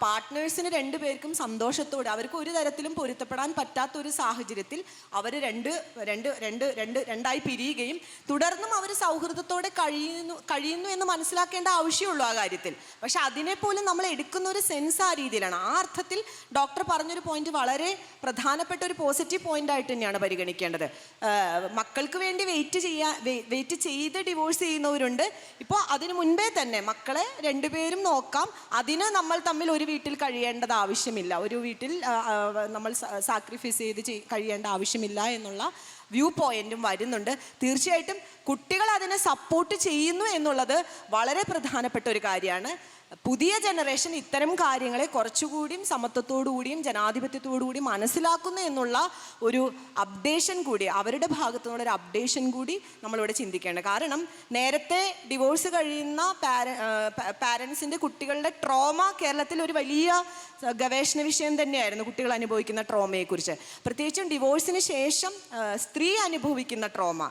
പാർട്ട്നേഴ്സിന് രണ്ടുപേർക്കും സന്തോഷത്തോടെ, അവർക്ക് ഒരു തരത്തിലും പൊരുത്തപ്പെടാൻ പറ്റാത്തൊരു സാഹചര്യത്തിൽ അവർ രണ്ടായി പിരിയുകയും തുടർന്നും അവർ സൗഹൃദത്തോടെ കഴിയുന്നു എന്ന് മനസ്സിലാക്കേണ്ട ആവശ്യമുള്ളൂ ആ കാര്യത്തിൽ. പക്ഷെ അതിനെപ്പോലും നമ്മൾ എടുക്കുന്ന ഒരു സെൻസ് ആ രീതിയിലാണ്. ആ അർത്ഥത്തിൽ ഡോക്ടർ പറഞ്ഞൊരു പോയിന്റ് വളരെ പ്രധാനപ്പെട്ട ഒരു പോസിറ്റീവ് പോയിന്റ് ആയിട്ട് തന്നെയാണ് പരിഗണിക്കേണ്ടത്. മക്കൾക്ക് വേണ്ടി വെയിറ്റ് ചെയ്ത് ഡിവോഴ്സ് ചെയ്യുന്നവരുണ്ട്. ഇപ്പോൾ അതിനു മുൻപേ തന്നെ മക്കളെ രണ്ടുപേരും നോക്കാം, അതിന് നമ്മൾ ഒരു വീട്ടിൽ കഴിയേണ്ടത് ആവശ്യമില്ല, ഒരു വീട്ടിൽ നമ്മൾ സാക്രിഫൈസ് ചെയ്ത് കഴിയേണ്ട ആവശ്യമില്ല എന്നുള്ള വ്യൂ പോയിന്റും വരുന്നുണ്ട്. തീർച്ചയായിട്ടും കുട്ടികൾ അതിനെ സപ്പോർട്ട് ചെയ്യുന്നു എന്നുള്ളത് വളരെ പ്രധാനപ്പെട്ട ഒരു കാര്യമാണ്. പുതിയ ജനറേഷൻ ഇത്തരം കാര്യങ്ങളെ കുറച്ചുകൂടിയും സമത്വത്തോടു കൂടിയും ജനാധിപത്യത്തോടു കൂടിയും മനസ്സിലാക്കുന്നു എന്നുള്ള ഒരു അപ്ഡേഷൻ കൂടി, അവരുടെ ഭാഗത്തു നിന്നുള്ള ഒരു അപ്ഡേഷൻ കൂടി നമ്മളിവിടെ ചിന്തിക്കേണ്ടത്. കാരണം നേരത്തെ ഡിവോഴ്സ് കഴിയുന്ന പാരൻസിൻ്റെ കുട്ടികളുടെ ട്രോമ കേരളത്തിൽ ഒരു വലിയ ഗവേഷണ വിഷയം തന്നെയായിരുന്നു, കുട്ടികൾ അനുഭവിക്കുന്ന ട്രോമയെക്കുറിച്ച്. പ്രത്യേകിച്ചും ഡിവോഴ്സിന് ശേഷം സ്ത്രീ അനുഭവിക്കുന്ന ട്രോമ,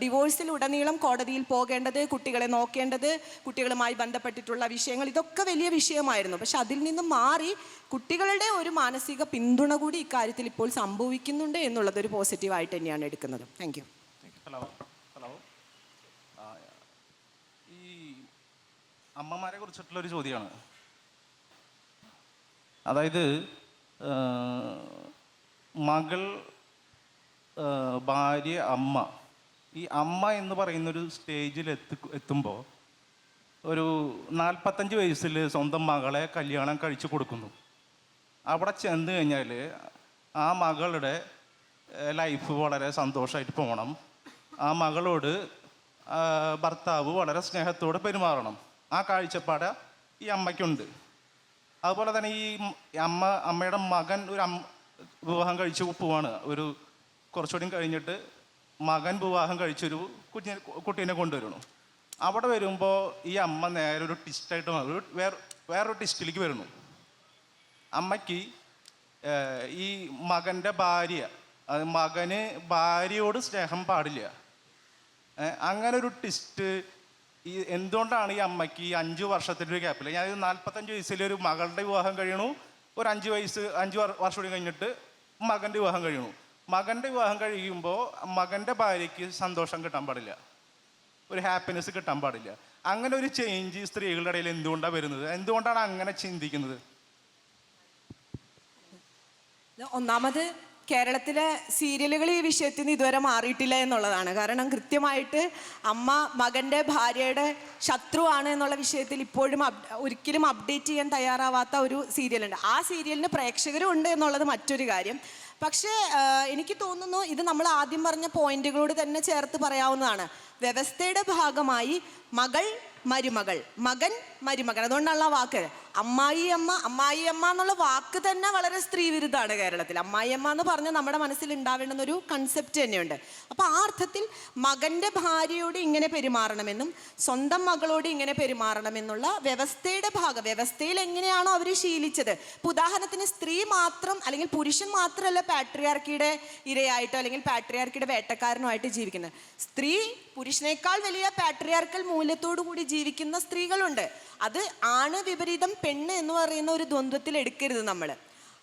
ഡിവോഴ്സിലുടനീളം കോടതിയിൽ പോകേണ്ടത്, കുട്ടികളെ നോക്കേണ്ടത്, കുട്ടികളുമായി ബന്ധപ്പെട്ടിട്ടുള്ള വിഷയങ്ങൾ, ഇതൊക്കെ വലിയ വിഷയമായിരുന്നു. പക്ഷെ അതിൽ നിന്ന് മാറി കുട്ടികളുടെ ഒരു മാനസിക പിന്തുണ കൂടി ഇക്കാര്യത്തിൽ ഇപ്പോൾ സംഭവിക്കുന്നുണ്ട് എന്നുള്ളത് ഒരു പോസിറ്റീവായിട്ട് തന്നെയാണ് എടുക്കുന്നത്. Thank you. ഹലോ. ഈ അമ്മമാരെ കുറിച്ചിട്ടുള്ളൊരു ചോദ്യമാണ്. അതായത് മകൾ, ഭാര്യ, അമ്മ, ഈ അമ്മ എന്ന് പറയുന്നൊരു സ്റ്റേജിൽ എത്തുമ്പോൾ ഒരു 45 വയസ്സിൽ സ്വന്തം മകളെ കല്യാണം കഴിച്ചു കൊടുക്കുന്നു. അവിടെ ചെന്ന് കഴിഞ്ഞാൽ ആ മകളുടെ ലൈഫ് വളരെ സന്തോഷമായിട്ട് പോകണം. ആ മകളോട് ഭർത്താവ് വളരെ സ്നേഹത്തോടെ പെരുമാറണം. ആ കാഴ്ചപ്പാട് ഈ അമ്മയ്ക്കുണ്ട്. അതുപോലെ തന്നെ ഈ അമ്മയുടെ മകൻ വിവാഹം കഴിച്ച് പോവാണ്. ഒരു കുറച്ചുകൂടി കഴിഞ്ഞിട്ട് മകൻ വിവാഹം കഴിച്ചൊരു കുട്ടീനെ കൊണ്ടുവരുന്നു. അവിടെ വരുമ്പോൾ ഈ അമ്മ നേരെ ഒരു ട്വിസ്റ്റായിട്ട് വേറൊരു ട്വിസ്റ്റിലേക്ക് വരുന്നു. അമ്മയ്ക്ക് ഈ മകൻ്റെ ഭാര്യ, മകന് ഭാര്യയോട് സ്നേഹം പാടില്ല. അങ്ങനെ ഒരു ട്വിസ്റ്റ് എന്തുകൊണ്ടാണ് ഈ അമ്മയ്ക്ക് ഈ 5 വർഷത്തിൻ്റെ ഒരു ഗ്യാപ്പിൽ, ഞാൻ 45 വയസ്സിലൊരു മകളുടെ വിവാഹം കഴിയണു, ഒരു 5 വർഷം കൂടി കഴിഞ്ഞിട്ട് മകൻ്റെ വിവാഹം കഴിയണു. മകൻ്റെ വിവാഹം കഴിയുമ്പോൾ മകൻ്റെ ഭാര്യയ്ക്ക് സന്തോഷം കിട്ടാൻ പാടില്ല, ഒരു ഹാപ്പിനെസ് കിട്ടാൻ പാടില്ല. അങ്ങനെ ഒരു ചേഞ്ച് സ്ത്രീകളുടെ ഇടയിൽ എന്തുകൊണ്ടാണ് വരുന്നത്? എന്തുകൊണ്ടാണ് അങ്ങനെ ചിന്തിക്കുന്നത്? ഒന്നാമത് കേരളത്തിലെ സീരിയലുകൾ ഈ വിഷയത്തിൽ നിന്ന് ഇതുവരെ മാറിയിട്ടില്ല എന്നുള്ളതാണ്. കാരണം കൃത്യമായിട്ട് അമ്മ മകൻ്റെ ഭാര്യയുടെ ശത്രുവാണ് എന്നുള്ള വിഷയത്തിൽ ഇപ്പോഴും ഒരിക്കലും അപ്ഡേറ്റ് ചെയ്യാൻ തയ്യാറാവാത്ത ഒരു സീരിയലുണ്ട്. ആ സീരിയലിന് പ്രേക്ഷകരും ഉണ്ട് എന്നുള്ളത് മറ്റൊരു കാര്യം. പക്ഷേ എനിക്ക് തോന്നുന്നു ഇത് നമ്മൾ ആദ്യം പറഞ്ഞ പോയിന്റുകളോട് തന്നെ ചേർത്ത് പറയാവുന്നതാണ്. വ്യവസ്ഥയുടെ ഭാഗമായി മകൾ മരുമകൾ, മകൻ മരുമകൻ, അതുകൊണ്ടുള്ള വാക്ക് അമ്മായിയമ്മ എന്നുള്ള വാക്ക് തന്നെ വളരെ സ്ത്രീ വിരുദ്ധമാണ് കേരളത്തിൽ. അമ്മായിയമ്മ എന്ന് പറഞ്ഞാൽ നമ്മുടെ മനസ്സിൽ ഉണ്ടാവേണ്ടുന്നൊരു കൺസെപ്റ്റ് തന്നെയുണ്ട്. അപ്പോൾ ആ അർത്ഥത്തിൽ മകൻ്റെ ഭാര്യയോട് ഇങ്ങനെ പെരുമാറണമെന്നും സ്വന്തം മകളോട് ഇങ്ങനെ പെരുമാറണമെന്നുള്ള വ്യവസ്ഥയുടെ ഭാഗം, വ്യവസ്ഥയിൽ എങ്ങനെയാണോ അവർ ശീലിച്ചത്. ഇപ്പോൾ ഉദാഹരണത്തിന് സ്ത്രീ മാത്രം അല്ലെങ്കിൽ പുരുഷൻ മാത്രമല്ല പാട്രിയാർക്കിയുടെ ഇരയായിട്ടോ അല്ലെങ്കിൽ പാട്രിയാർക്കിയുടെ വേട്ടക്കാരനുമായിട്ട് ജീവിക്കുന്നത്. സ്ത്രീ പുരുഷനേക്കാൾ വലിയ പാട്രിയാർക്കൽ മൂല്യത്തോടു കൂടി ജീവിക്കുന്ന സ്ത്രീകളുണ്ട്. അത് ആണ് വിപരീതം പെണ്ണ് എന്ന് പറയുന്ന ഒരു ദ്വന്ദ്വത്തിൽ എടുക്കരുത് നമ്മൾ.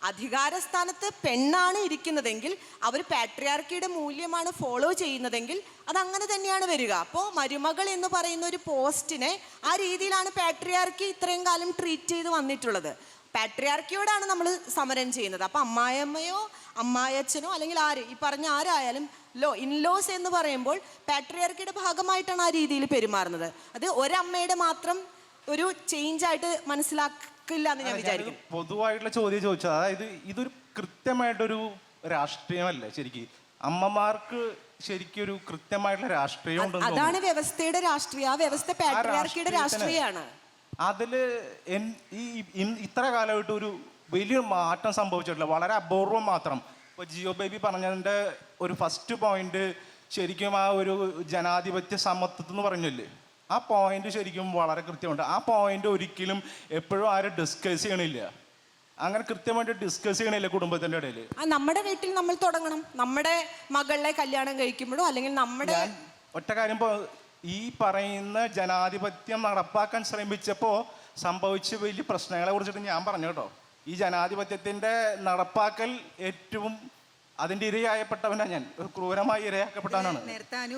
അധികാരസ്ഥാനത്ത് പെണ്ണാണ് ഇരിക്കുന്നതെങ്കിൽ അവർ പാട്രിയാർക്കിയുടെ മൂല്യമാണ് ഫോളോ ചെയ്യുന്നതെങ്കിൽ അതങ്ങനെ തന്നെയാണ് വരിക. അപ്പോൾ മരുമകൾ എന്ന് പറയുന്ന ഒരു പോസ്റ്റിനെ ആ രീതിയിലാണ് പാട്രിയാർക്കി ഇത്രയും കാലം ട്രീറ്റ് ചെയ്ത് വന്നിട്ടുള്ളത്. പാട്രിയാർക്കിയോടാണ് നമ്മൾ സമരം ചെയ്യുന്നത്. അപ്പം അമ്മായിയമ്മയോ അമ്മായച്ഛനോ അല്ലെങ്കിൽ ഈ പറഞ്ഞ ആരായാലും ഇൻലോസ് എന്ന് പറയുമ്പോൾ പാട്രിയാർക്കിയുടെ ഭാഗമായിട്ടാണ് ആ രീതിയിൽ പെരുമാറുന്നത്. അത് ഒരമ്മയുടെ മാത്രം ഒരു ചേഞ്ച് ആയിട്ട് മനസ്സിലാക്കില്ല എന്ന് ഞാൻ വിചാരിക്കും. പൊതുവായിട്ടുള്ള ചോദ്യം ചോദിച്ചത്, അതായത് ഇതൊരു കൃത്യമായിട്ടൊരു രാഷ്ട്രീയമല്ലേ ശരിക്കും? അമ്മമാർക്ക് ശരിക്കും ഒരു കൃത്യമായിട്ടുള്ള രാഷ്ട്രീയം ഉണ്ടെന്ന് അതാണ് വ്യവസ്ഥയുടെ രാഷ്ട്രീയം. ആ വ്യവസ്ഥ പാട്രിയാർക്കിയുടെ രാഷ്ട്രീയമാണ്. അതില് ഇത്ര കാലമായിട്ട് ഒരു വലിയ മാറ്റം സംഭവിച്ചിട്ടില്ല, വളരെ അപൂർവം മാത്രം. ഇപ്പോൾ ജിയോ ബേബി പറഞ്ഞതിൻ്റെ ഒരു ഫസ്റ്റ് പോയിന്റ് ശരിക്കും ആ ഒരു ജനാധിപത്യ സമത്വം എന്ന് പറഞ്ഞില്ലേ, ആ പോയിന്റ് ശരിക്കും വളരെ കൃത്യമുണ്ട്. ആ പോയിന്റ് ഒരിക്കലും എപ്പോഴും ആരും ഡിസ്കസ് ചെയ്യണില്ല, അങ്ങനെ കൃത്യമായിട്ട് ഡിസ്കസ് ചെയ്യണില്ല കുടുംബത്തിൻ്റെ ഇടയിൽ. നമ്മുടെ വീട്ടിൽ നമ്മൾ തുടങ്ങണം. നമ്മുടെ മകളെ കല്യാണം കഴിക്കുമ്പോഴോ അല്ലെങ്കിൽ നമ്മുടെ ഒറ്റ കാര്യം, ഈ പറയുന്ന ജനാധിപത്യം നടപ്പാക്കാൻ ശ്രമിച്ചപ്പോൾ സംഭവിച്ച വലിയ പ്രശ്നങ്ങളെ കുറിച്ചിട്ട് ഞാൻ പറഞ്ഞു കേട്ടോ. ഈ ജനാധിപത്യത്തിൻ്റെ നടപ്പാക്കൽ ഏറ്റവും അതിൻ്റെ ഇരയായപ്പെട്ടവനാണ് ഞാൻ, ഒരു ക്രൂരമായി ഇരയാക്കപ്പെട്ടവനാണ്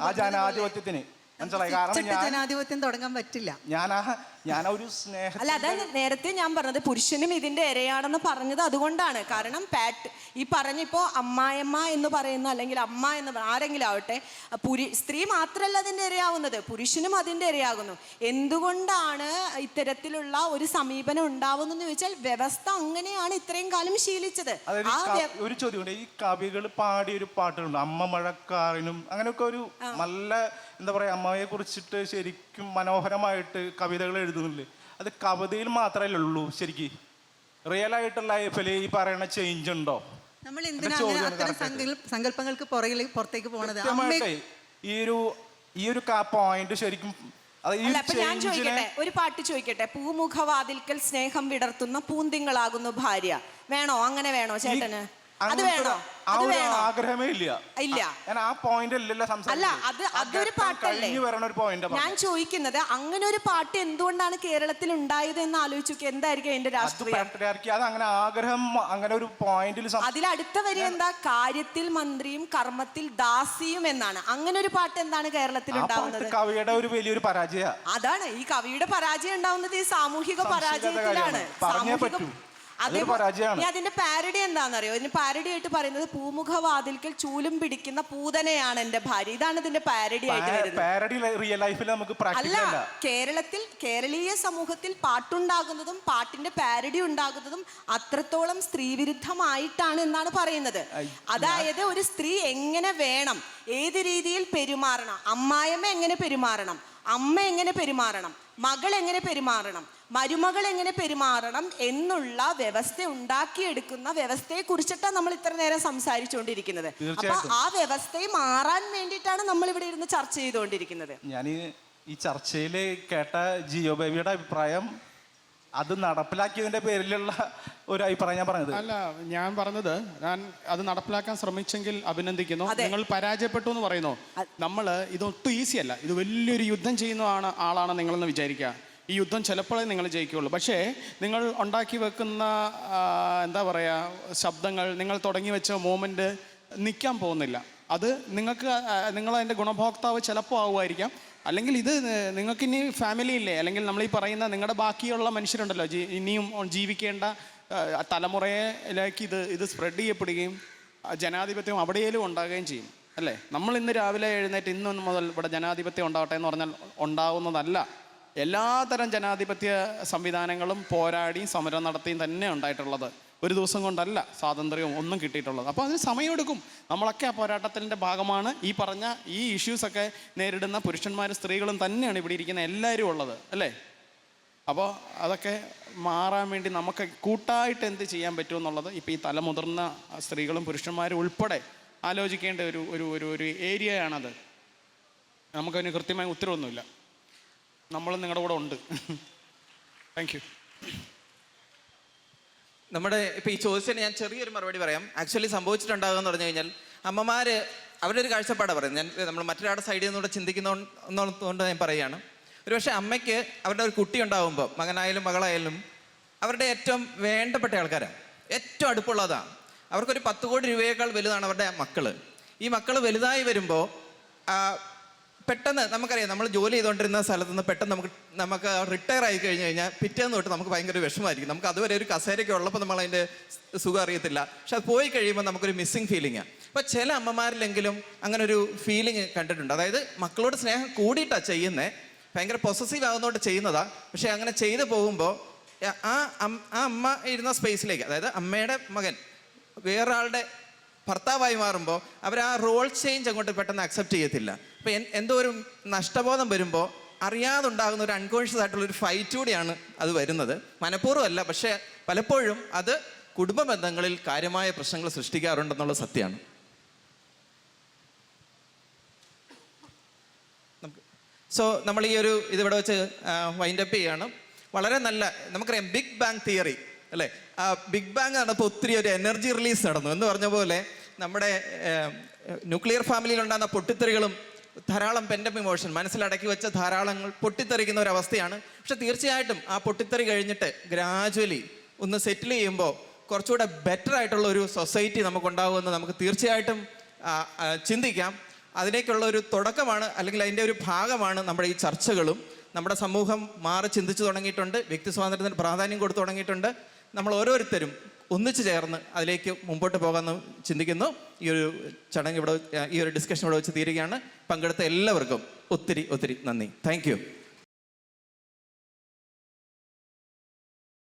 ആ ജനാധിപത്യത്തിന്. മനസ്സിലായി? കാരണം ഉച്ചട്ട് ജനാധിപത്യം തുടങ്ങാൻ പറ്റില്ല. ഞാൻ ഒരു സ്നേഹം അല്ല, അതാണ് നേരത്തെ ഞാൻ പറഞ്ഞത്, പുരുഷനും ഇതിന്റെ ഇരയാണെന്ന് പറഞ്ഞത് അതുകൊണ്ടാണ്. കാരണം ഈ പറഞ്ഞിപ്പോ അമ്മായിയമ്മ എന്ന് പറയുന്ന, അല്ലെങ്കിൽ അമ്മ എന്ന് ആരെങ്കിലും ആവട്ടെ, സ്ത്രീ മാത്രമല്ല അതിന്റെ ഇരയാവുന്നത്, പുരുഷനും അതിന്റെ ഇരയാകുന്നു. എന്തുകൊണ്ടാണ് ഇത്തരത്തിലുള്ള ഒരു സമീപനം ഉണ്ടാവുന്നെന്ന് ചോദിച്ചാൽ വ്യവസ്ഥ അങ്ങനെയാണ് ഇത്രയും കാലം ശീലിച്ചത്. ഒരു ചോദ്യമുണ്ട്. ഈ കവികൾ പാടിയ ഒരു പാട്ടുണ്ട്, അമ്മ മഴക്കാറിനും, അങ്ങനെയൊക്കെ ഒരു നല്ല എന്താ പറയാ, അമ്മയെ കുറിച്ചിട്ട് ശരിക്കും മനോഹരമായിട്ട് കവിതകൾ എഴുതുന്നില്ലേ? അത് കവിതയിൽ മാത്രമല്ലേ ഉള്ളൂ. ശരിക്കും റിയൽ ആയിട്ടുള്ള ലൈഫിൽ ഈ പറയുന്ന ചേഞ്ച് ഉണ്ടോ? നമ്മൾ എന്തിനാണ് അത്തരം സങ്കല്പങ്ങൾക്ക് പുറത്തേക്ക് പോണത്? ഈ ഒരു പോയിന്റ് ശരിക്കും ഞാൻ ചോദിക്കട്ടെ, ഒരു പാട്ട് ചോദിക്കട്ടെ, പൂമുഖവാതിൽക്കൽ സ്നേഹം വിടർത്തുന്ന പൂന്തിങ്കളാകുന്നു ഭാര്യ, വേണോ? അങ്ങനെ വേണോ ചേട്ടന്? അത് വേണോ? ആഗ്രഹമേ ഇല്ല. ഞാൻ ആ പോയിന്റ് അല്ല, അതൊരു പാട്ടല്ലേ. ഞാൻ ചോദിക്കുന്നത്, അങ്ങനെ ഒരു പാട്ട് എന്തുകൊണ്ടാണ് കേരളത്തിൽ ഉണ്ടായത് എന്ന് ആലോചിച്ചു. എന്തായിരിക്കും അതിന്റെ രാഷ്ട്രീയം? അങ്ങനെ ഒരു പോയിന്റിൽ അതിലടുത്ത വരി എന്താ? കാര്യത്തിൽ മന്ത്രിയും കർമ്മത്തിൽ ദാസിയും എന്നാണ്. അങ്ങനെ ഒരു പാട്ട് എന്താണ് കേരളത്തിൽ ഉണ്ടാവുന്നത്? കവിയുടെ ഒരു വലിയൊരു പരാജയം അതാണ്. ഈ കവിയുടെ പരാജയം ഉണ്ടാവുന്നത് ഈ സാമൂഹിക പരാജയത്തിലാണ്. അതിന്റെ പാരഡി എന്താണെന്നറിയോ? ഇതിന് പാരഡി ആയിട്ട് പറയുന്നത്, പൂമുഖവാതിൽക്കൽ ചൂലും പിടിക്കുന്ന പൂതനയാണ് എന്റെ ഭാര്യ. ഇതാണ് ഇതിന്റെ പാരഡി ആയിട്ട് വരുന്നത്. അല്ല, കേരളീയ സമൂഹത്തിൽ പാട്ടുണ്ടാകുന്നതും പാട്ടിന്റെ പാരഡി ഉണ്ടാകുന്നതും അത്രത്തോളം സ്ത്രീവിരുദ്ധമായിട്ടാണ് എന്നാണ് പറയുന്നത്. അതായത് ഒരു സ്ത്രീ എങ്ങനെ വേണം, ഏത് രീതിയിൽ പെരുമാറണം, അമ്മായിയമ്മ എങ്ങനെ പെരുമാറണം, അമ്മ എങ്ങനെ പെരുമാറണം, മകൾ എങ്ങനെ പെരുമാറണം, മരുമകൾ എങ്ങനെ പെരുമാറണം എന്നുള്ള വ്യവസ്ഥ ഉണ്ടാക്കിയെടുക്കുന്ന വ്യവസ്ഥയെ കുറിച്ചിട്ടാണ് നമ്മൾ ഇത്ര നേരം സംസാരിച്ചുകൊണ്ടിരിക്കുന്നത്. അപ്പൊ ആ വ്യവസ്ഥയെ മാറാൻ വേണ്ടിയിട്ടാണ് നമ്മൾ ഇവിടെ ഇരുന്ന് ചർച്ച ചെയ്തുകൊണ്ടിരിക്കുന്നത്. ഞാൻ ഈ ചർച്ചയിൽ കേട്ട ജിയോ ബേബിയുടെ അഭിപ്രായം അത് നടപ്പിലാക്കിയതിന്റെ പേരിലുള്ള ഒരു അഭിപ്രായം ഞാൻ പറഞ്ഞത് അല്ല. ഞാൻ പറഞ്ഞത്, ഞാൻ അത് നടപ്പിലാക്കാൻ ശ്രമിച്ചെങ്കിൽ അഭിനന്ദിക്കുന്നു. നിങ്ങൾ പരാജയപ്പെട്ടു എന്ന് പറയുന്നു. നമ്മൾ ഇതൊട്ടും ഈസി അല്ല. ഇത് വലിയൊരു യുദ്ധം ചെയ്യുന്ന ആളാണ് നിങ്ങളെന്ന് വിചാരിക്കുക. ഈ യുദ്ധം ചിലപ്പോഴേ നിങ്ങൾ ജയിക്കുകയുള്ളൂ. പക്ഷേ നിങ്ങൾ ഉണ്ടാക്കി വെക്കുന്ന എന്താ പറയുക ശബ്ദങ്ങൾ, നിങ്ങൾ തുടങ്ങി വെച്ച മൂവ്മെൻറ്റ് നിൽക്കാൻ പോകുന്നില്ല. അത് നിങ്ങളതിൻ്റെ ഗുണഭോക്താവ് ചിലപ്പോൾ ആവുമായിരിക്കാം. അല്ലെങ്കിൽ ഇത് നിങ്ങൾക്ക് ഇനി ഫാമിലി ഇല്ലേ, അല്ലെങ്കിൽ നമ്മൾ ഈ പറയുന്ന നിങ്ങളുടെ ബാക്കിയുള്ള മനുഷ്യരുണ്ടല്ലോ, ഇനിയും ജീവിക്കേണ്ട തലമുറയിലേക്ക് ഇത് സ്പ്രെഡ് ചെയ്യപ്പെടുകയും ജനാധിപത്യം അവിടെയും ഉണ്ടാകുകയും ചെയ്യും അല്ലേ? നമ്മൾ ഇന്ന് രാവിലെ എഴുന്നേറ്റ് ഇന്ന് മുതൽ ഇവിടെ ജനാധിപത്യം ഉണ്ടാവട്ടെ എന്ന് പറഞ്ഞാൽ ഉണ്ടാവുന്നതല്ല. എല്ലാതരം ജനാധിപത്യ സംവിധാനങ്ങളും പോരാടിയും സമരം നടത്തിയും തന്നെ ഉണ്ടായിട്ടുള്ളത്. ഒരു ദിവസം കൊണ്ടല്ല സ്വാതന്ത്ര്യവും ഒന്നും കിട്ടിയിട്ടുള്ളത്. അപ്പോൾ അതിന് സമയമെടുക്കും. നമ്മളൊക്കെ ആ പോരാട്ടത്തിൻ്റെ ഭാഗമാണ്. ഈ പറഞ്ഞ ഈ ഇഷ്യൂസൊക്കെ നേരിടുന്ന പുരുഷന്മാരും സ്ത്രീകളും തന്നെയാണ് ഇവിടെ ഇരിക്കുന്ന എല്ലാവരും ഉള്ളത് അല്ലേ? അപ്പോൾ അതൊക്കെ മാറാൻ വേണ്ടി നമുക്ക് കൂട്ടായിട്ട് എന്ത് ചെയ്യാൻ പറ്റുമെന്നുള്ളത് ഇപ്പോൾ ഈ തലമുതിർന്ന സ്ത്രീകളും പുരുഷന്മാരും ഉൾപ്പെടെ ആലോചിക്കേണ്ട ഒരു ഏരിയയാണത്. നമുക്കതിന് കൃത്യമായ ഉത്തരവൊന്നുമില്ല. നമ്മളും നിങ്ങളുടെ കൂടെ ഉണ്ട്. Thank you. നമ്മുടെ ഇപ്പോൾ ഈ ചോദിച്ചതിന് ഞാൻ ചെറിയൊരു മറുപടി പറയാം. ആക്ച്വലി സംഭവിച്ചിട്ടുണ്ടാകുമെന്ന് പറഞ്ഞു കഴിഞ്ഞാൽ, അമ്മമാർ അവരുടെ ഒരു കാഴ്ചപ്പാടാണ് പറയുന്നത്. നമ്മൾ മറ്റൊരാളുടെ സൈഡിൽ നിന്നുകൂടെ ചിന്തിക്കുന്നതുകൊണ്ട് ഞാൻ പറയുകയാണ്. ഒരുപക്ഷെ അമ്മയ്ക്ക് അവരുടെ ഒരു കുട്ടി ഉണ്ടാകുമ്പോൾ, മകനായാലും മകളായാലും, അവരുടെ ഏറ്റവും വേണ്ടപ്പെട്ട ആൾക്കാരാണ്, ഏറ്റവും അടുപ്പുള്ളതാണ്. അവർക്കൊരു 10 കോടി രൂപയേക്കാൾ വലുതാണ് അവരുടെ മക്കൾ. ഈ മക്കൾ വലുതായി വരുമ്പോൾ പെട്ടെന്ന് നമുക്കറിയാം, നമ്മൾ ജോലി ചെയ്തുകൊണ്ടിരുന്ന സ്ഥലത്ത് നിന്ന് പെട്ടെന്ന് നമുക്ക് റിട്ടയർ ആയി കഴിഞ്ഞ് കഴിഞ്ഞാൽ പിറ്റേന്ന് തൊട്ട് നമുക്ക് ഭയങ്കര വിഷമമായിരിക്കും. നമുക്ക് അതുവരെ ഒരു കസേരയ്ക്ക് ഉള്ളപ്പോൾ നമ്മൾ അതിൻ്റെ സുഖം അറിയത്തില്ല. പക്ഷെ അത് പോയി കഴിയുമ്പോൾ നമുക്കൊരു മിസ്സിങ് ഫീലിംഗാണ്. അപ്പോൾ ചില അമ്മമാരിലെങ്കിലും അങ്ങനെ ഒരു ഫീലിംഗ് കണ്ടിട്ടുണ്ട്. അതായത് മക്കളോട് സ്നേഹം കൂടിയിട്ടാണ് ചെയ്യുന്നത്, ഭയങ്കര പൊസസീവ് ആകുന്നതുകൊണ്ട് ചെയ്യുന്നതാണ്. പക്ഷെ അങ്ങനെ ചെയ്തു പോകുമ്പോൾ ആ അമ്മ ഇരുന്ന സ്പേസിലേക്ക്, അതായത് അമ്മയുടെ മകൻ വേറൊരാളുടെ ഭർത്താവായി മാറുമ്പോൾ അവർ ആ റോൾ ചേഞ്ച് അങ്ങോട്ട് പെട്ടെന്ന് അക്സെപ്റ്റ് ചെയ്യത്തില്ല. അപ്പോൾ എന്തോ ഒരു നഷ്ടബോധം വരുമ്പോൾ അറിയാതുണ്ടാകുന്ന ഒരു അൺകോൺഷ്യസ് ആയിട്ടുള്ളൊരു ഫൈറ്റ് കൂടിയാണ് അത് വരുന്നത്. മനഃപൂർവ്വമല്ല, പക്ഷേ പലപ്പോഴും അത് കുടുംബ ബന്ധങ്ങളിൽ കാര്യമായ പ്രശ്നങ്ങൾ സൃഷ്ടിക്കാറുണ്ടെന്നുള്ള സത്യമാണ്. സോ നമ്മൾ ഈ ഒരു ഇതിവിടെ വെച്ച് വൈൻഡപ്പ് ചെയ്യാണ്. വളരെ നല്ല, നമുക്കറിയാം ബിഗ് ബാങ് തിയറി അല്ലേ? ആ ബിഗ് ബാങ് നടന്നപ്പോൾ ഒത്തിരി ഒരു എനർജി റിലീസ് നടന്നു എന്ന് പറഞ്ഞ പോലെ നമ്മുടെ ന്യൂക്ലിയർ ഫാമിലിയിൽ ഉണ്ടാകുന്ന പൊട്ടിത്തെറികളും ധാരാളം പെൻഡപ്പ് ഇമോഷൻ മനസ്സിലടക്കി വെച്ച ധാരാളങ്ങൾ പൊട്ടിത്തെറിക്കുന്ന ഒരു അവസ്ഥയാണ്. പക്ഷെ തീർച്ചയായിട്ടും ആ പൊട്ടിത്തെറി കഴിഞ്ഞിട്ട് ഗ്രാജുവലി ഒന്ന് സെറ്റിൽ ചെയ്യുമ്പോൾ കുറച്ചുകൂടെ ബെറ്റർ ആയിട്ടുള്ള ഒരു സൊസൈറ്റി നമുക്കുണ്ടാകുമെന്ന് നമുക്ക് തീർച്ചയായിട്ടും ചിന്തിക്കാം. അതിലേക്കുള്ള ഒരു തുടക്കമാണ്, അല്ലെങ്കിൽ അതിൻ്റെ ഒരു ഭാഗമാണ് നമ്മുടെ ഈ ചർച്ചകളും. നമ്മുടെ സമൂഹം മാറി ചിന്തിച്ചു തുടങ്ങിയിട്ടുണ്ട്, വ്യക്തി സ്വാതന്ത്ര്യത്തിന് പ്രാധാന്യം കൊടുത്തു തുടങ്ങിയിട്ടുണ്ട്. നമ്മൾ ഓരോരുത്തരും ഒന്നിച്ചു ചേർന്ന് അതിലേക്ക് മുമ്പോട്ട് പോകാമെന്ന് ചിന്തിക്കുന്നു. ഈ ഒരു ചടങ്ങ് ഇവിടെ, ഈ ഒരു ഡിസ്കഷൻ ഇവിടെ വെച്ച് തീരുകയാണ്. പങ്കെടുത്ത എല്ലാവർക്കും ഒത്തിരി ഒത്തിരി നന്ദി. Thank you.